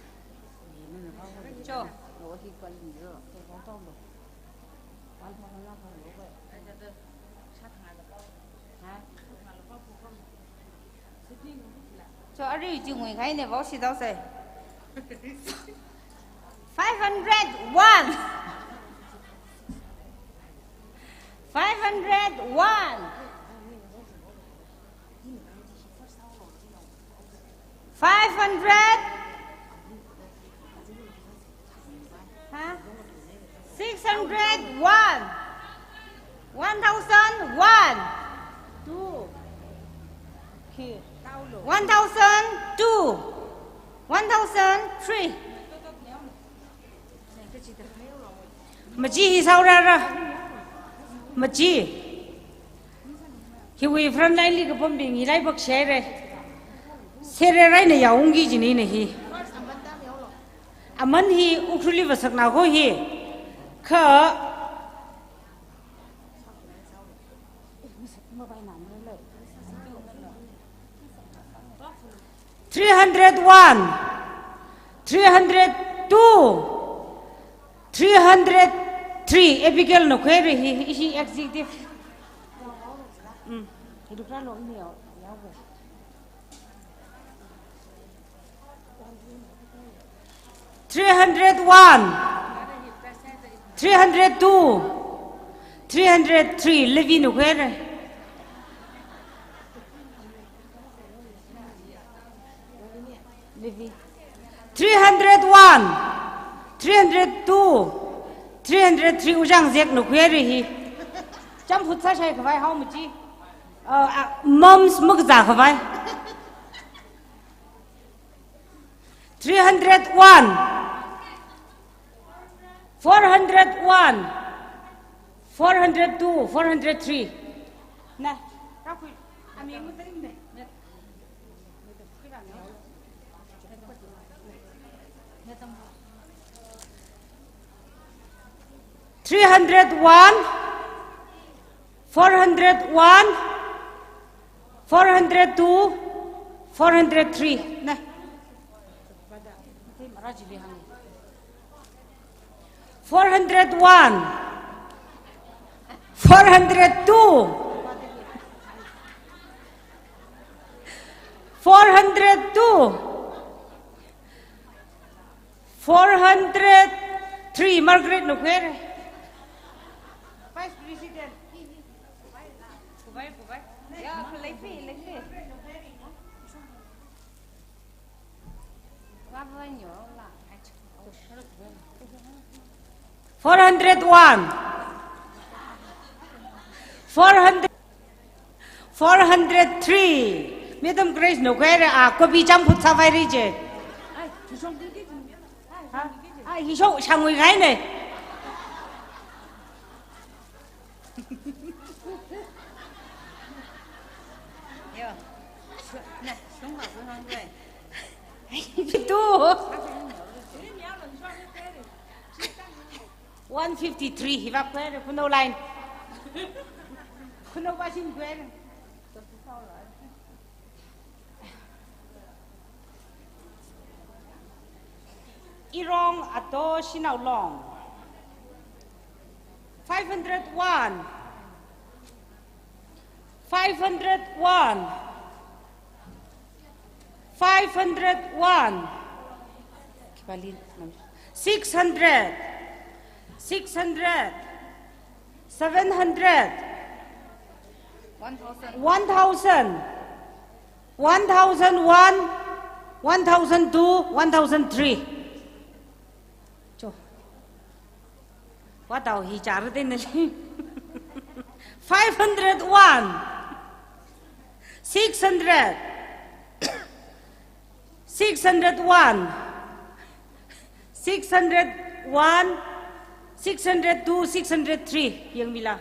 Cho. Ủa thì còn gì nữa. Tôi có tôm rồi. Quan không nó không lỗ vậy. So are you doing kind of what she does say? 501, 501, 500, huh? 601, 1,001, 2, 1,002, 1,003. Mà chi sao ra mà chi khi we from line li cái phong bình lại bậc xe ra này giàu ông gì này hi aman hi ukuli vasak nào có hi khờ 301, 302, 303. Abigail no query he executive. He do not know me. 301, 302, 303. Living no query. 301, 302, 303. Ujang zek no query hi. Chăm phút sa sai khvai hao một chi. Moms mực giả khvai. 301, 401, 402, 403. Nè, các quý, anh em có tính này. 301, 401, 402, 403. Này. 401, 402, 402, 403. Margaret no quer. Vice President. Yeah, lấy phí. 401, 403. Madam Grace no quer có bị chăm phút sao phải đi chứ? Hi show sang người gái này. Tu 153 hi va quer kuno line. Kuno ba sin quer. Irong ato sinau long. 501, 501, 501, 600, 600, 700, 1,000, 1,001, 1,002, 1,003. What are he charging? 501, 600, 601, 601, 602, 603. Yang bila?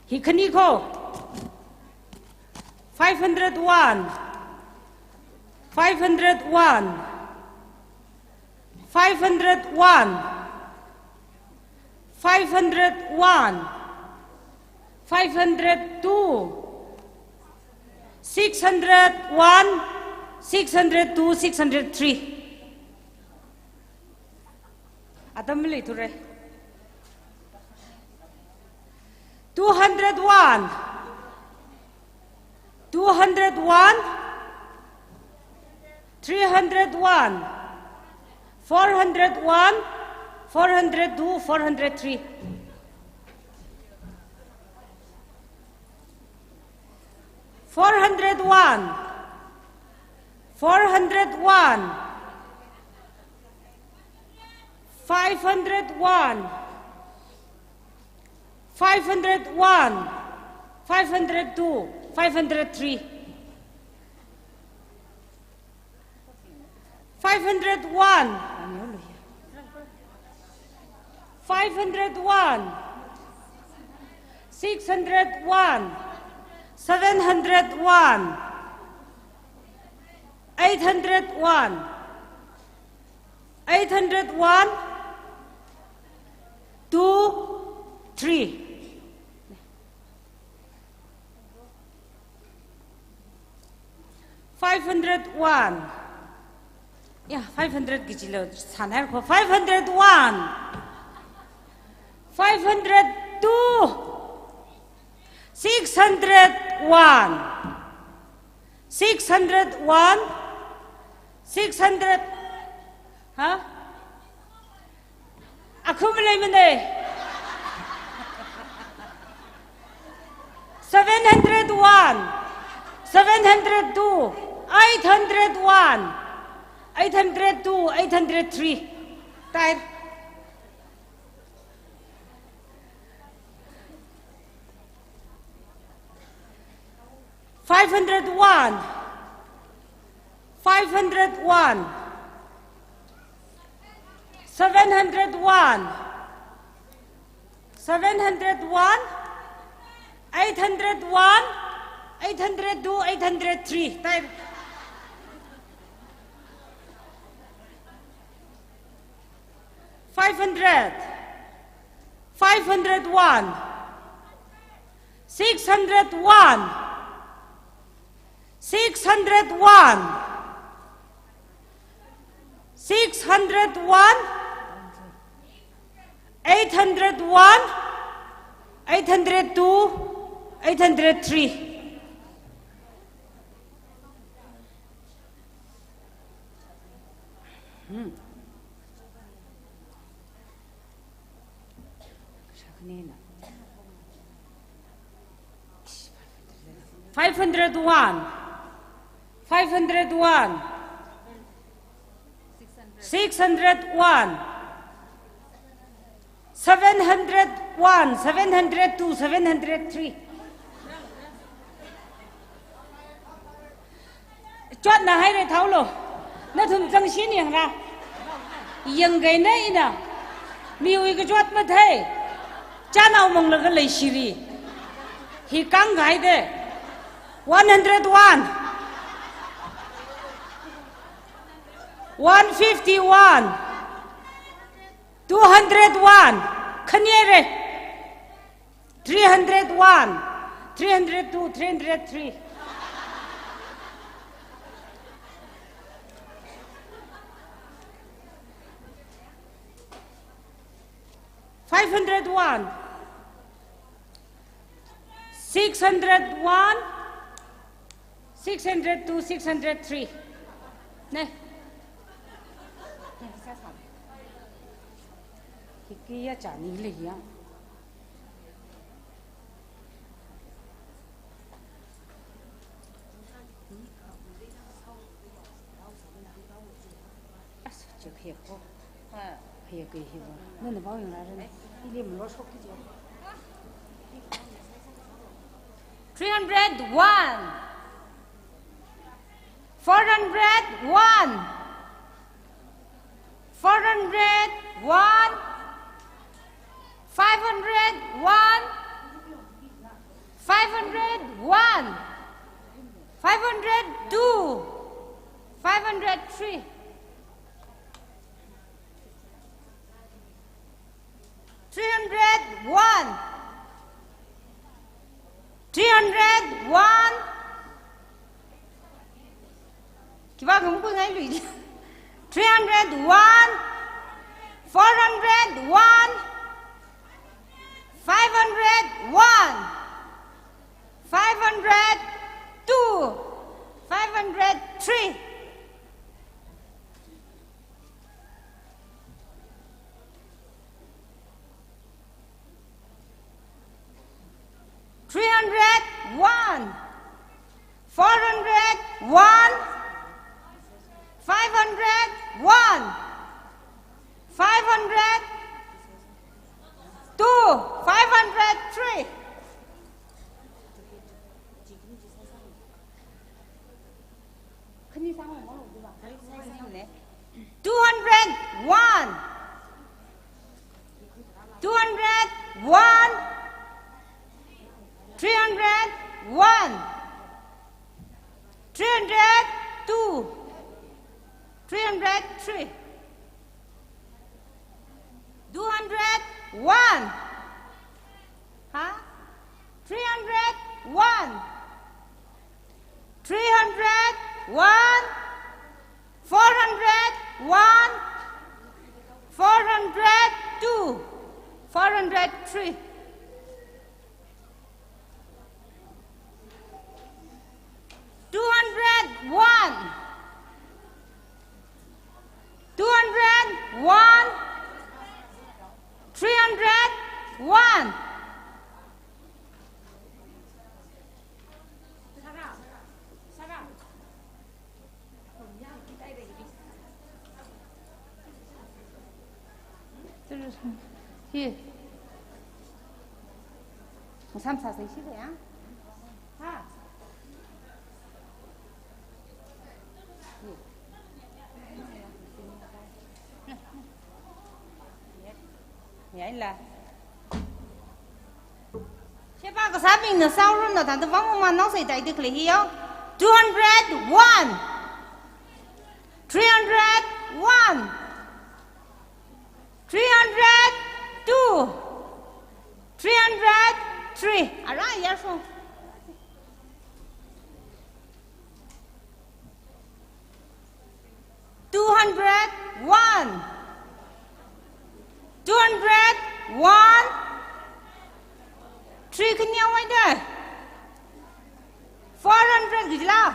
He kaniko 501, 501, 501, 501, 502, 601, 602, 603. Adam mili tu re. 201, 201, 301, 401, 402, 403. 401, 401, 501, 501, 502, 503. 501, 501, 601, 701, 801, 801, 2, 3. 501. Yeah, 500 kilo. 501, 502, 601, 601, 600. Huh? Accumulate 701, 702, 801, 802, 803. Tired? 501, 501, 701, 701, 801, 802, 803. 500, 501, 601, 601, 601, 801, 802, 803. Hmm. 501, 501, 601, 701, 702, 703. Chọn là hay để tháo lô. Nó thường chân xin hiện ra. Nhưng cái này nè, miêu cái chốt mà thấy. Cha nào mong là cái lấy xì đi. Thì căng gái đấy. 101, 151, 201, khanyere, 301, 302, 303. 501, 601, 602, 603. Này. Cái kia chả ní lì á. Chưa hiểu không? Hiểu cái hiểu. Nên là bao nhiêu là rồi. Đi làm lót sốc cái gì. 301, 401, 401, 501, 501, 502, 503. 301, 301. Kiba không có ngay lụy. 301, 401, 501, 502, 503. 301, 401, 501, 502, 503. 201, 201, 301, 302, 303. 201, huh? 301, 301, 401, 402, 403. 201, 201, 301. Here. Một trăm sáu mươi đấy á. Ha. nhảy là thế ba cái sao mình nó sao luôn nó thằng tôi vắng mà nó sẽ chạy được liền hiểu 201 301 302 303 alright yes 201 201 3 cái nhau ấy đây 400 cái gì nào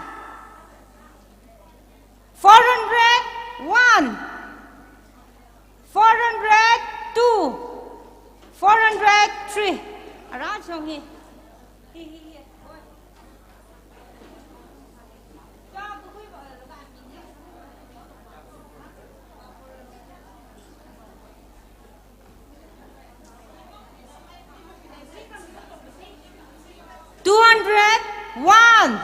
401 402 403 alright xong hi 201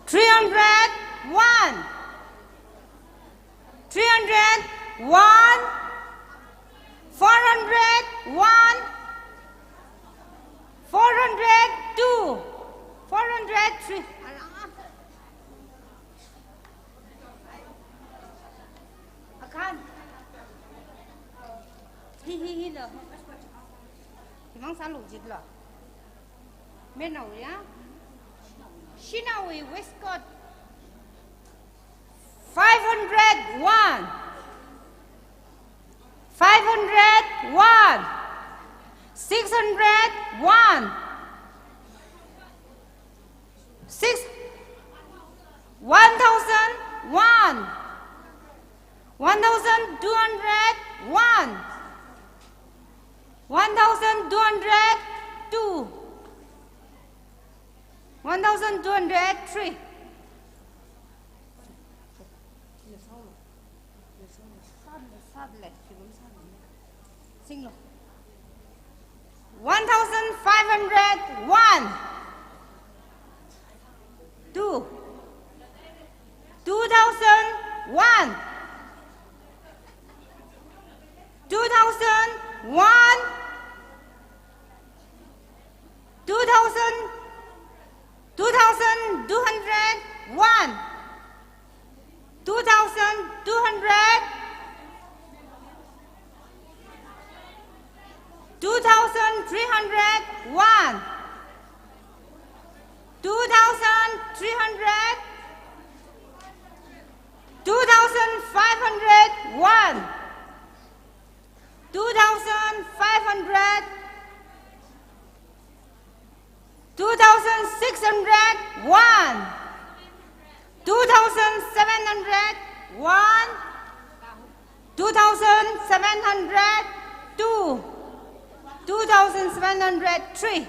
301 301 401 402 403 akan hi lo thì mong sao lục dịch lo bên nào ya Shinawi Westcott 501 501 601 6 1001 1201 1202 1203 Sing lo 1501 2 2001 2001 2000 2201 2200 2301 2300 2501 2500 2601 2701 2702 2703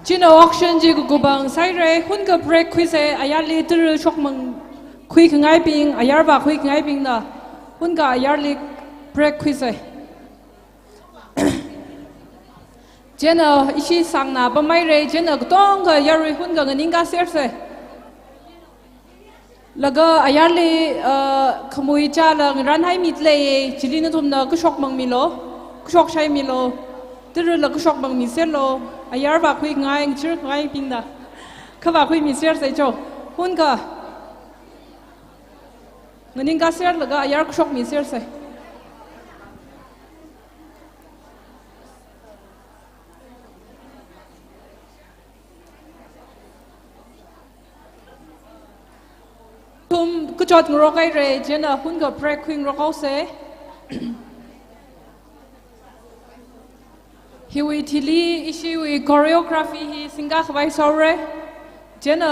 China auction ji gu bang sai re hun ka break khui se ayar li tur chok mang khui ngai ping ayar ba khui ngai ping na hun ka ayar li break khui se Jena ishi sang na ba mai re jena tong ka yar ri hun ka ngin ka ser se laga ayar li khamui cha la ran hai mit le chili na thum na ku chok mang mi lo ku chok shai mi lo tur la ku chok mang mi se lo ayar ba khui ngai chir ngai ping da ka ba khui mi ser se cho hun ka ngin ka ser laga ayar ku chok mi ser se Tum ku chot ngro kai re jena hun ga break queen ro kau se hi wi thili ishi wi choreography hi singa khwai sore jena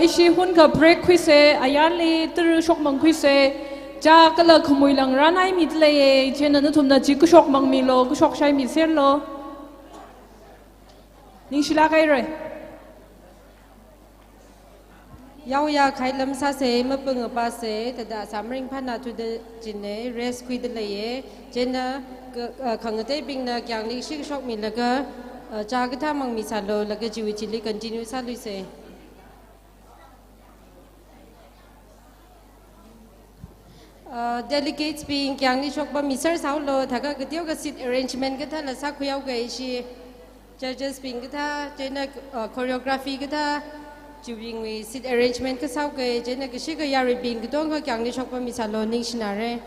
ishi hun ga break khui se ayali tur shok mang khui se cha kala khmui lang ranai mit le jena na thum na chi ku shok mang mi lo ku shok shai mi ser lo Ning shila kai re
Yaw ya khai lam sa se ma pung pa se tada samring phana tu de jinne res kui de le ye jena khang te bing na kyang ni shik shok mi la ga cha cái tham mang mi sa lo là cái chịu chỉ lý continue sa lui se delegates being kyang ni chok ba mi sar sao lo tha cái tiêu cái seat arrangement cái tha là sa khuyao cái shi judges being cái tha trên choreography cái tha chịu being we seat arrangement cái sao cái trên cái shi cái yari being cái dong cái kyang ni chok ba mi sa lo ning shinare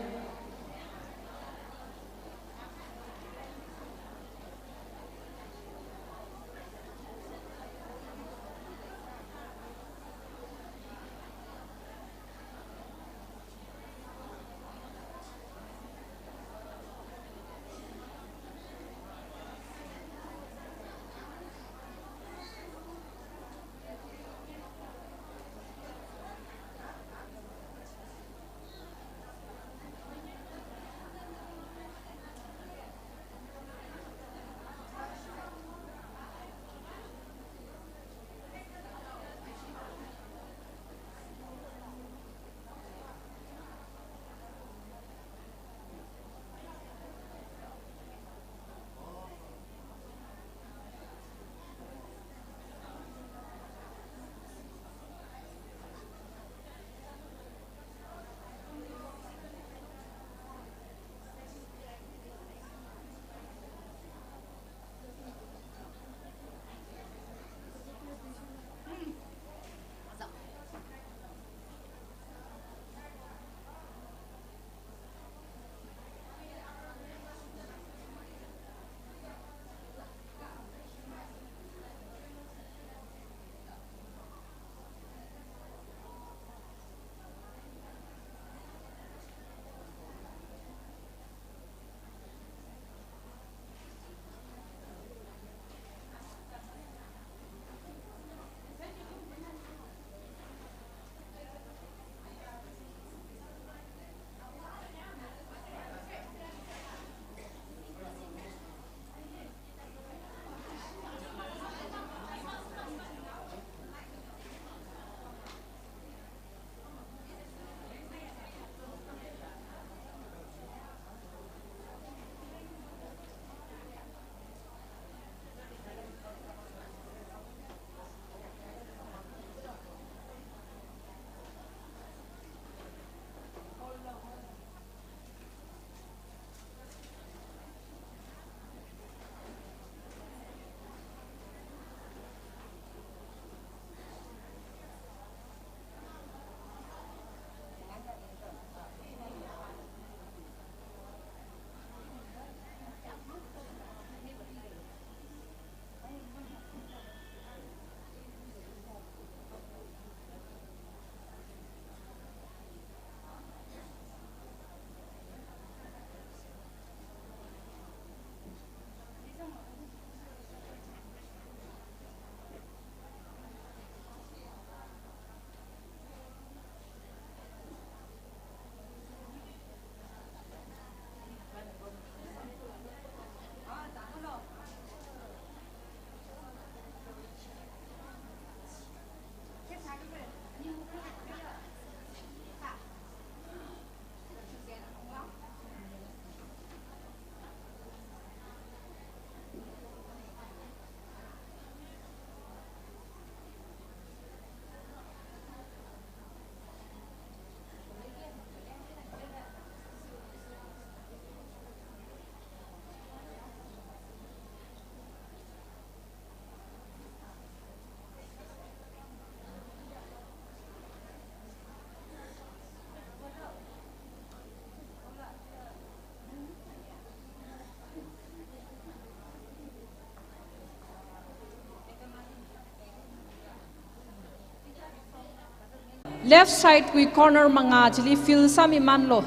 left side we corner manga chili fil sami manlo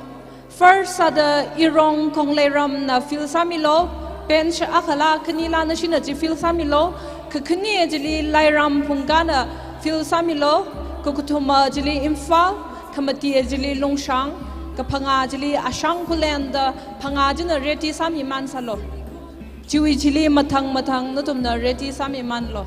first ada irong kongleram na fil sami lo bench akhala knila na shina chi fil sami lo khni chili lairam phungana fil sami lo kokuthuma chili imphal khamati chili longshang ka phanga chili ashang khulen da phanga jina reti sami man salo chiwi chili mathang na tumna reti sami man lo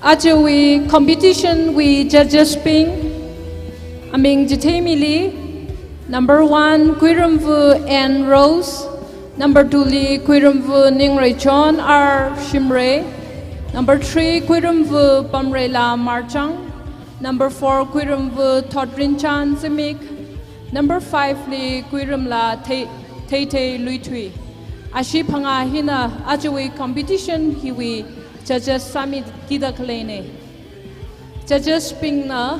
Ajawi competition we judges ping. Aming jitemili. Number 1 Kuirumvu N Rose. Number 2 li Kuirumvu Ningray Chon R Shimre. Number 3 Kuirumvu Pamrela Marchang. Number 4 Kuirumvu Todrin Chan Zimik. Number 5 li Kuirumla Tete Luitui. Ashi Panga Hina Ajawi competition hiwi judges Sami Kida Kalene. Judges ping na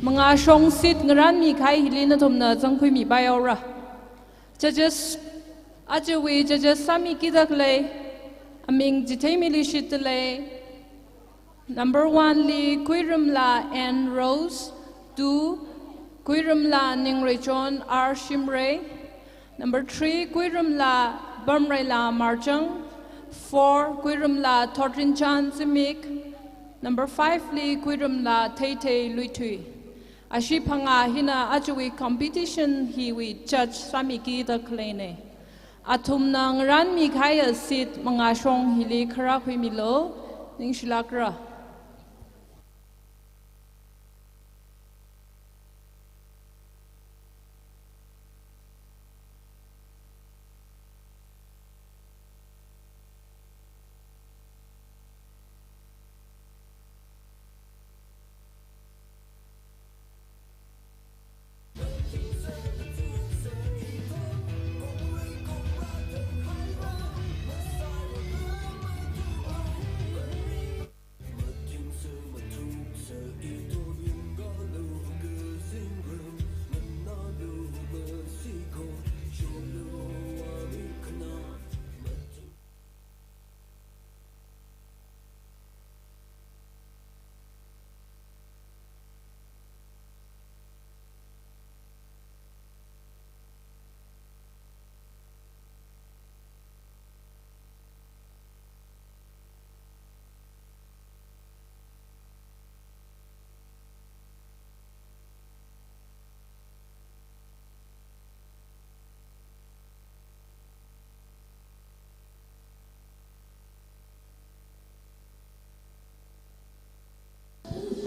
mga shong sit ngaran mi kai hilina thomna jangkhui mi bayawra. Judges Ajawi judges Sami Kida Kale aming jitemi li shitle. Number 1 li Kuirumla N Rose. 2 Kuirumla Ningrechon R Shimre. Number 3 Kuirumla Bamrela Marchang. 4 Kuirumla Todrin Chan Zimik. Number 5 li Kuirumla Tete Luitui. Ashi Panga Hina Ajawi competition hiwi judge Samiki the Klene. Atum nang ran mi kaya sit mga shong hili kara hui milo ning shilakra.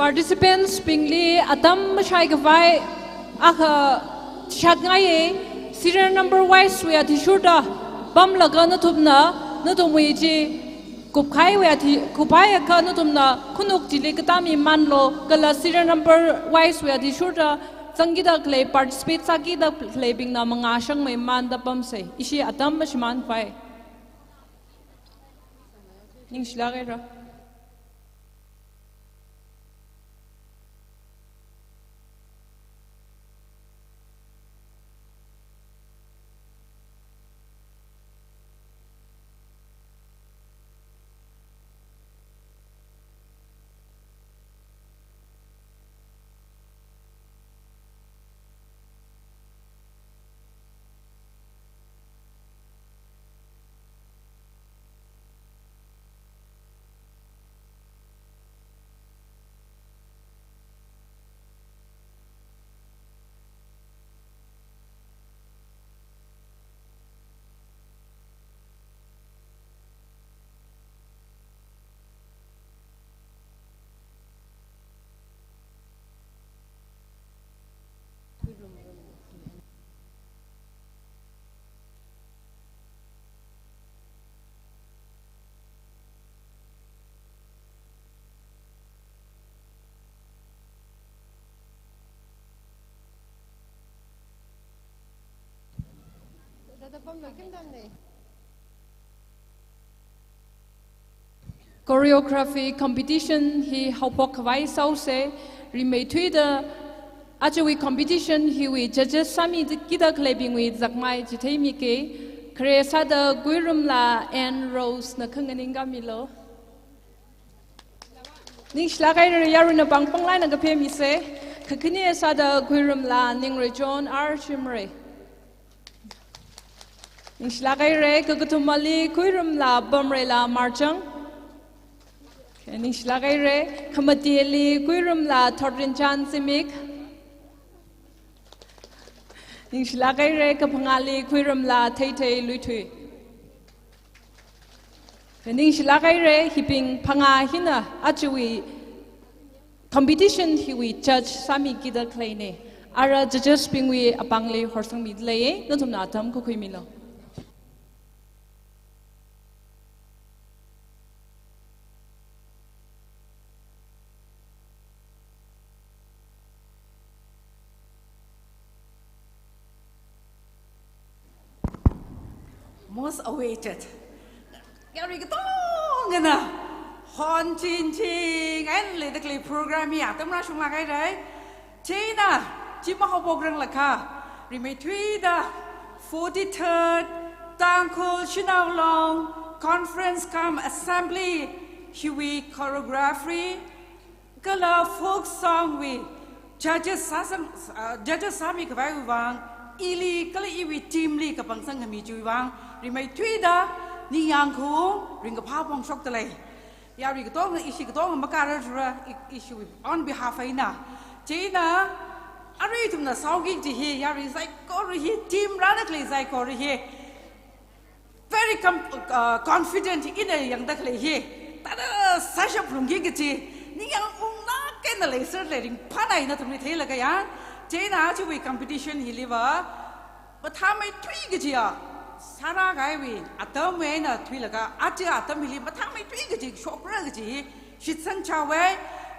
Participants pingli atam mashai gavai aka shatngai serial number wise we ati shurda bam laga na thumna na thumui ji kuphai we ati kuphai ka na thumna khunuk jile katami manlo kala serial number wise we ati shurda sangida clay participate sakida clay bing na mga shang may man da pam se ishi atam mashman pai ning shlagera. Choreography competition hi haupok vai sau se remay thui the Ajawi competition hi we judges Sami kida klebing with zakmai jithei mi ke kresa da Guirumla and Rose na khanganinga milo ning shlagai yaru na bangpang lai na gape mi se khakini sa da Guirumla Ningray John R Shimre ning shlagai re kagatumali Guirumla Bamrela Marchang ning shlagai re khamatieli Guirumla Todrin Chan Simik ning shlagai re kaphangali Guirumla Tete Luitui Kening silakai re hiping panga hina acuwi competition hiwi judge sami kita kleine. Ara judges pingwi apangle horsang mid leye no tum na atam ko milo.
Most awaited. Gary Gatong na Hon Chin Ching and literally program ya tam na shuma kai dai China chima ho program la kha remain three the 43rd Tangkul Chinao Long Conference Come Assembly Hui choreography kala folk song we judges sami kawai wang ili kala iwi team li kapang sang kami chui wang remain three the ni yang ku ring ka pa pong shok tale ya ri ka tong isi ka tong makara jura issue on behalf ai na China ari tum na saugi ji he ya ri sai ko ri he team ra na klei sai ko ri he very confident in a yang da klei he ta da sa sha plung gi gi ji ni yang ung na ken na le sir le ring pa nai na tum ni the la ka ya China chu wi competition hi liver but ha mai tui gi ji ya Sara Gaiwi, Atom Wayne, Twilaga, Atia, Atomili, but how many twiggy, shop raggy, she'd send Chawe,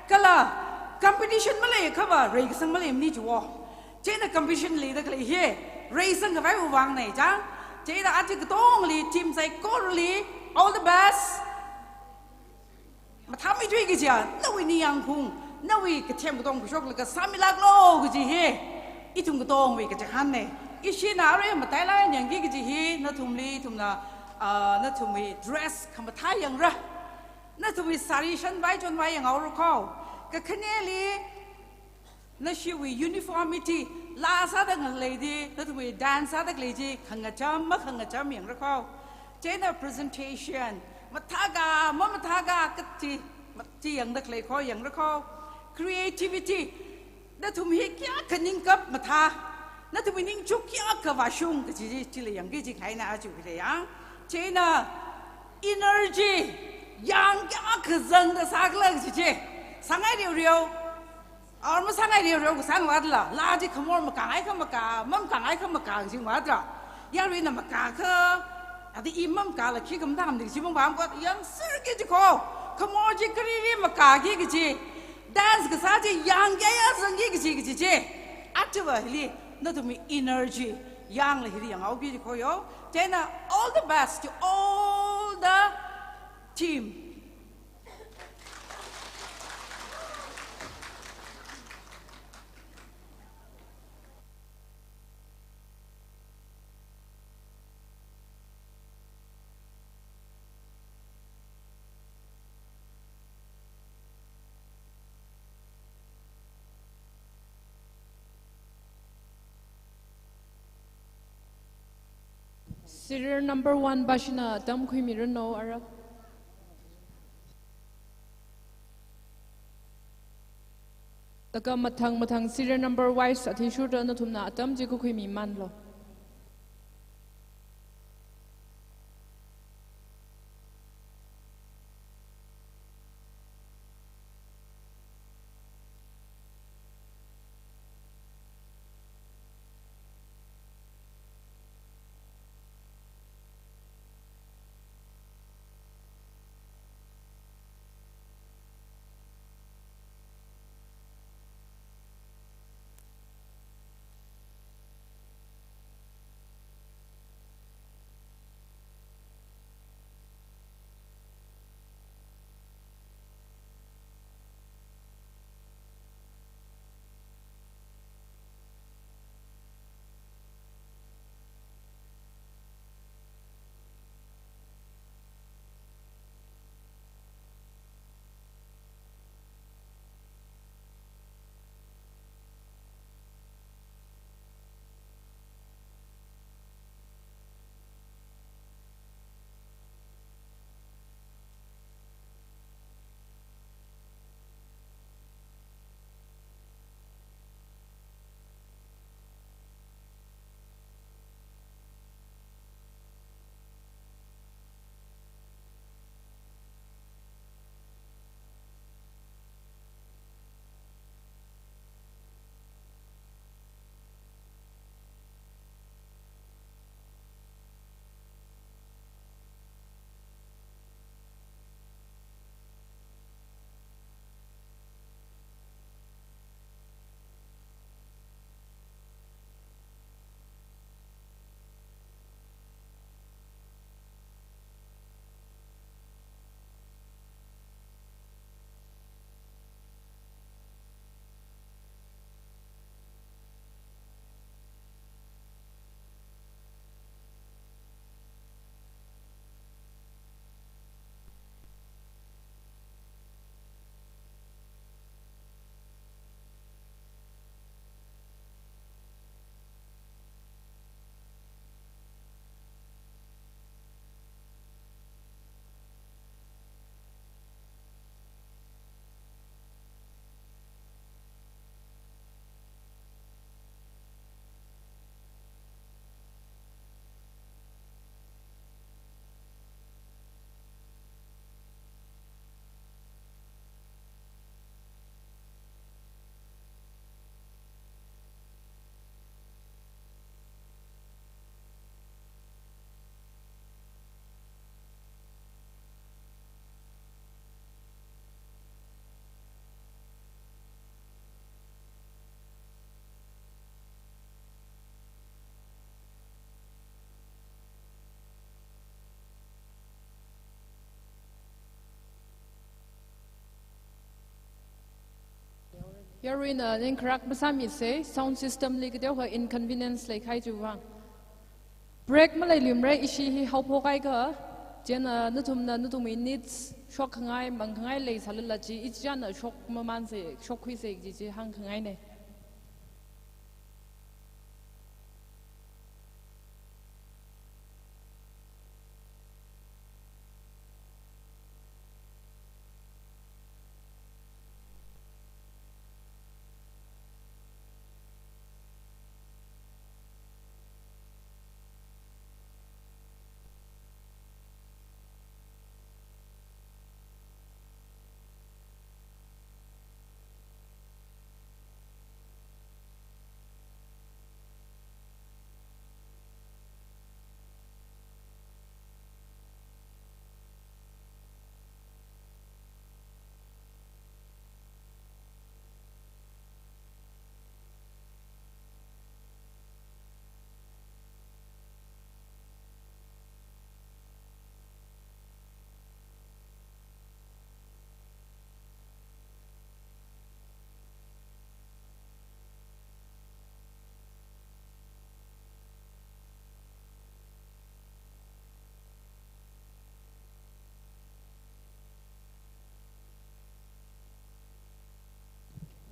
Kala, competition Malay cover, raise and Malay need to walk. Jane competition leader here, raise and the very one night, Jane Atik only, teams like Corley, all the best. But how many twiggy, no, we need young Kung, no, we could tempt on shop like a Samila Glow, which is here. Itung the dong, we get a honey. Ishi na are matayla yang gigi jihi na tumli tumna na tumi dress kamatai yang ra na tumi sari shan bai chon bai yang aur ko ka khneli na shiwi uniformity la sa da ngal lady na tumi dance sa da lady khanga cham yang ra ko chena presentation mataga kati mati yang da klei ko yang ra ko creativity na tumi kya khaning kap matha na tu mining chukya ka washung ka ji chile yang gi ji khai na chu le yang China energy yang kya ka zang da sak la ji ji sangai riu और मैं सांगाई रियो को सांग वादला लाजी खमोर मका आई खमका मम का आई खमका जी वादरा यार वे न मका ख अति इमम का लखी कम दाम दिख जिमम बाम को yang sir के जी को खमोर जी करी रे मका के जी dance के साथ yang गया संगी के जी active हली न तो मी energy yang ले हली yang आओ भी को यो China all the best to all the team.
Serial number 1 Bashina Dam Kui Mirano Arab. Taka matang serial number wise at his shoulder no tumna Dam Jikui Manlo. Yarina ning crack basami se sound system li gdeu ha inconvenience le khai ju wang break malai limre ishi hi haupo kai ga jena nutum needs shock ngai mang ngai le salala ji ichana shock maman se shock khui se ji hang ngai ne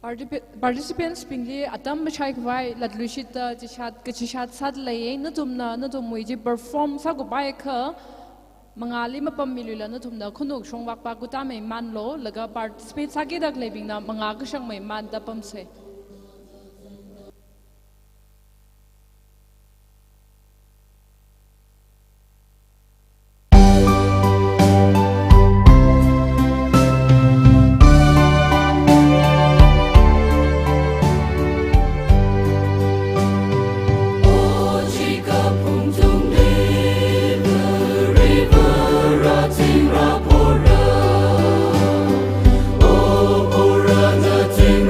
Participants pingli atam bachai kwai latlushita chishat sad lay natum muiji perform sa ko bai kha mangali mapam milula natumna khunuk shongwak pa guta mai man lo laga participate sa ke dak lebing na manga ka shang mai man da pam se
Ting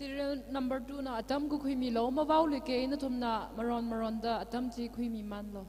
serial number 2 na atam ku khui mi lo ma baw le ke na thum na maron da atam chi khui mi man lo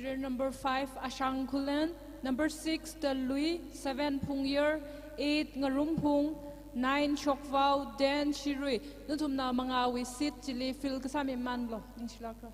Children number 5 Ashang Kulen, number 6 The Lui, 7 Phung Yer, 8 Ngarum Phung, 9 Chokvau, 10 Shirui. Nutum na mga wisit chili fil kasami manlo. Inshilaka.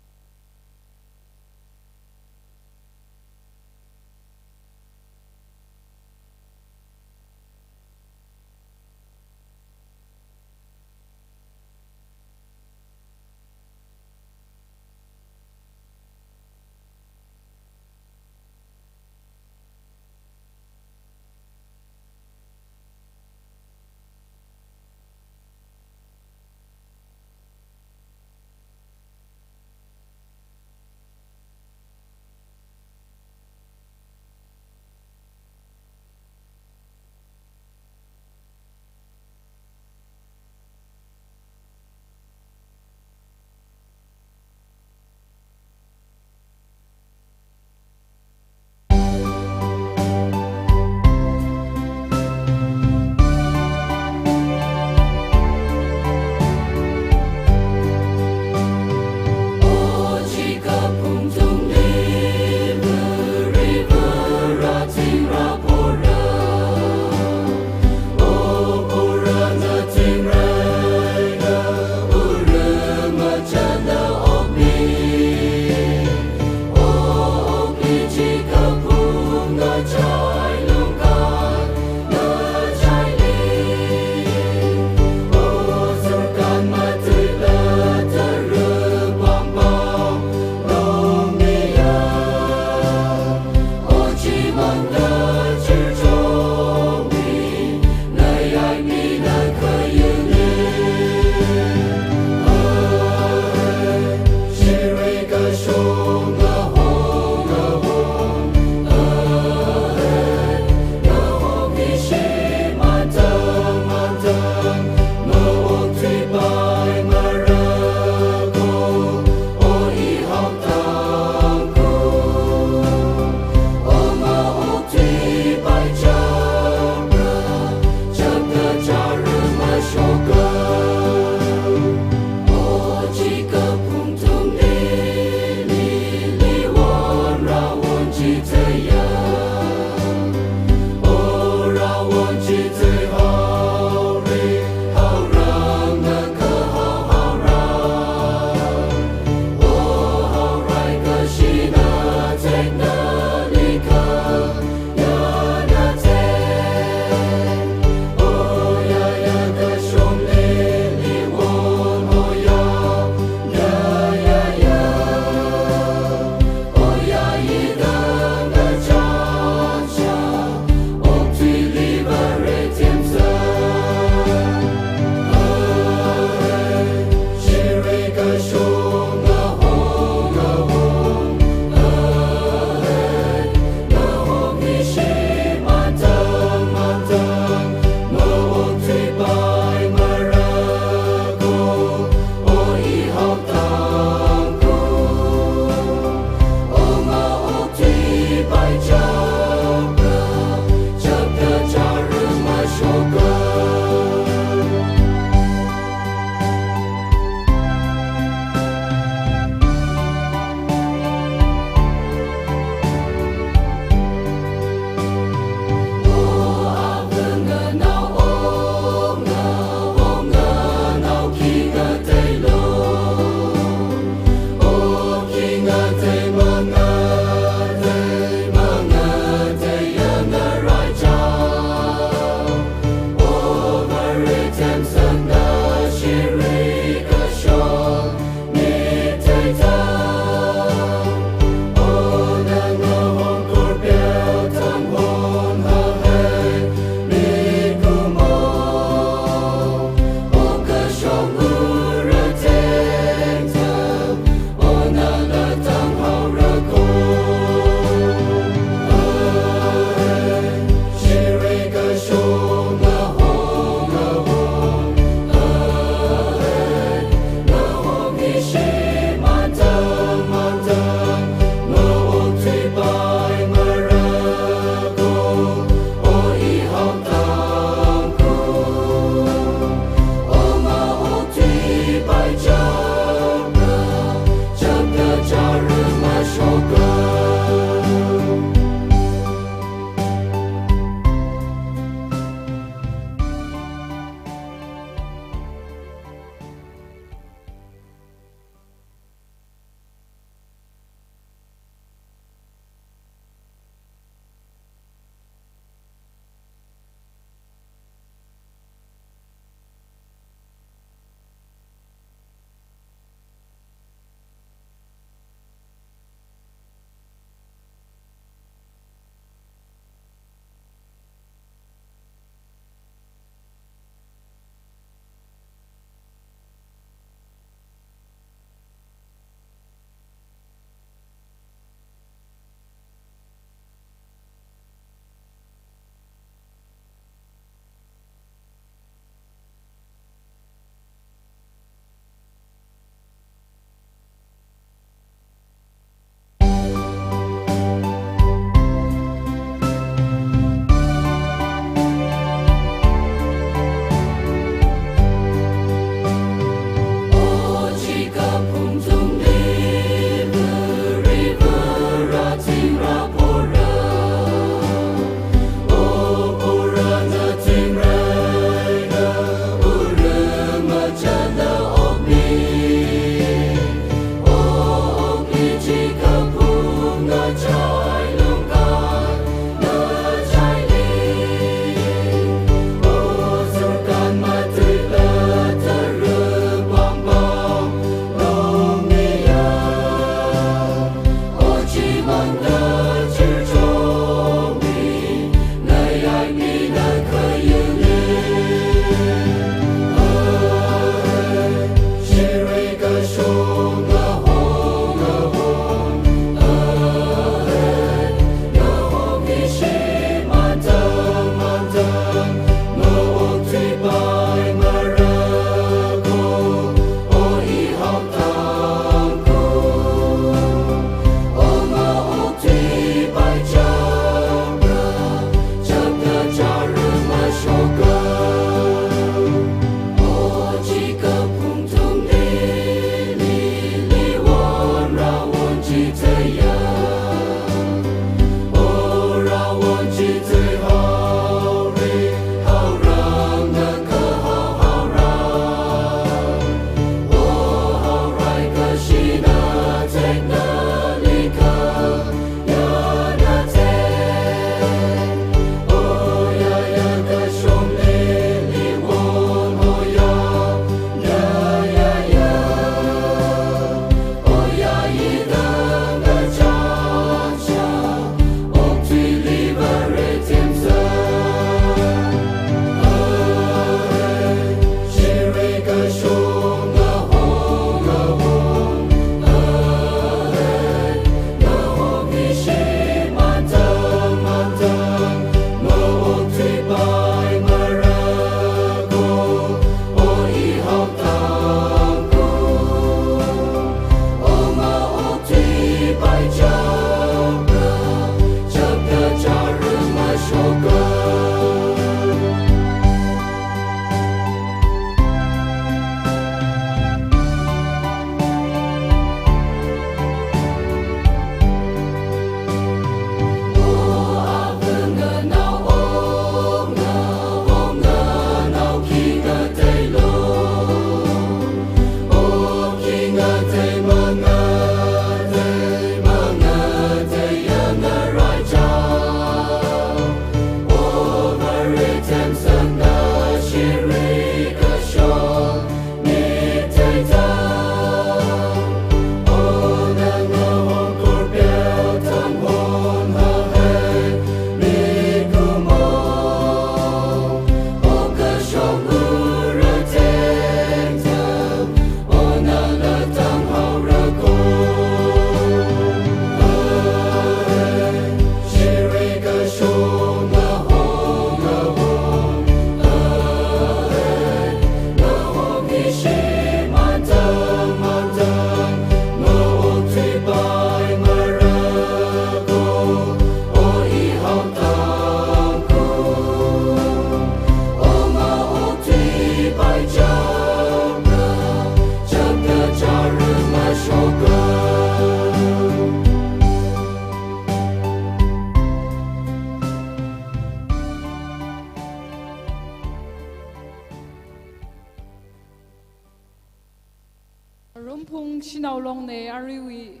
ning sinau long ne ariwi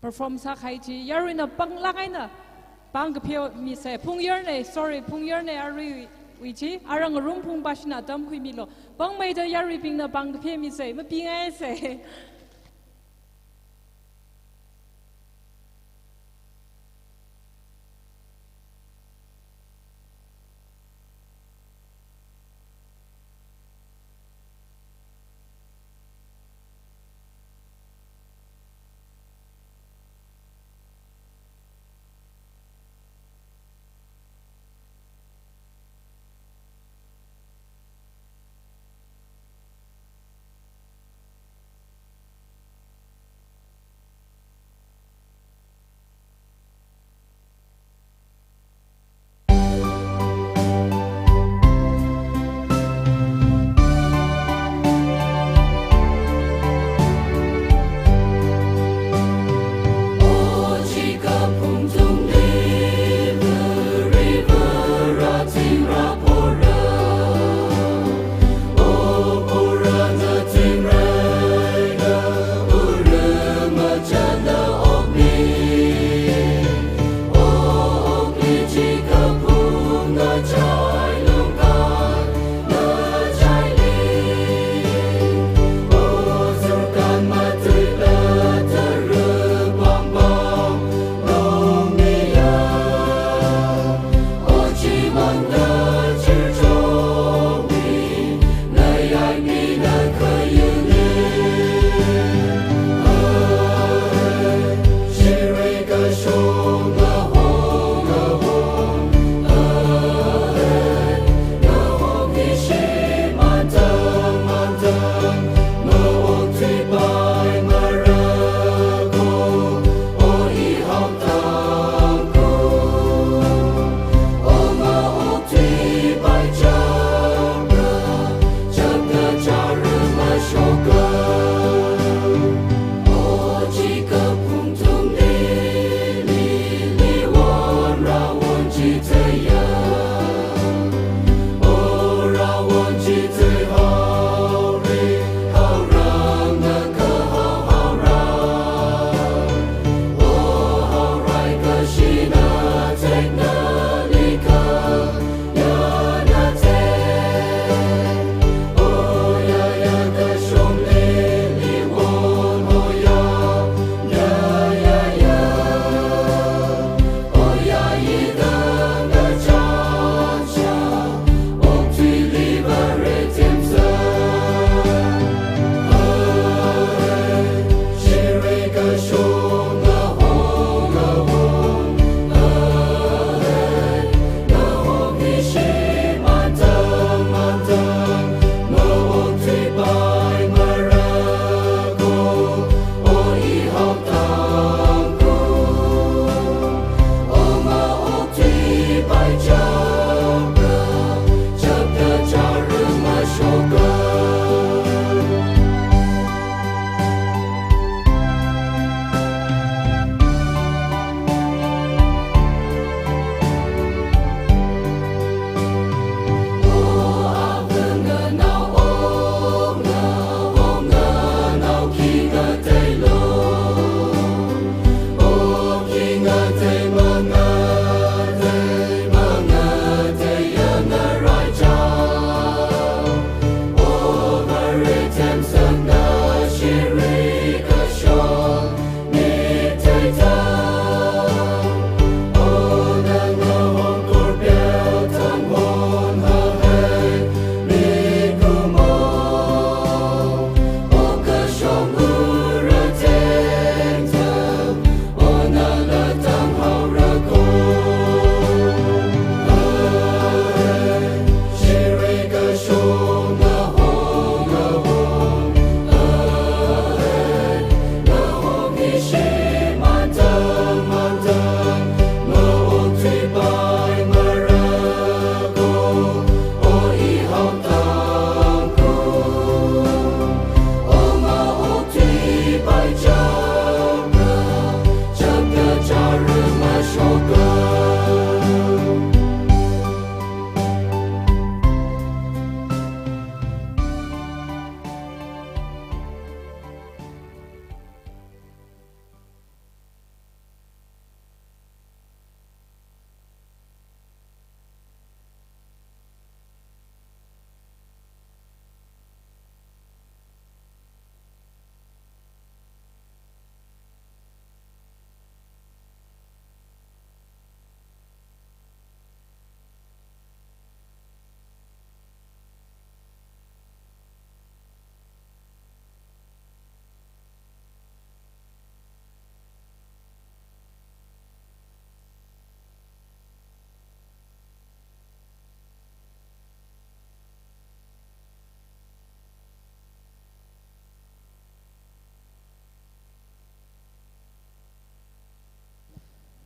perform sa khai chi yarina pangla kai na pang ka pheo mi se phung yer ne sorry phung yer ne ariwi wi chi arang rum phung bashna tam khui mi lo pang mai da yari ping na pang ka pheo mi se ma ping ai se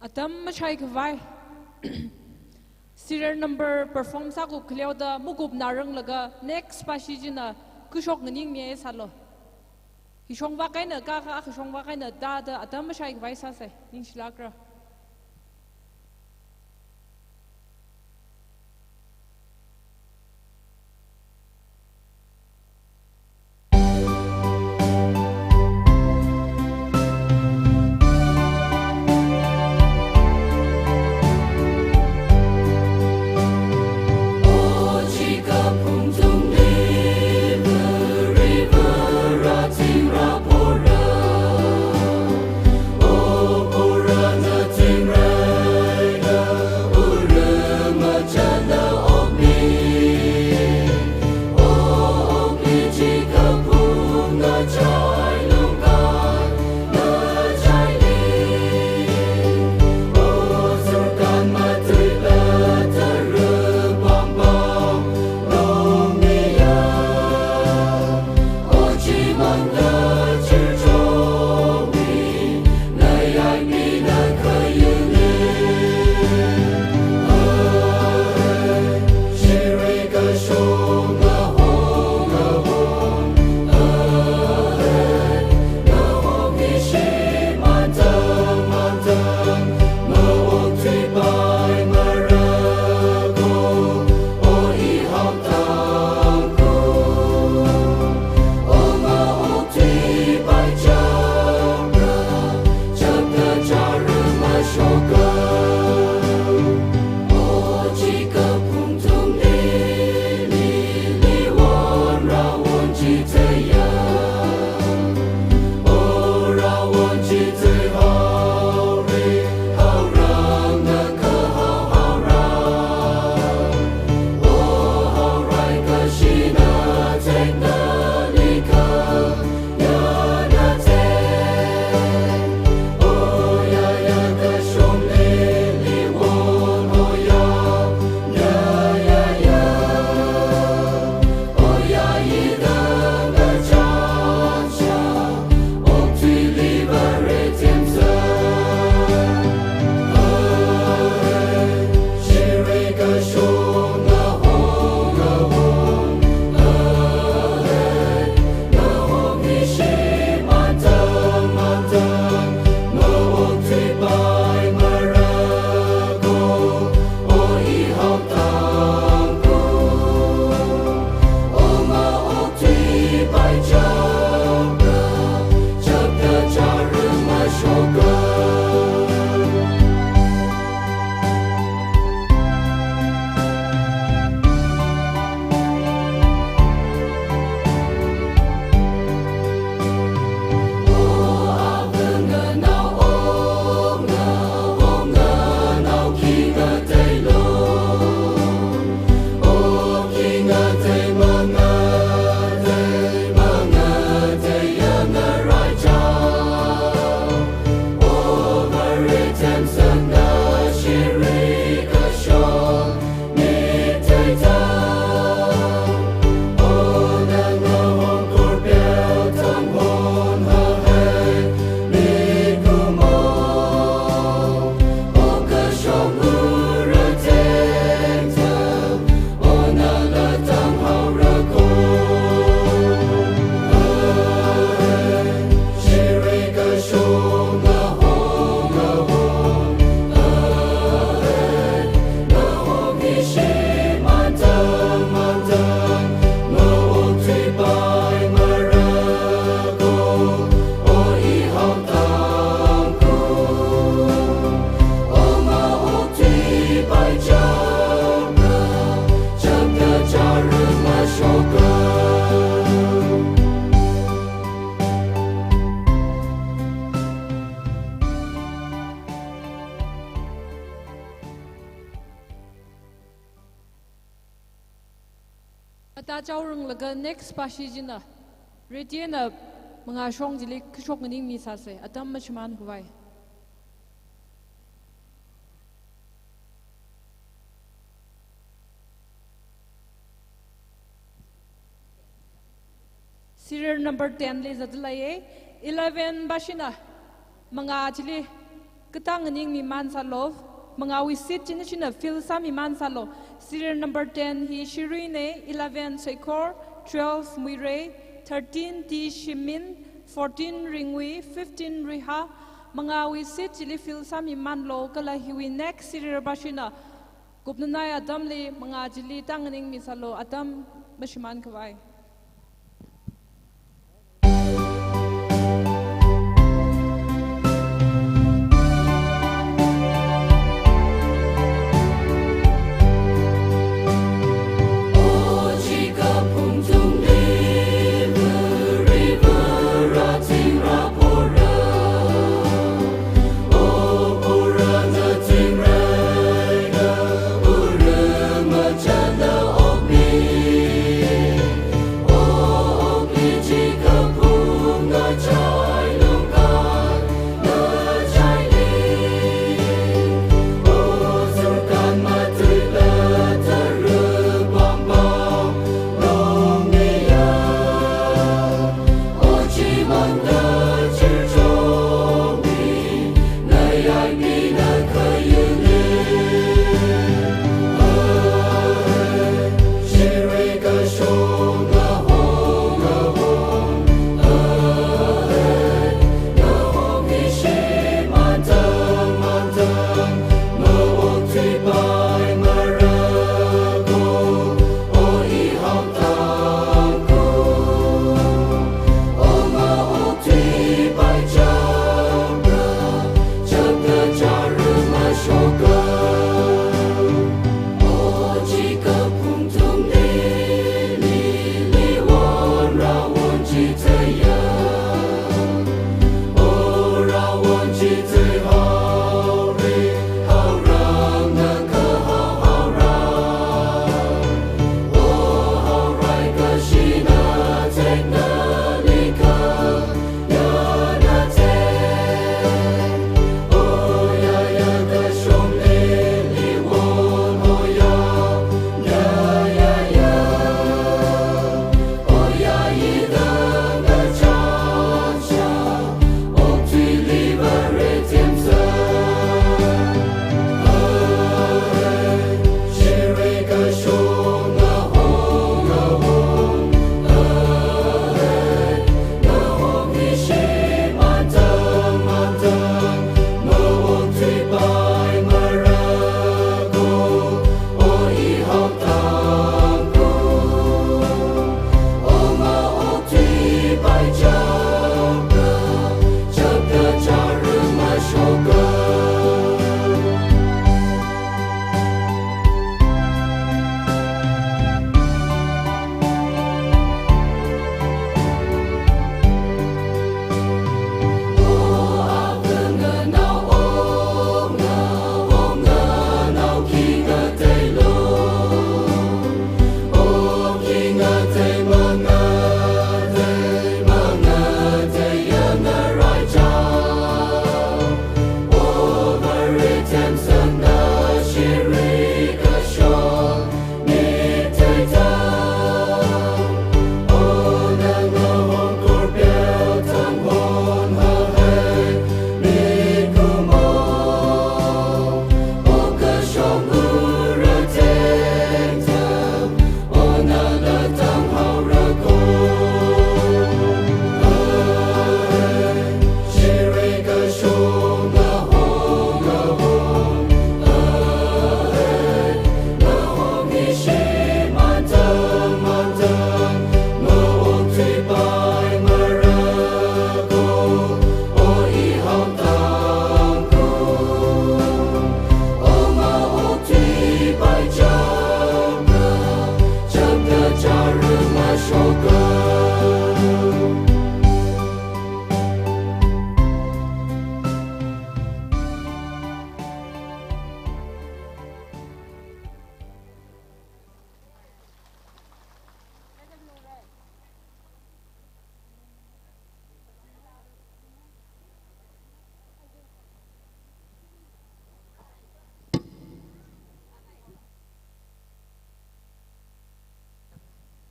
atam machai khwai serial number perform sa gup khleo da mugup narang laga next pashi jina kushok ngning me salo hishong wa kai na ka hishong wa kai na da da atam machai khwai sa se ning shlakra ta cháu rừng là cái next pashi jina retie na mga shong jili kishok ngani mi sa se atam machman huwai serial number 10 le zatlaye 11 bashina mga jili Ketang ning mi man salov. Mangawi sit china fil sa mi man salo. Serial number 10 hi Shirine, 11 Soikor, 12 Muire, 13 Ti Shimin, 14 Ringwi, 15 Riha. Mangawi sit chili fil sa mi man lo kala hiwi next serial bashina. Gupnanay Adam li mga jili tanganing mi salo Adam mashiman kawai.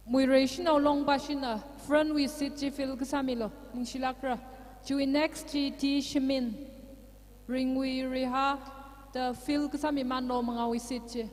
Muiration along Bashina, front we sit Jifil Kasamilo, in Shilakra, Chewy next GT Shimin. ring we riha the feel kasami man no mga wisit.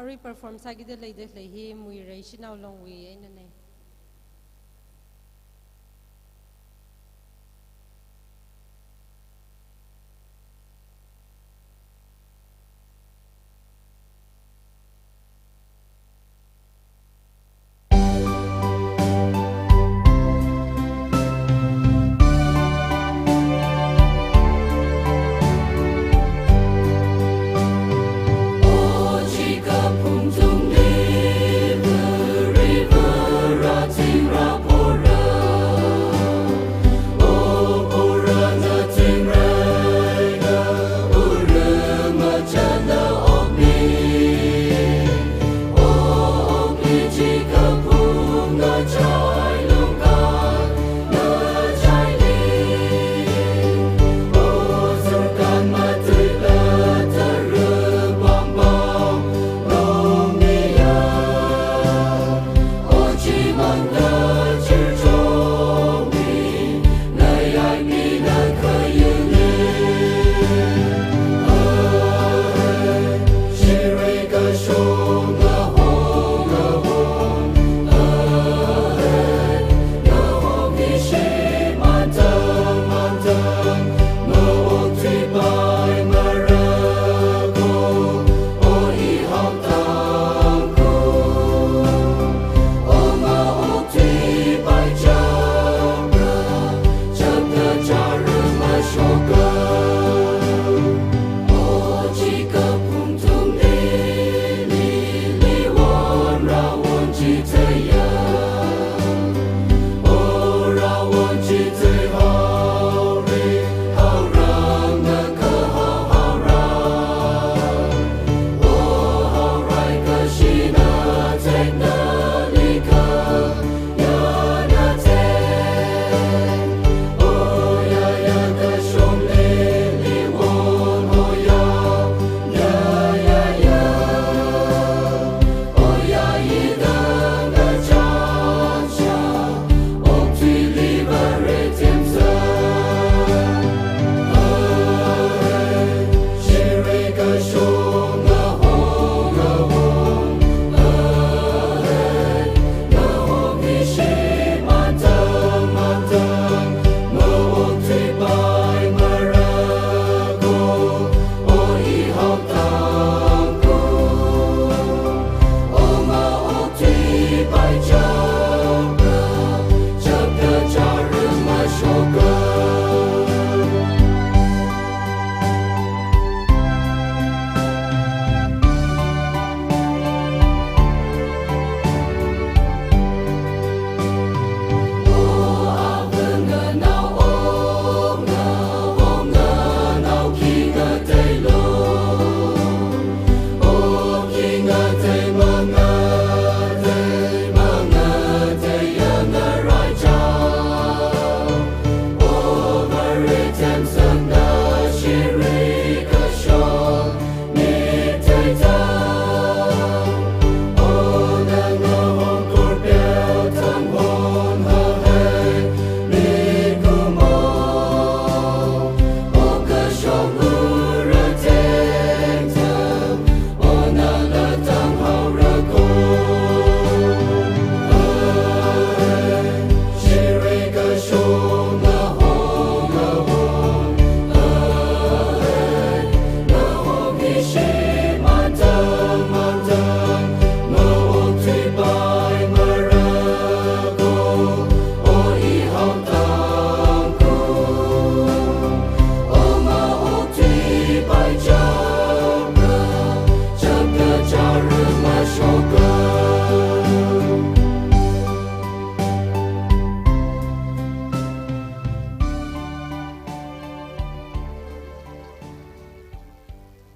Ari perform sagi de lei hi mui rei sinau long wi ai na nei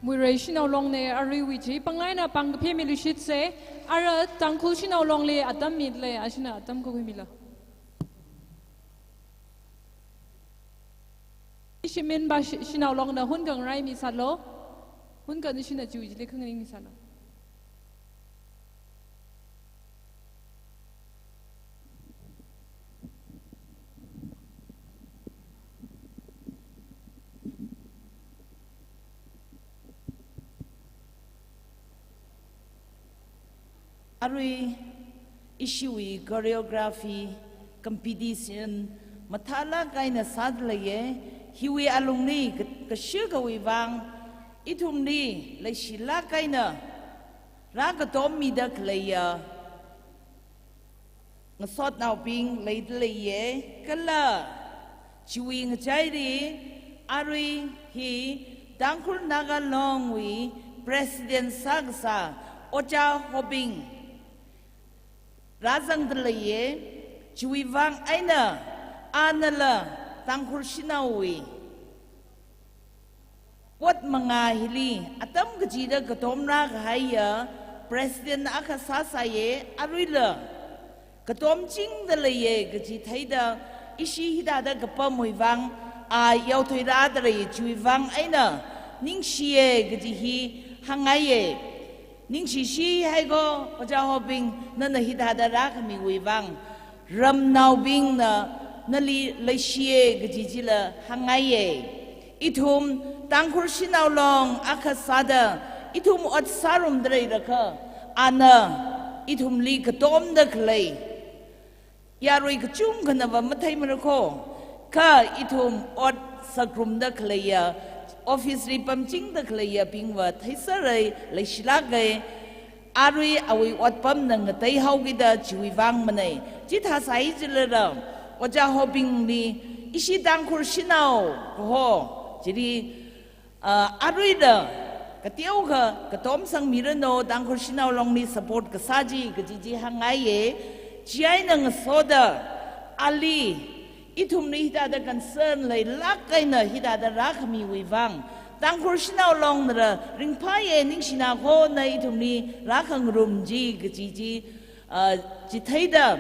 mùi rầy xin ao long nè ari vị trí bằng lại na bằng cái phê mi lishit se ara tăng khu xin ao long le atam mid le asina atam ko mi la Shimin ba xin ao long na hun gang rai mi salo hun gan xin na chu ji le khang mi salo
Arui issue choreography competition mathala kaina sadlaye hiwi alungni kashuga wibang itumni leishila kaina raga tommi da klaya ngasot naw ping leidlaye kala chiwi ngachairi arui hi tangkul naga longwi president sagsa ocha hobing Razang dalaye, Chuivang aina, Anala, Tangkul Shinawi. What mangahili, Atam Gajida Katomra Haya, President Akasasaye, Arila, Katom Ching dalaye, Gajitaida, Ishihida Kapamuivang, Yauturadre, Chuivang aina, Ningshie, Gajihi, Hangaye. Ning shi hai go oja hoping na na hidada rak mi wivang ram naw bing na nali leishie gajijila hangaye ithum tangkhur sinaw long akhasada ithum ot sarum dre rakha ana ithum li katom da khlei yaroi kachum ganawa mathai marako ka ithum ot sakrum da khleya Office ripam ching da klaya pingwa thaisarai leishilagay arui awi watpam nang tai haugida chiwivang manai chitha sai jilera oja hoping ni ishi tangkhur sinau ho jiri arui da katiau ka katom sang mirano tangkhur sinau long ni support ka saji ka jiji hangaye chiai nang soda ali Itum ni hida da concern lay lakai na hida da rakami wivang. Tangkur sinau long na ringpaye ning sinako na itum ni rakang rumji gajiji jitaida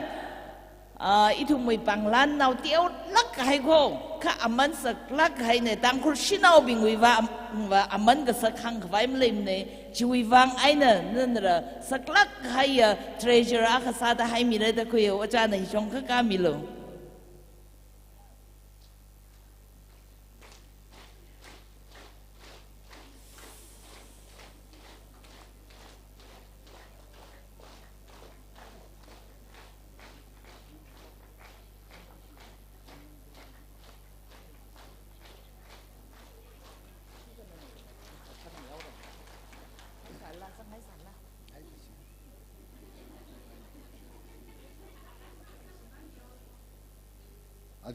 itum may panglan naw tiaw lakai ko ka aman sak lakai na tangkur sinau bing wivang aman ka sak hang kawai mlim ne jiwivang ay na nara sak lakai treasure akasada hay mira da kuya wacha na hishong ka kamilo.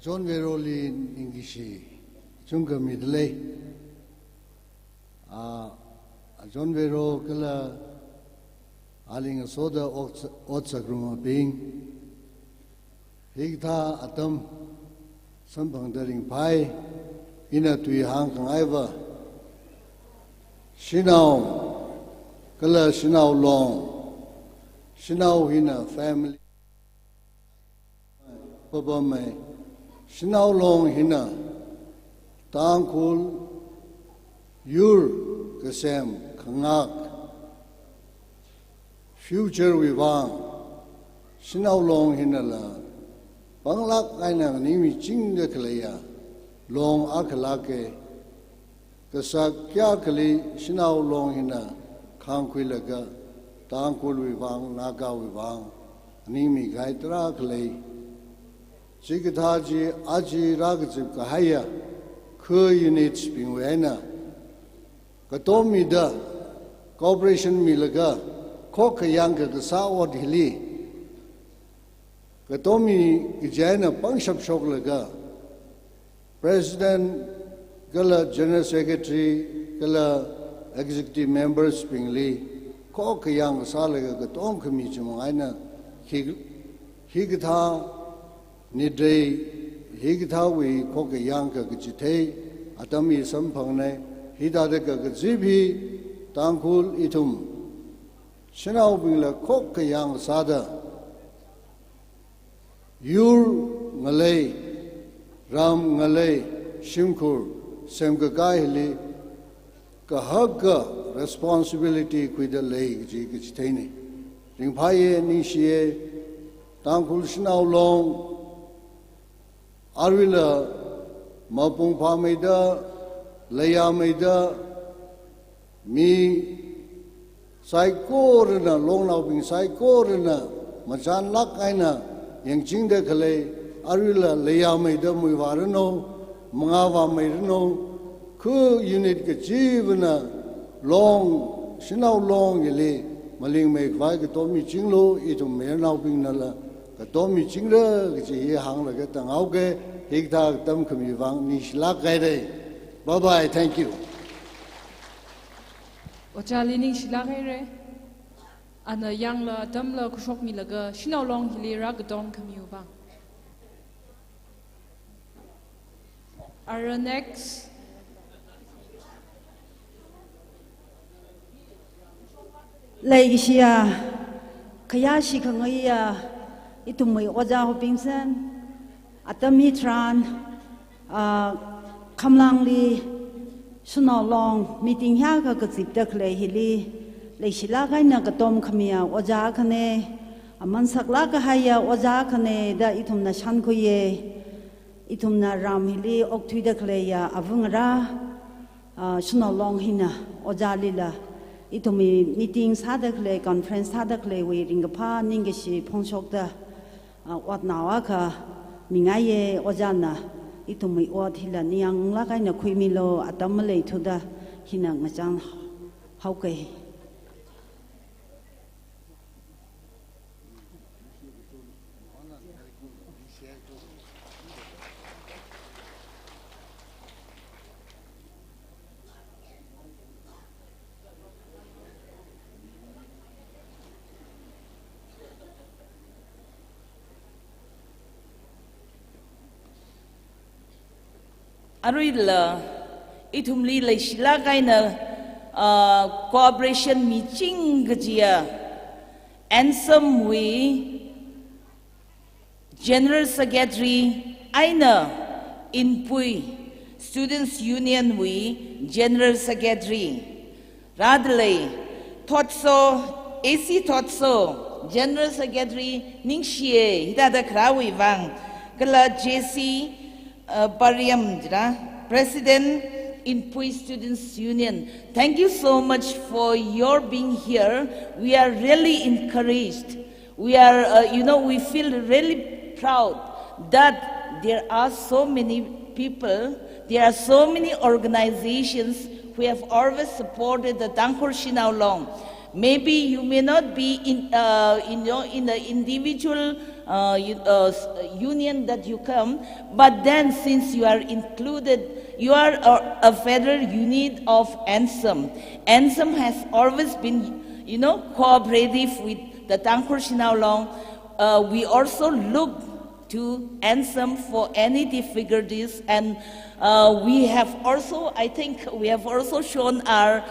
John Veroli Ingishi, Junga Midley, John Vero Kala Aling Soda Otsagruma being Higta Atom, Sampang Daring Pai, Ina Tui Hang Kang Iva, Shinau Kala Shinau Long, Shinau Hina family, Papa May. Sinau long hina tangkul yur kesem kangak future wivang sinau long hina la banglak aina nimi ching de klaya long akhlake kasak kya kali sinau long hina khangkui laga tangkul wivang naga wivang nimi gaitra klay Chigataji Aji Ragazib Kahaya, Kur units being Wena, Katomida, Corporation Milaga, Koka Yanka, the Sawad Hili, Katomi Gijana Pangshap Shoklaga, President Gala General Secretary Gala Executive Members Pingli, Koka Yang Salaga, Katom Committee Mangana, Higata. Nidre Higtawi Koka Yanka Gijite, Atami Sampangne, hita de ka zibi tangkul itum shinau bingla kok yang sada yur ngalai ram ngalai shimkur semka kaihli ka hagga responsibility kuida lei ji kichtaini ringphaye nishiye tangkul shinau long arwila mapung phamida laya maida mi saikor na long nau bing saikor na machan lak aina yang jing de khale arwila laya maida mui warano mangawa maidano ku unit ke jivna long sinau long yele maling me vai ke to mi jinglo I to me nau bing na la ka to mi jingre ke ji hang la ke tang au ke hik tha tam khmi wang ni shla kai de bye bye thank you
Ojalining shilagere ana yang la dam la kushok mi laga shinau long hilira gadom kamiuba. Our next
Legia Kayashi Kangaya Itumui Oja Hopinson Atamitran Kamlangli Suno long meeting Yaga Gazip Dakle Hili Leishilaga Nagatom Kamia Oja Kane Amansaklaga Haya Oja Kane da Itumna Shankoye Itumna Ramili Oktuida Kleya Avungra Suno long Hina Oja Lila Itumi meeting Sadakle conference Sadakle we ringapa Ningishi Ponsokda what nawaka Mingaye Ojana Itumi what hila niang lakaina kuimilo atamale to the Hina Majan Hauke.
Arila itumli le shila kaina cooperation meeting gajia ansem we general secretary aina inpui students union we general secretary radle thotso AC thotso general secretary ningshie hidada krawi wang kala JC Pariam President in Pui Students Union. Thank you so much for your being here. We are really encouraged. We are, we feel really proud that there are so many people, there are so many organizations who have always supported the Tangkhul Shinau Long. Maybe you may not be in the individual union that you come, but then since you are included, you are a federal unit of ANSEM. ANSEM has always been, cooperative with the Tangkhul Shinau Long. We also look to ANSEM for any difficulties, and we have also, I think, we have also shown our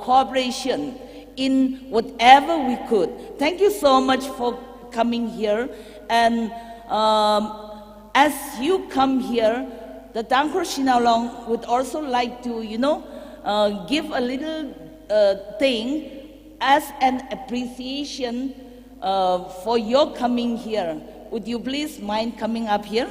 cooperation in whatever we could. Thank you so much for coming here. And as you come here, the Tangkhul Shinau Long would also like to, give a little thing as an appreciation for your coming here. Would you please mind coming up here?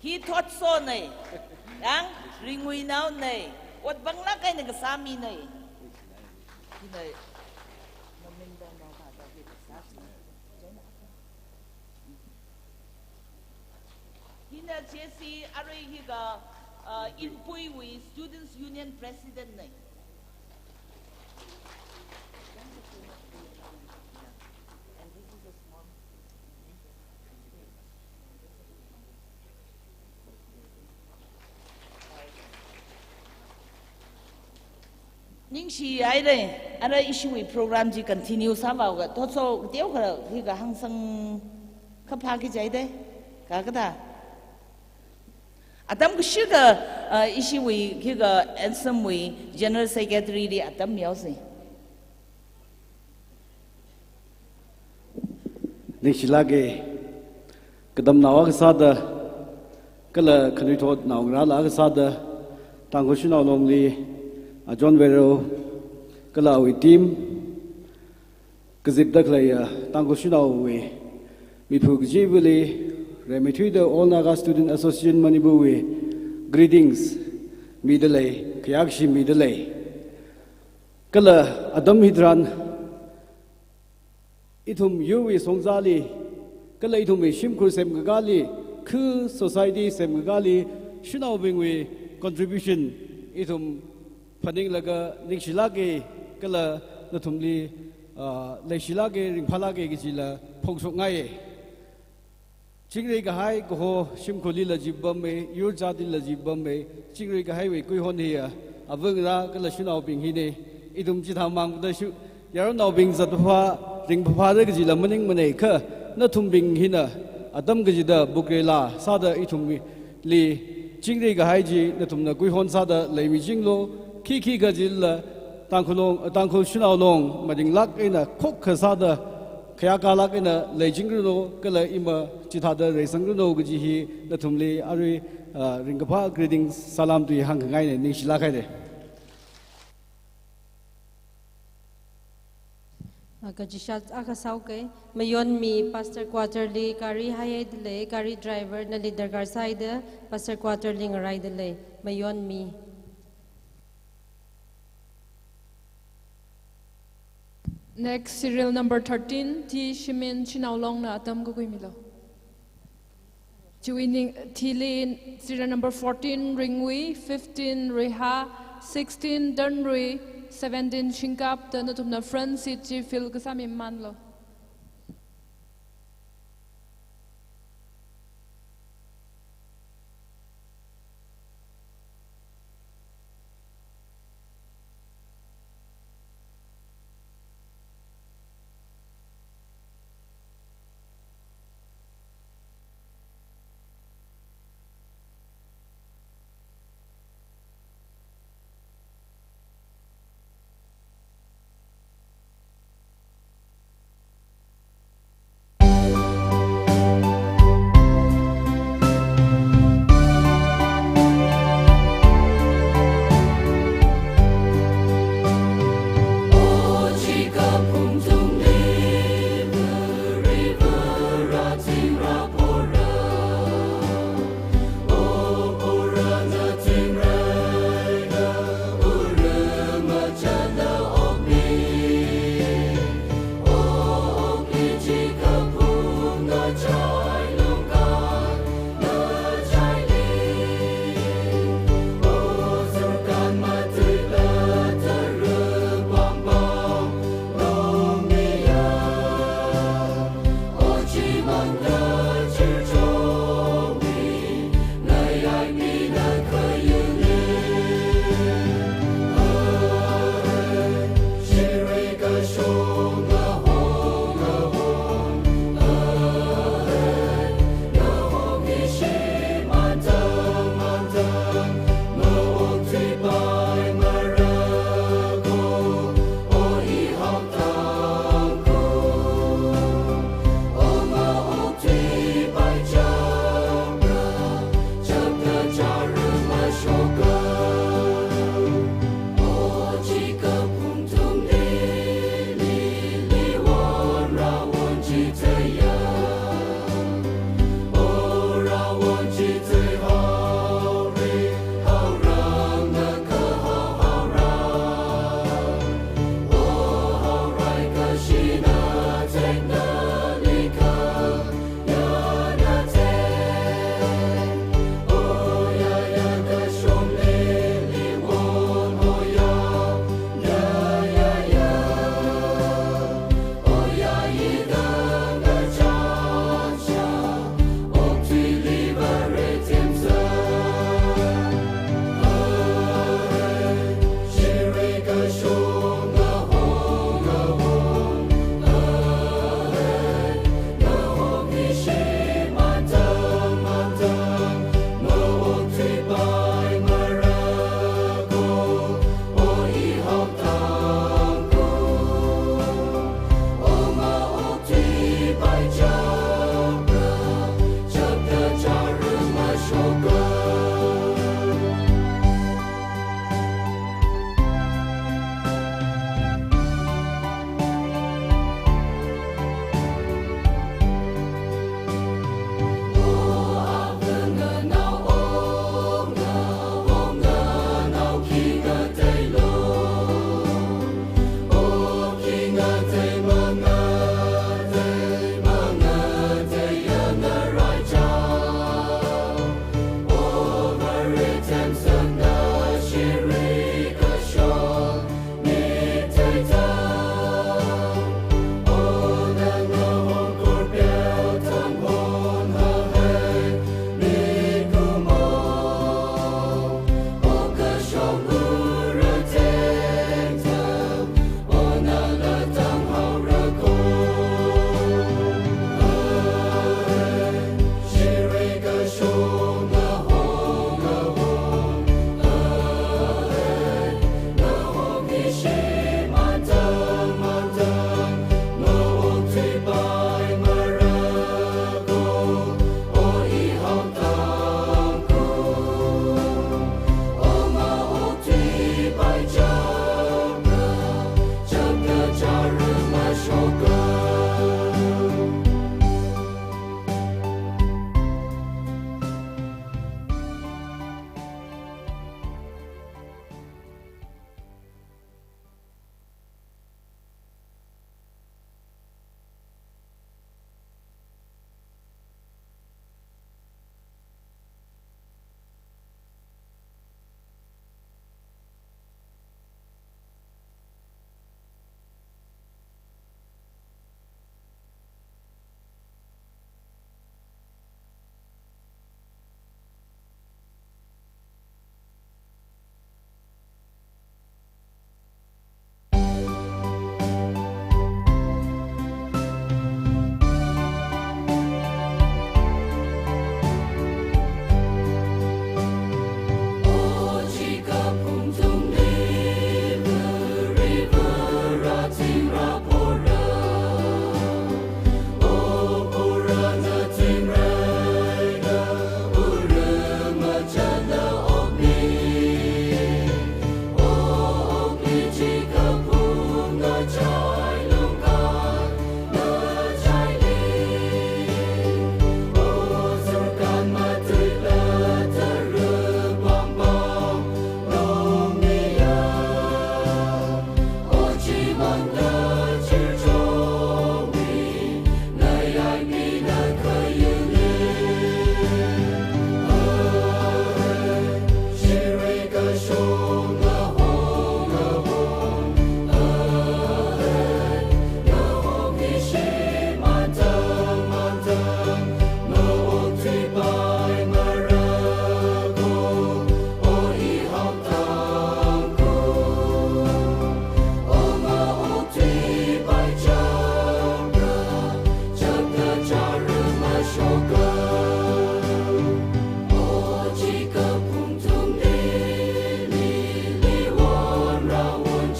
He thought so, nay. Yang ringui now, nay. What bangla kay nagasami, nay. Hina Jesse Aray higa Inpui with Students Union President, nay. ninh si ai đây ara issue program ji continue sa vào ga to so tiêu ka hi ga hang sang ka pha ki jai de ka ka da atam ku shi ga issue ki ga ansem we general secretary di atam miao si
ninh si lage kadam nawa ka sada kala khani thot naw ra la ka sada tang ko shi naw long li John Vero kala wi team kazip dak la ya tang ko shinaw we mi phu ji bele re mi thui the all naga student association manibu we greetings mi de le kyak shi mi de le kala adam hidran ithum yu we songzali kala ithum we shim khur sem ga li khu society sem ga li shinaw bing we contribution ithum Paning laga ningsilage kala natumli leishilage ringphalage gijila phongsok ngai chingre ga hai ko shimkholi la jibam me yur jadi la jibam me chingre ga hai we koi hon hi avang ra kala shunau bing hi ne idum chi thamang da shu yar nau bing zat pha ringpha ra gijila maning mane kha natum bing hi na adam gijida bukrela sada ithum li chingre ga hai ji natum na koi hon sada leimi jinglo Kiki gajil tangkhul shunau long mading lak ina khok khasada khaya kalak ina lejing ro kala ima chithada resang ro gji hi nathumli ari ringapha greetings salam tu hang ngai ne ning sila khai de
Agajishat akasauke mayon mi pastor quarterly kari hayed le kari driver na leader gar side pastor quarterly ngarai de le mayon mi
Next, serial number 13, T. Shimin Chinaulong na atam ko milo. Chuining Tilin, serial number 14, Ringwi, 15, Reha, 16, Dunri, 17, Shinkap, the natum na friend city, Phil Kasami Manlo.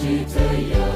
Oh, yeah,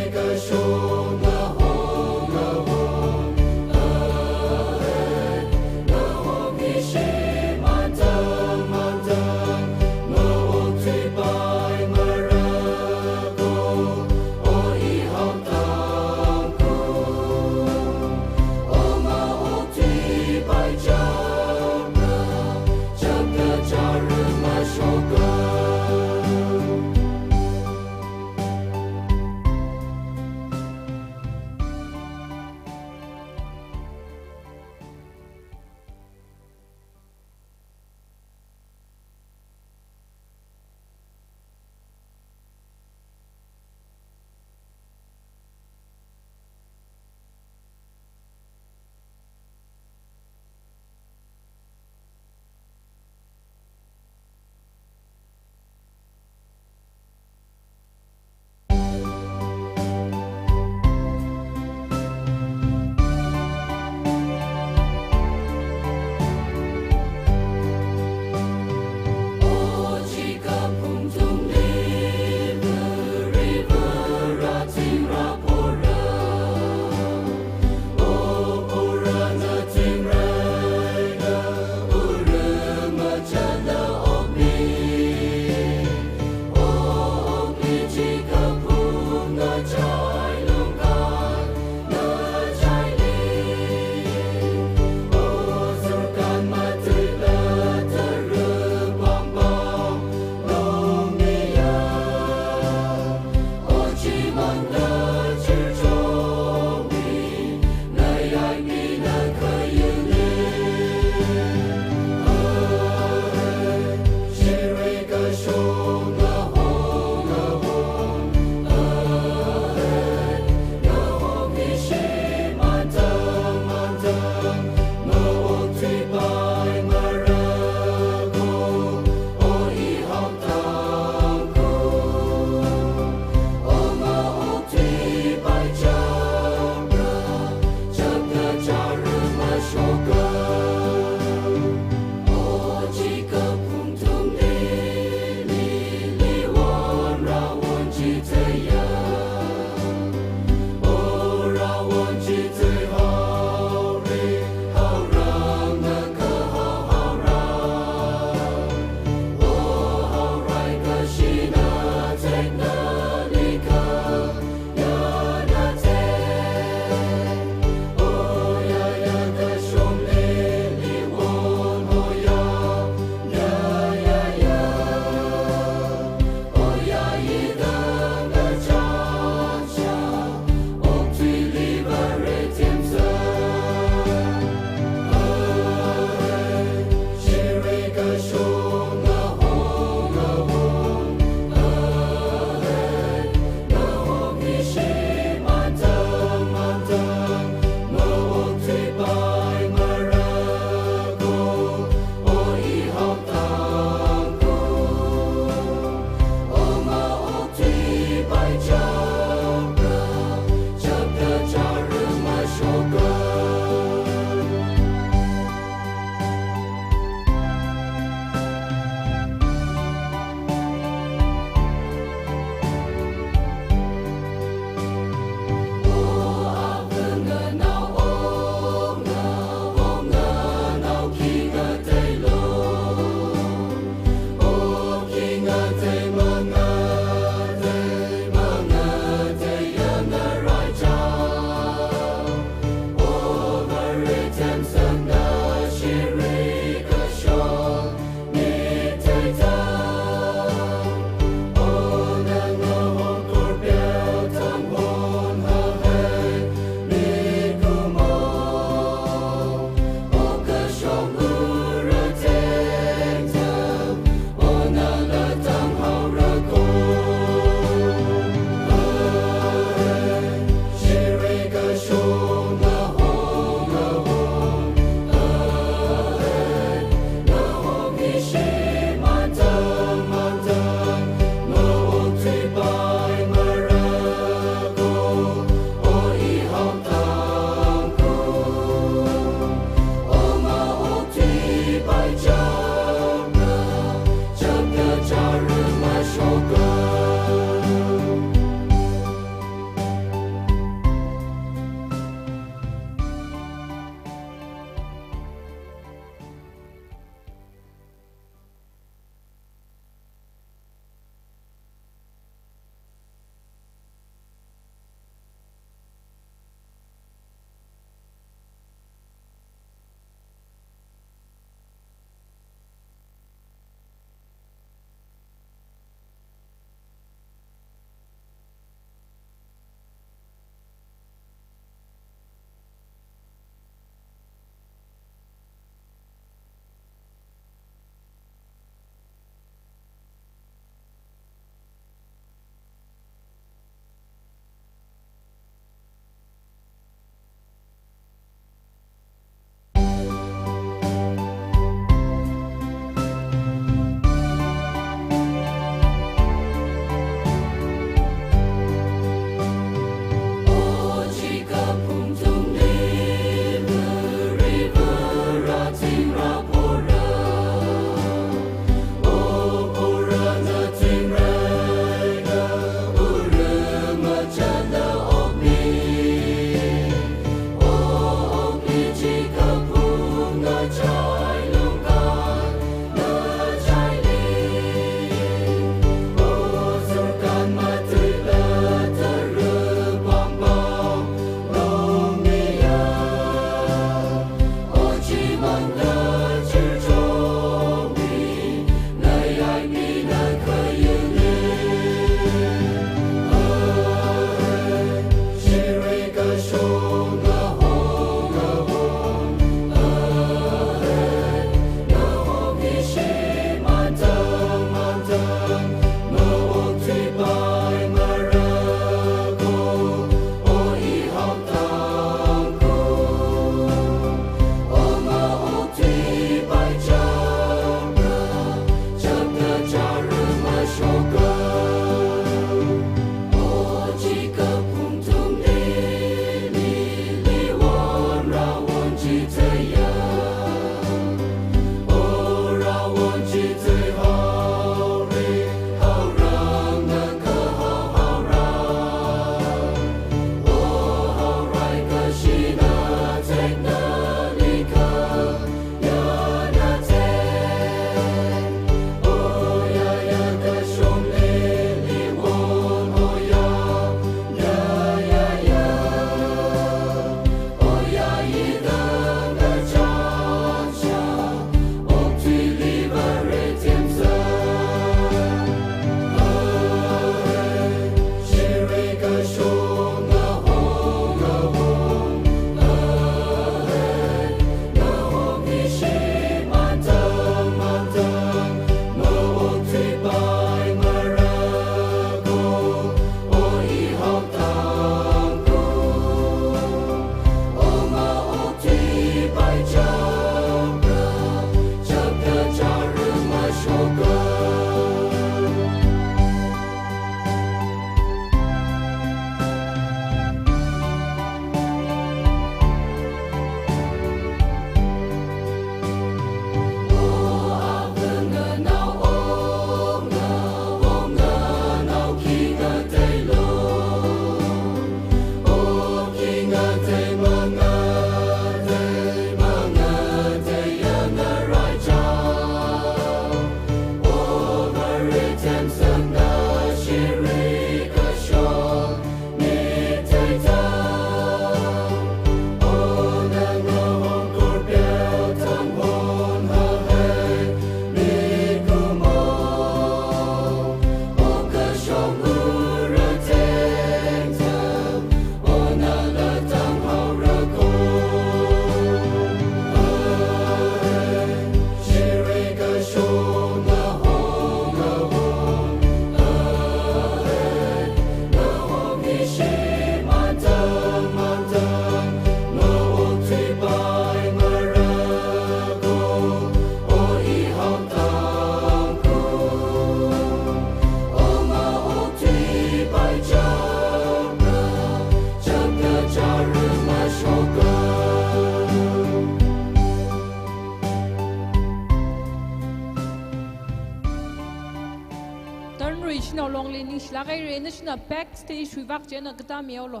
shinaw long li ning shlagai re na shina backstage wivak jena kata miolo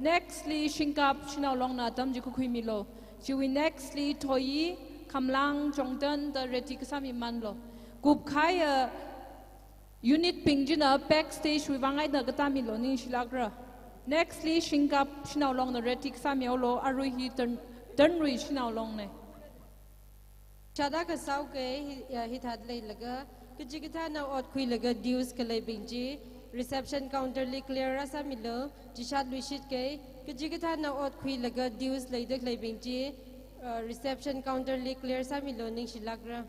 nextly shingkap shinaw long na tam ji ku khui mi lo jiwi nextly toyi kamlang jongdan da reti kasami man lo gup khai unit ping jina backstage wivangai na kata mi lo ning shlagra nextly shingkap shinaw long na reti kasami lo arui hi turn rui shinaw long ne
Chada ka sau ke hithat lei laga kujikita na ot khui laga dues ka lei bingji reception counter li clear asa milo jishat luishit ke kujikita na ot khui laga dues lei dak lei bingji reception counter li clear sa milo ning shilagra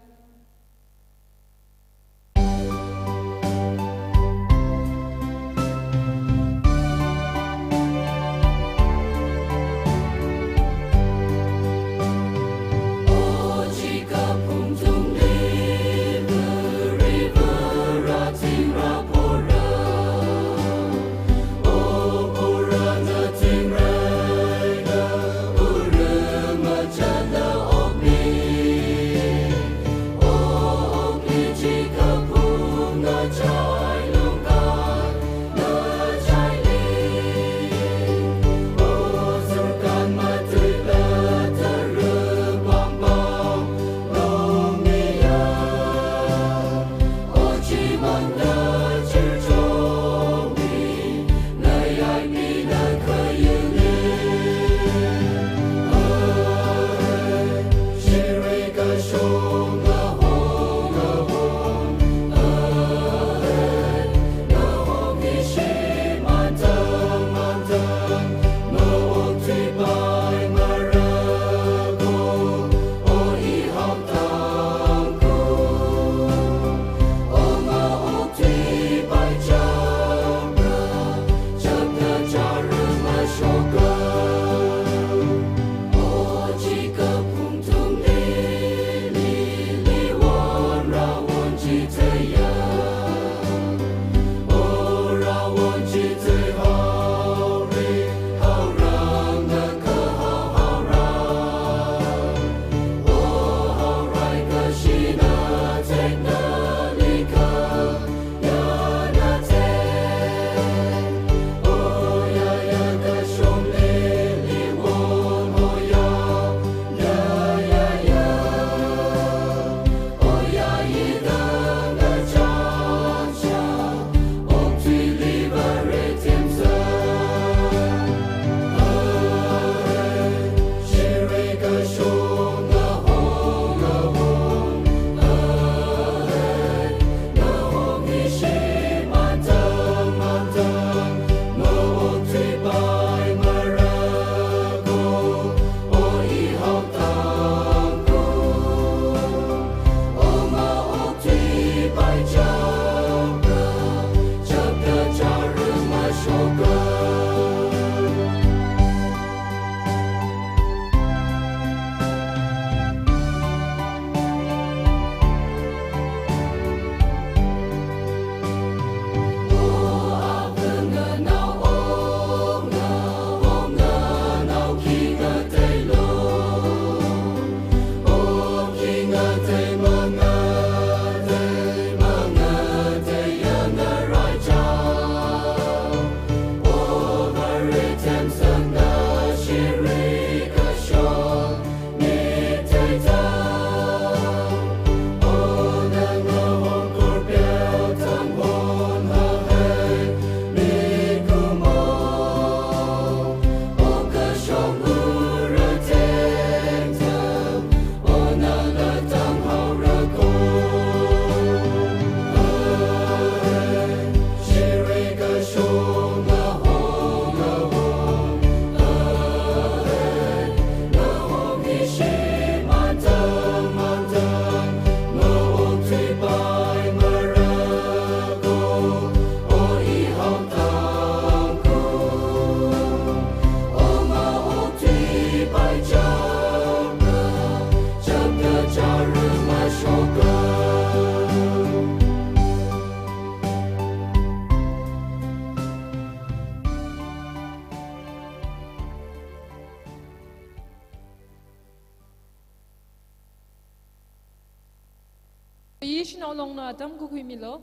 Yi shinaw long na tam ku khui mi lo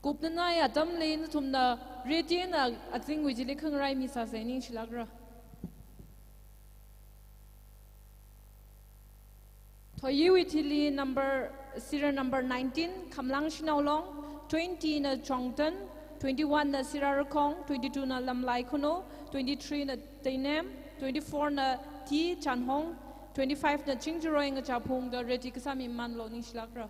Kup na na ya tam le na thum na reti na ating wi jile khang rai mi sa se ning chilagra. Thoyi wi thili serial number 19 Kamlang Shinaulong, 20 na Chongton, 21 na Sirarakong, 22 na Lamlai Kono, 23 na Tainem, 24 na T Chanhong, 25 na Chingjiroy nga Chapung da reti kasami man lo ning chilagra.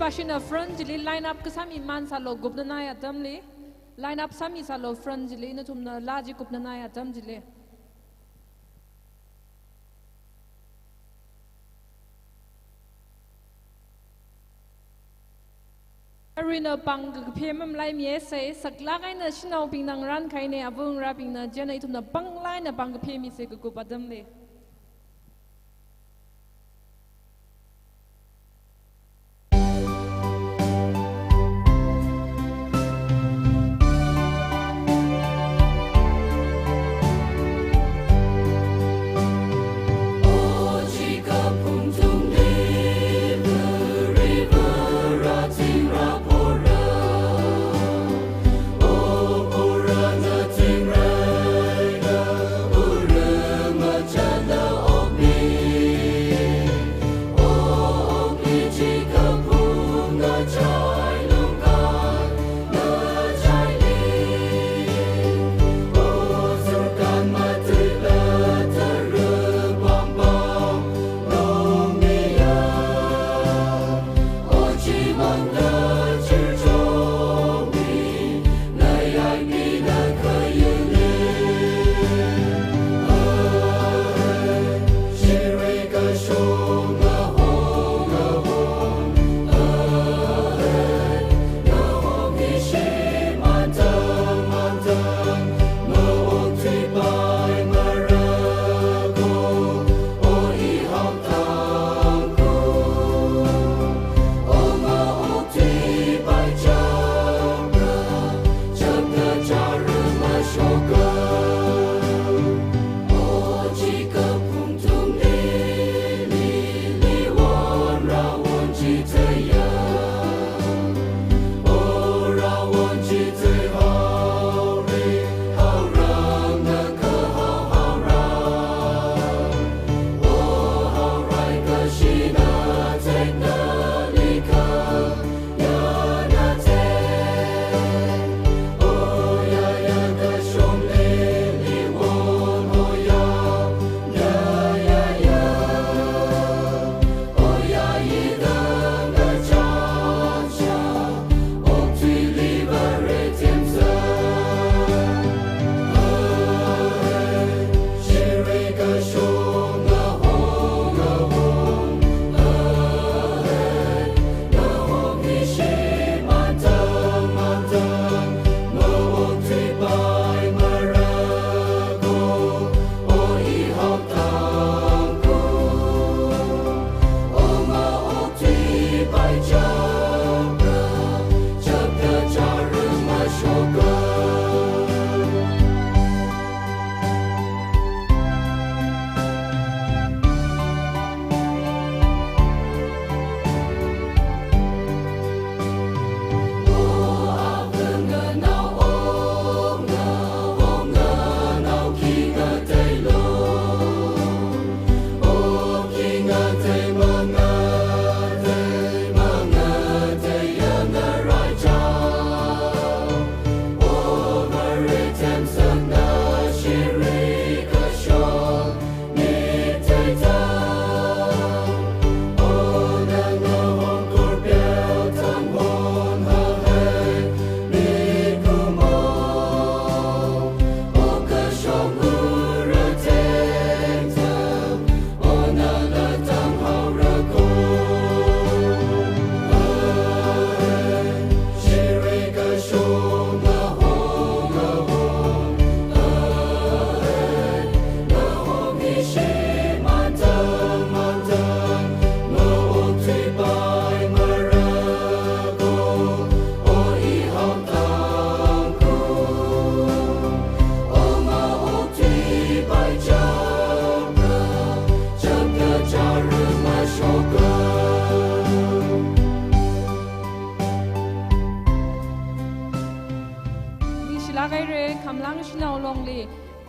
Passion of front jili line up kasami man salo gupna na ya tamli line up sami salo front jili na tumna laji gupna na ya tam jili Arina pang pemam lai mi se saklakai na sinaw ping nang ran kai ne avung ra ping na jana itum na pang lai na pang pemi se ku padam le.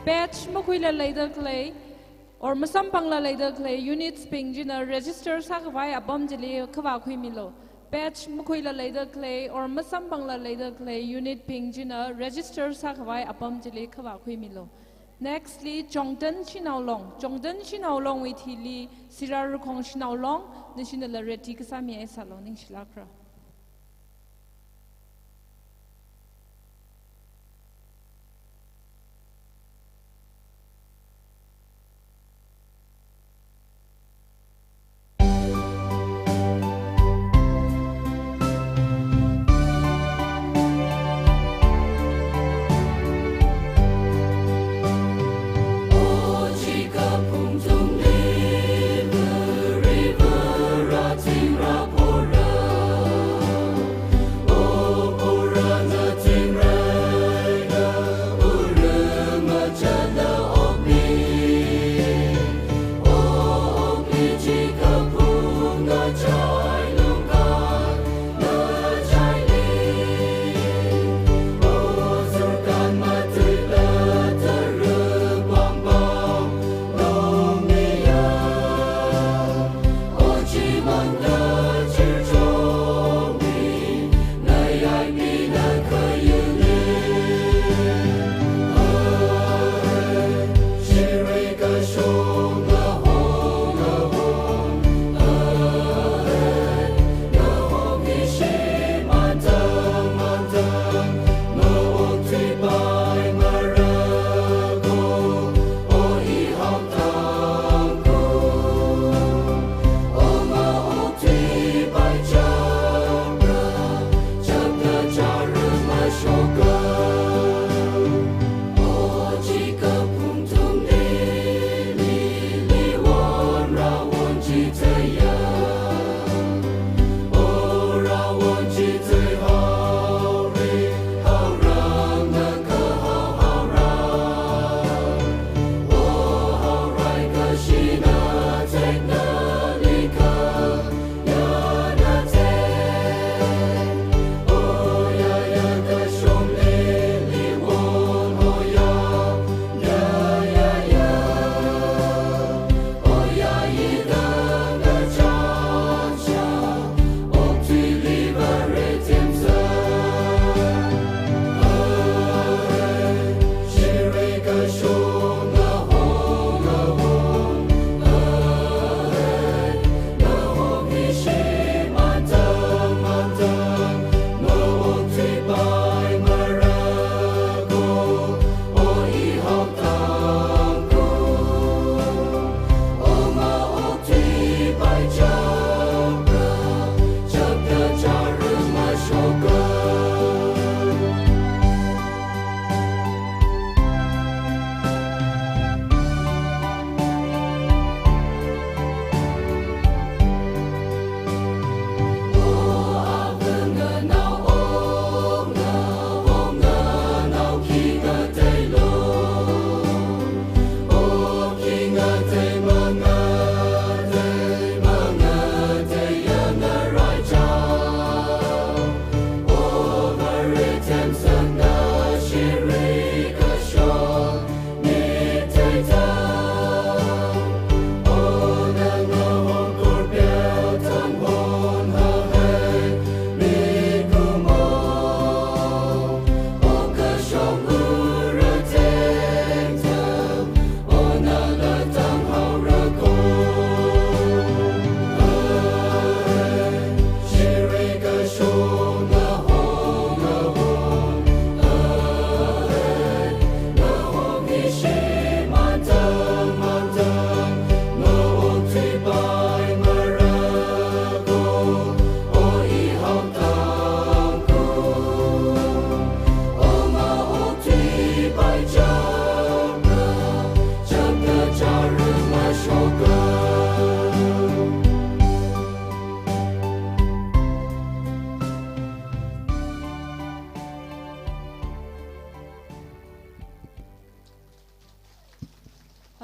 batch makuila later clay or masampang la later clay units ping jina register sakawai abom jeli kawa khui milo batch makuila later clay or masampang la later clay unit ping jina register sakawai abom jeli kawa khui milo nextly Jongden Chinaolong with Hili Sirar Kong Chinaolong national reti kasami salon ning shilakra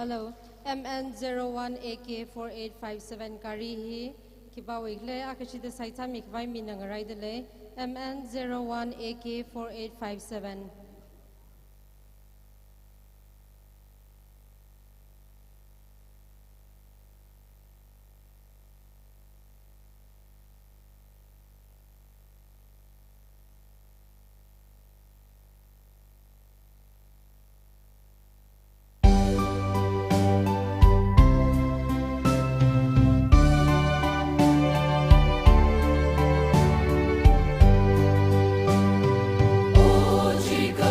Hello, MN01AK4857 kari hi kibawi le akashida saita mikvai minangarai dele MN01AK4857.
Chica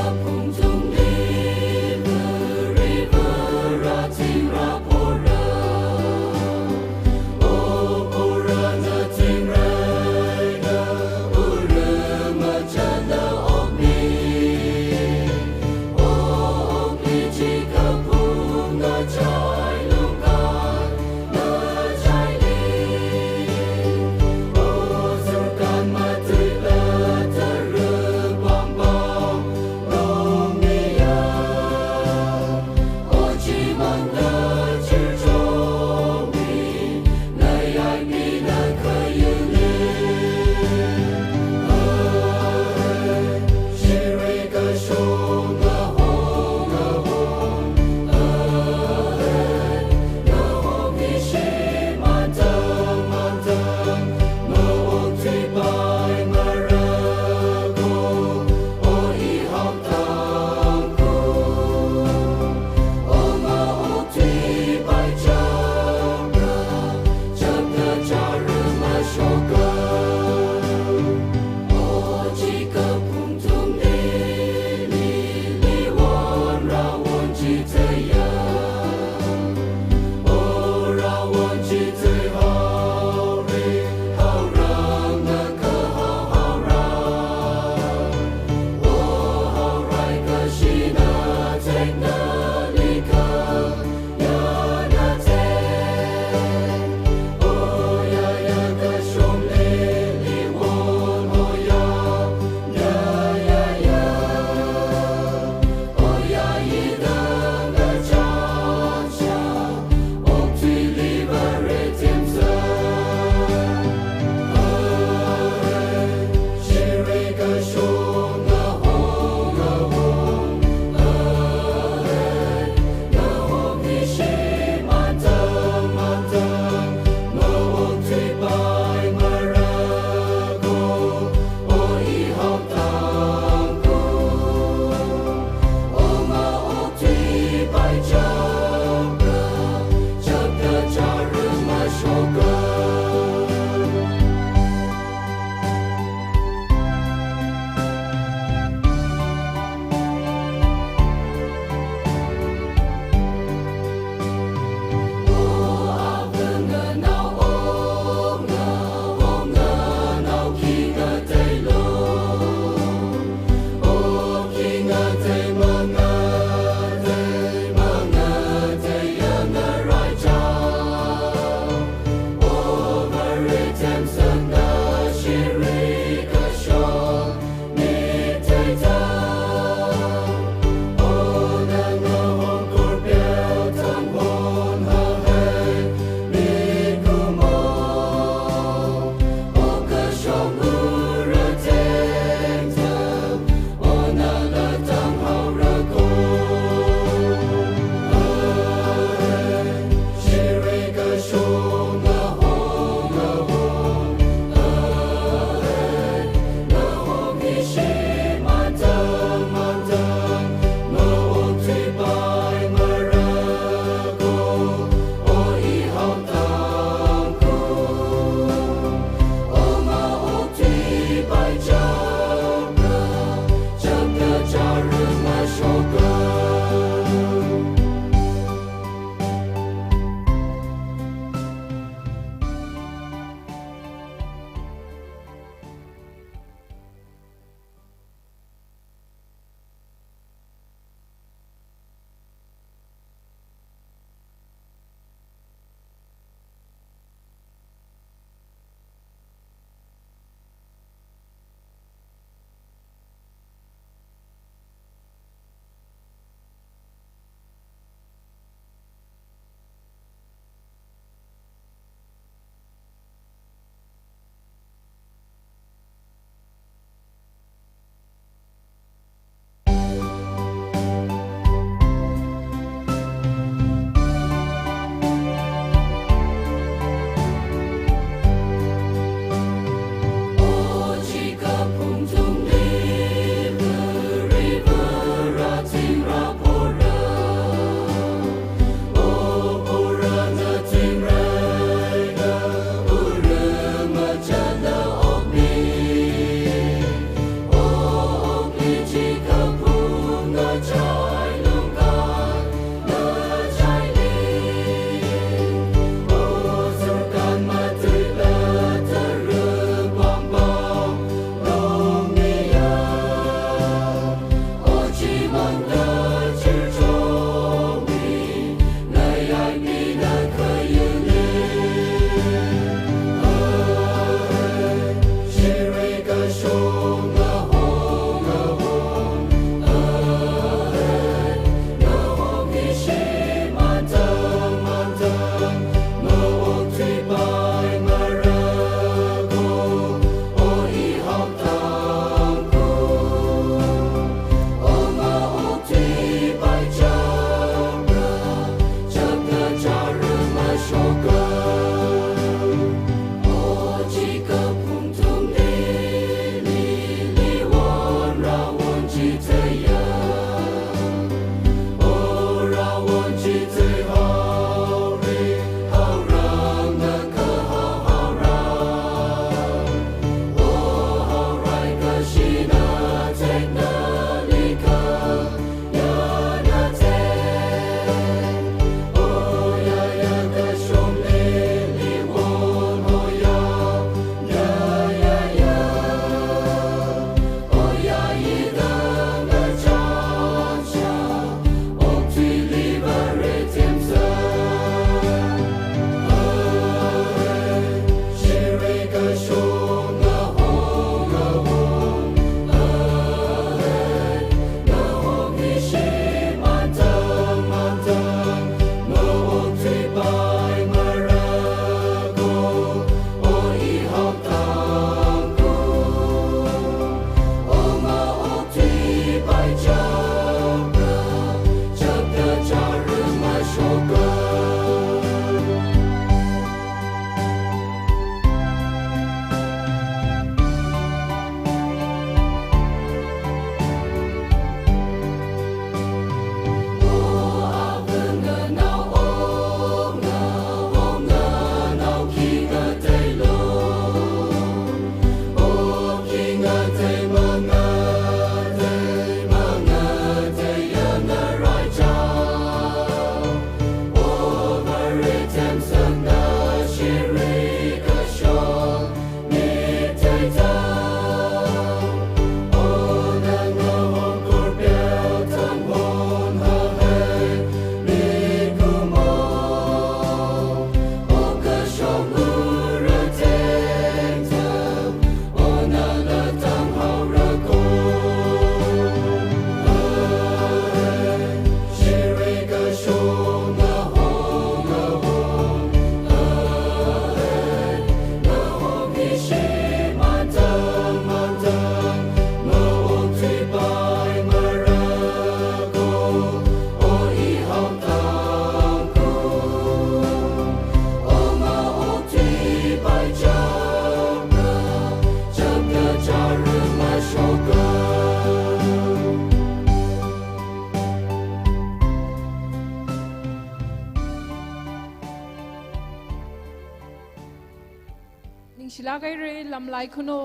ning shila gai re lam lai khuno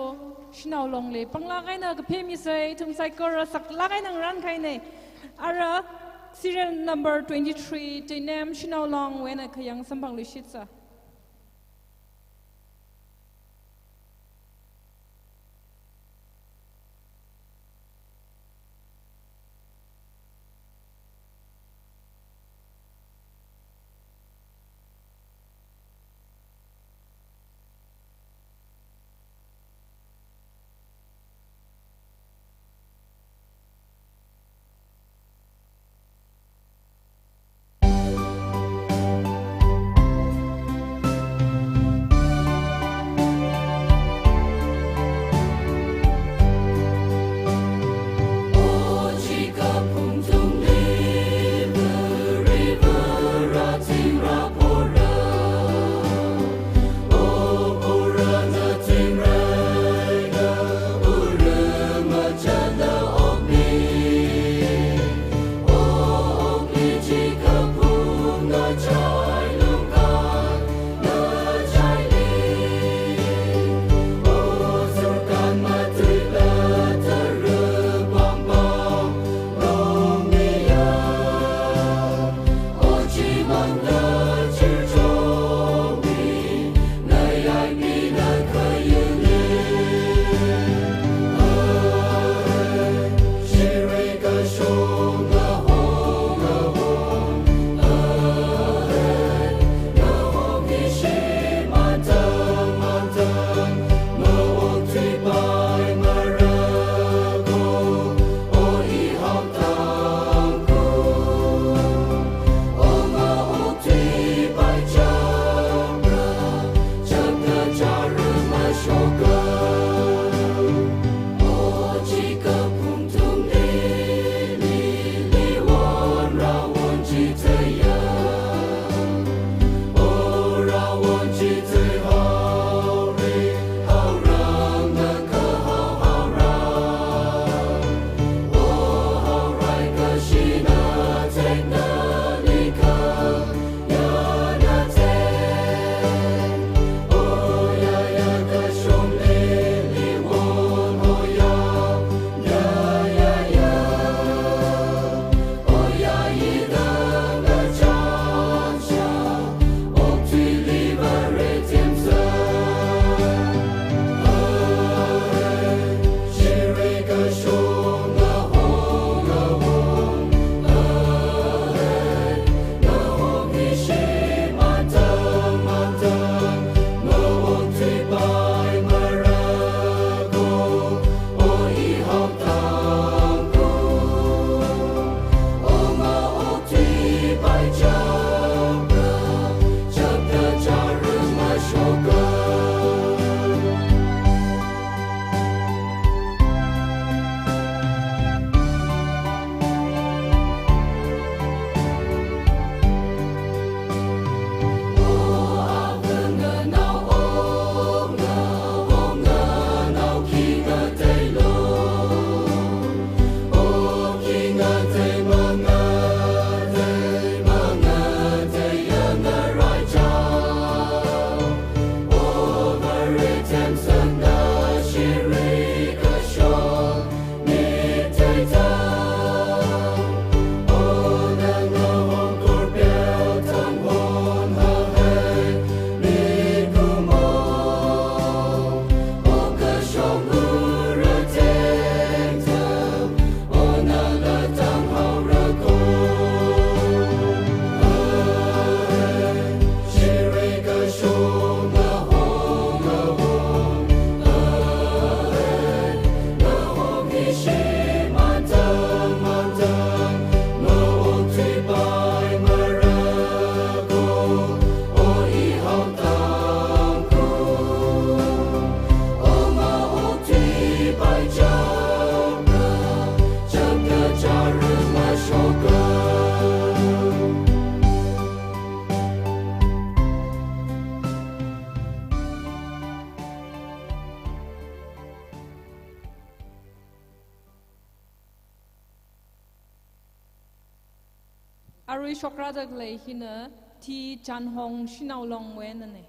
shinau long le pangla gai na ka phemi sai thum sai kor sak la gai nang ran khai ne ara serial number 23 tinam shinau long when a khayang sambang lu shitsa Arui shokra dag lei hina ti chan hong shinau long wen ne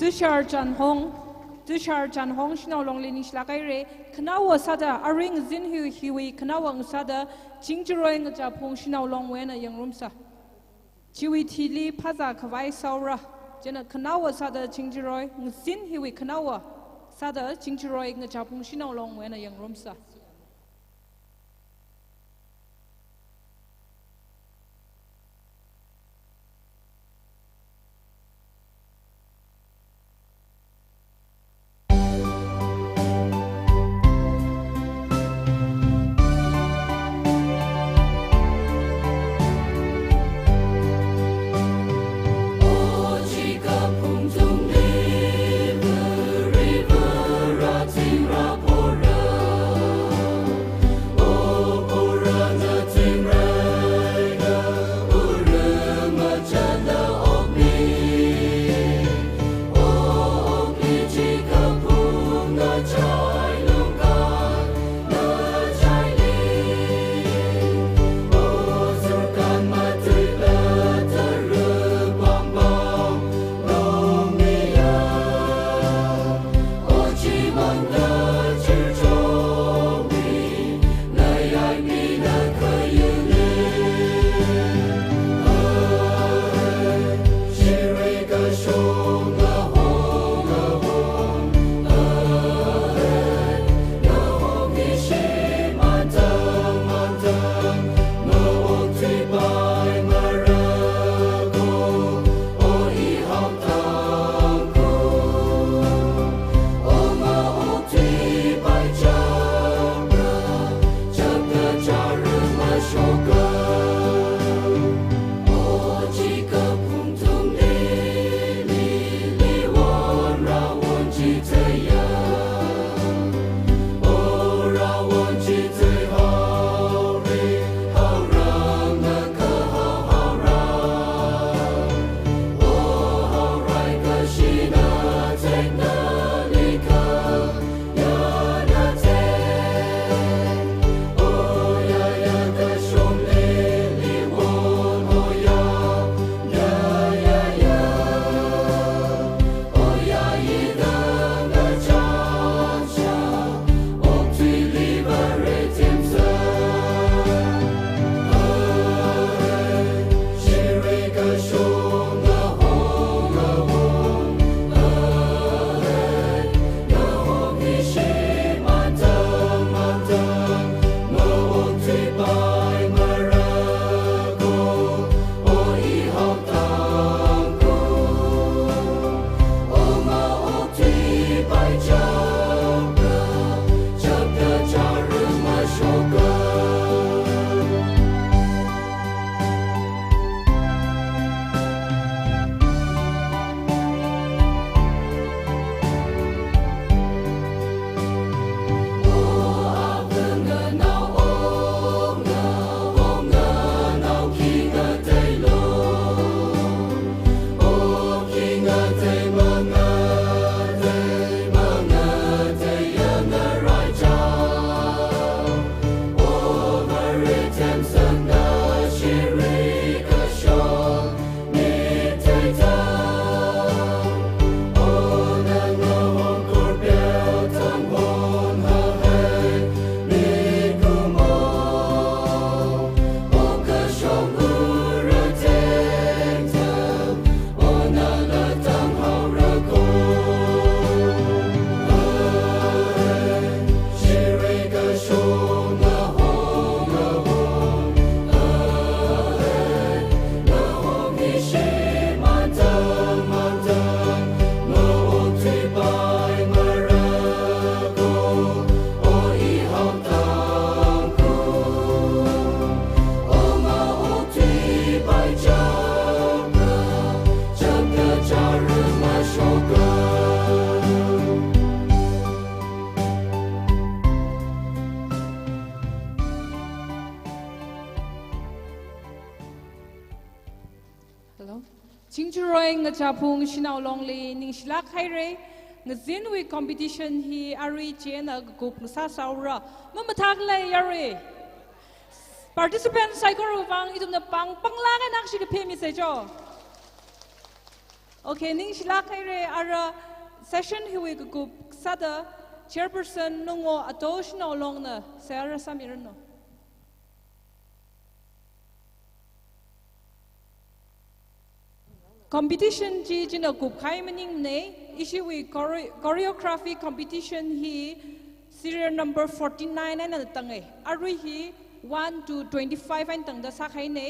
Tushar Chan Hong Shino Long Lining Shlakaire, Kanawa Sada, Aring Zin Hiwi, Kanawa Sada, Jingjoroing Japong Shino Long Wena Yang Rumsa. Chiwi Tili Paza Kawai Saura, Jena Kanawa Sada Jingjoroy, Zin Hiwi Kanawa, Sada Jingjoroing Japong Shino Long Wena Yang Rumsa. Jingjuroi nga japung shinaw long li ning shilak haire nga zinwi competition hi ari chena gup nga sasaura mamatag le yari participants sai ko wang itum na panglangan akshi ka phemi se jo Okay, ning sila kay re ara session hiwi gup sada chairperson nungo atosh na olong na Sarah Samiran no. Competition ji jina gup kai maning ne ishi wi choreography competition hi serial number 49 na tangai arui hi 1 to 25 an tang da sakai ne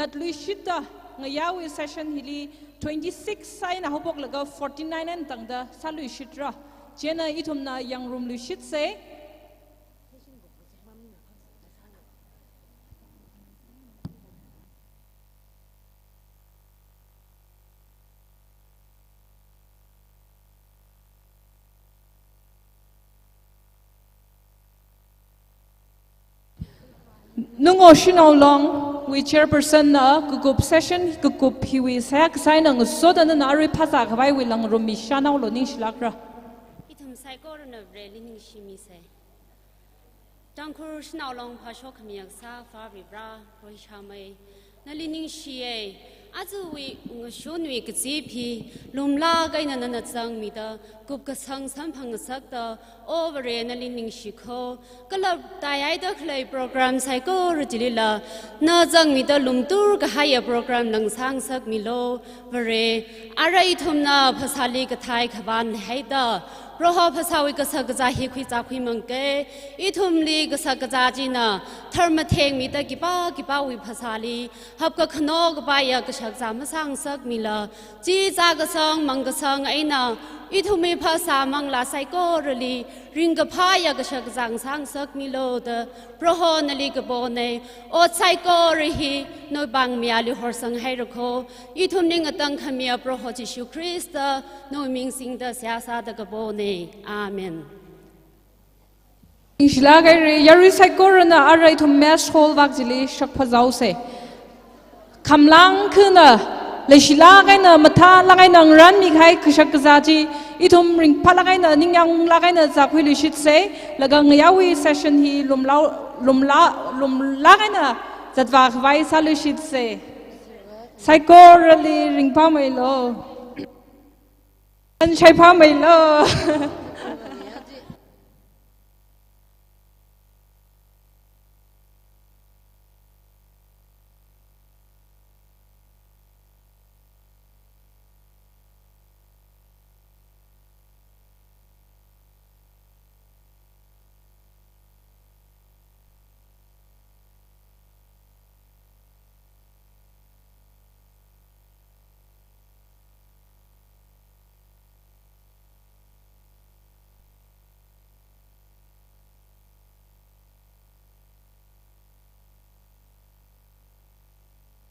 latlu shita ngayawi session hili 26 sai na hopok laga 49 an tang da salu shitra jena itum na yang room lu shit se nungo shino long we chairperson na gugup session gugup hiwi sak sai na ngusoda na nari phasa khawai wi lang rumi shana lo ning shilakra
itum sai ko na vreli ning shimi se tangkur shino long phasho khmiyak sa fa bi bra roi chamai nali ning shie azu wi ngshunwi gzipi lumla gaina na chang mi da gup ka sang sam phang sak da over nali ning shikho kalab tayai da khlai program sai ko rjilila na jang mi da lumtur ka haya program nang sang sak mi lo vare arai thumna phasali ka thai khaban haida roho phasawi ka sakja hi khui cha khui mangke ithumli ka sakja jina tharma theng mi da kipa wi phasali hab ka khno ka ba ya ka sakja ma sang sak mi la chi cha ka sang mang ka sang aina ithumi phasa mang la sai ko rli ring ka pha ya ka sakjang sang sak mi lo da roho nali ka bo ne o sai ko ri hi no bang mi ali hor sang hai rakho ithumning atang khamia roho Jesu Christ no ming sing da sia sa da ka bo ne amen
Ishlagai re yari sai ko na arai thum mes hol wak jili shak phazau se khamlang khuna le shilagai na matha lagai nang ran mi khai khshak zaji ithum ring phalagai na ningyang lagai na zakhwi li shit se laga ngayawi session hi lumlagai na zatwa khwai salu shit se sai ko li ring pa mai lo an chai pa mai lo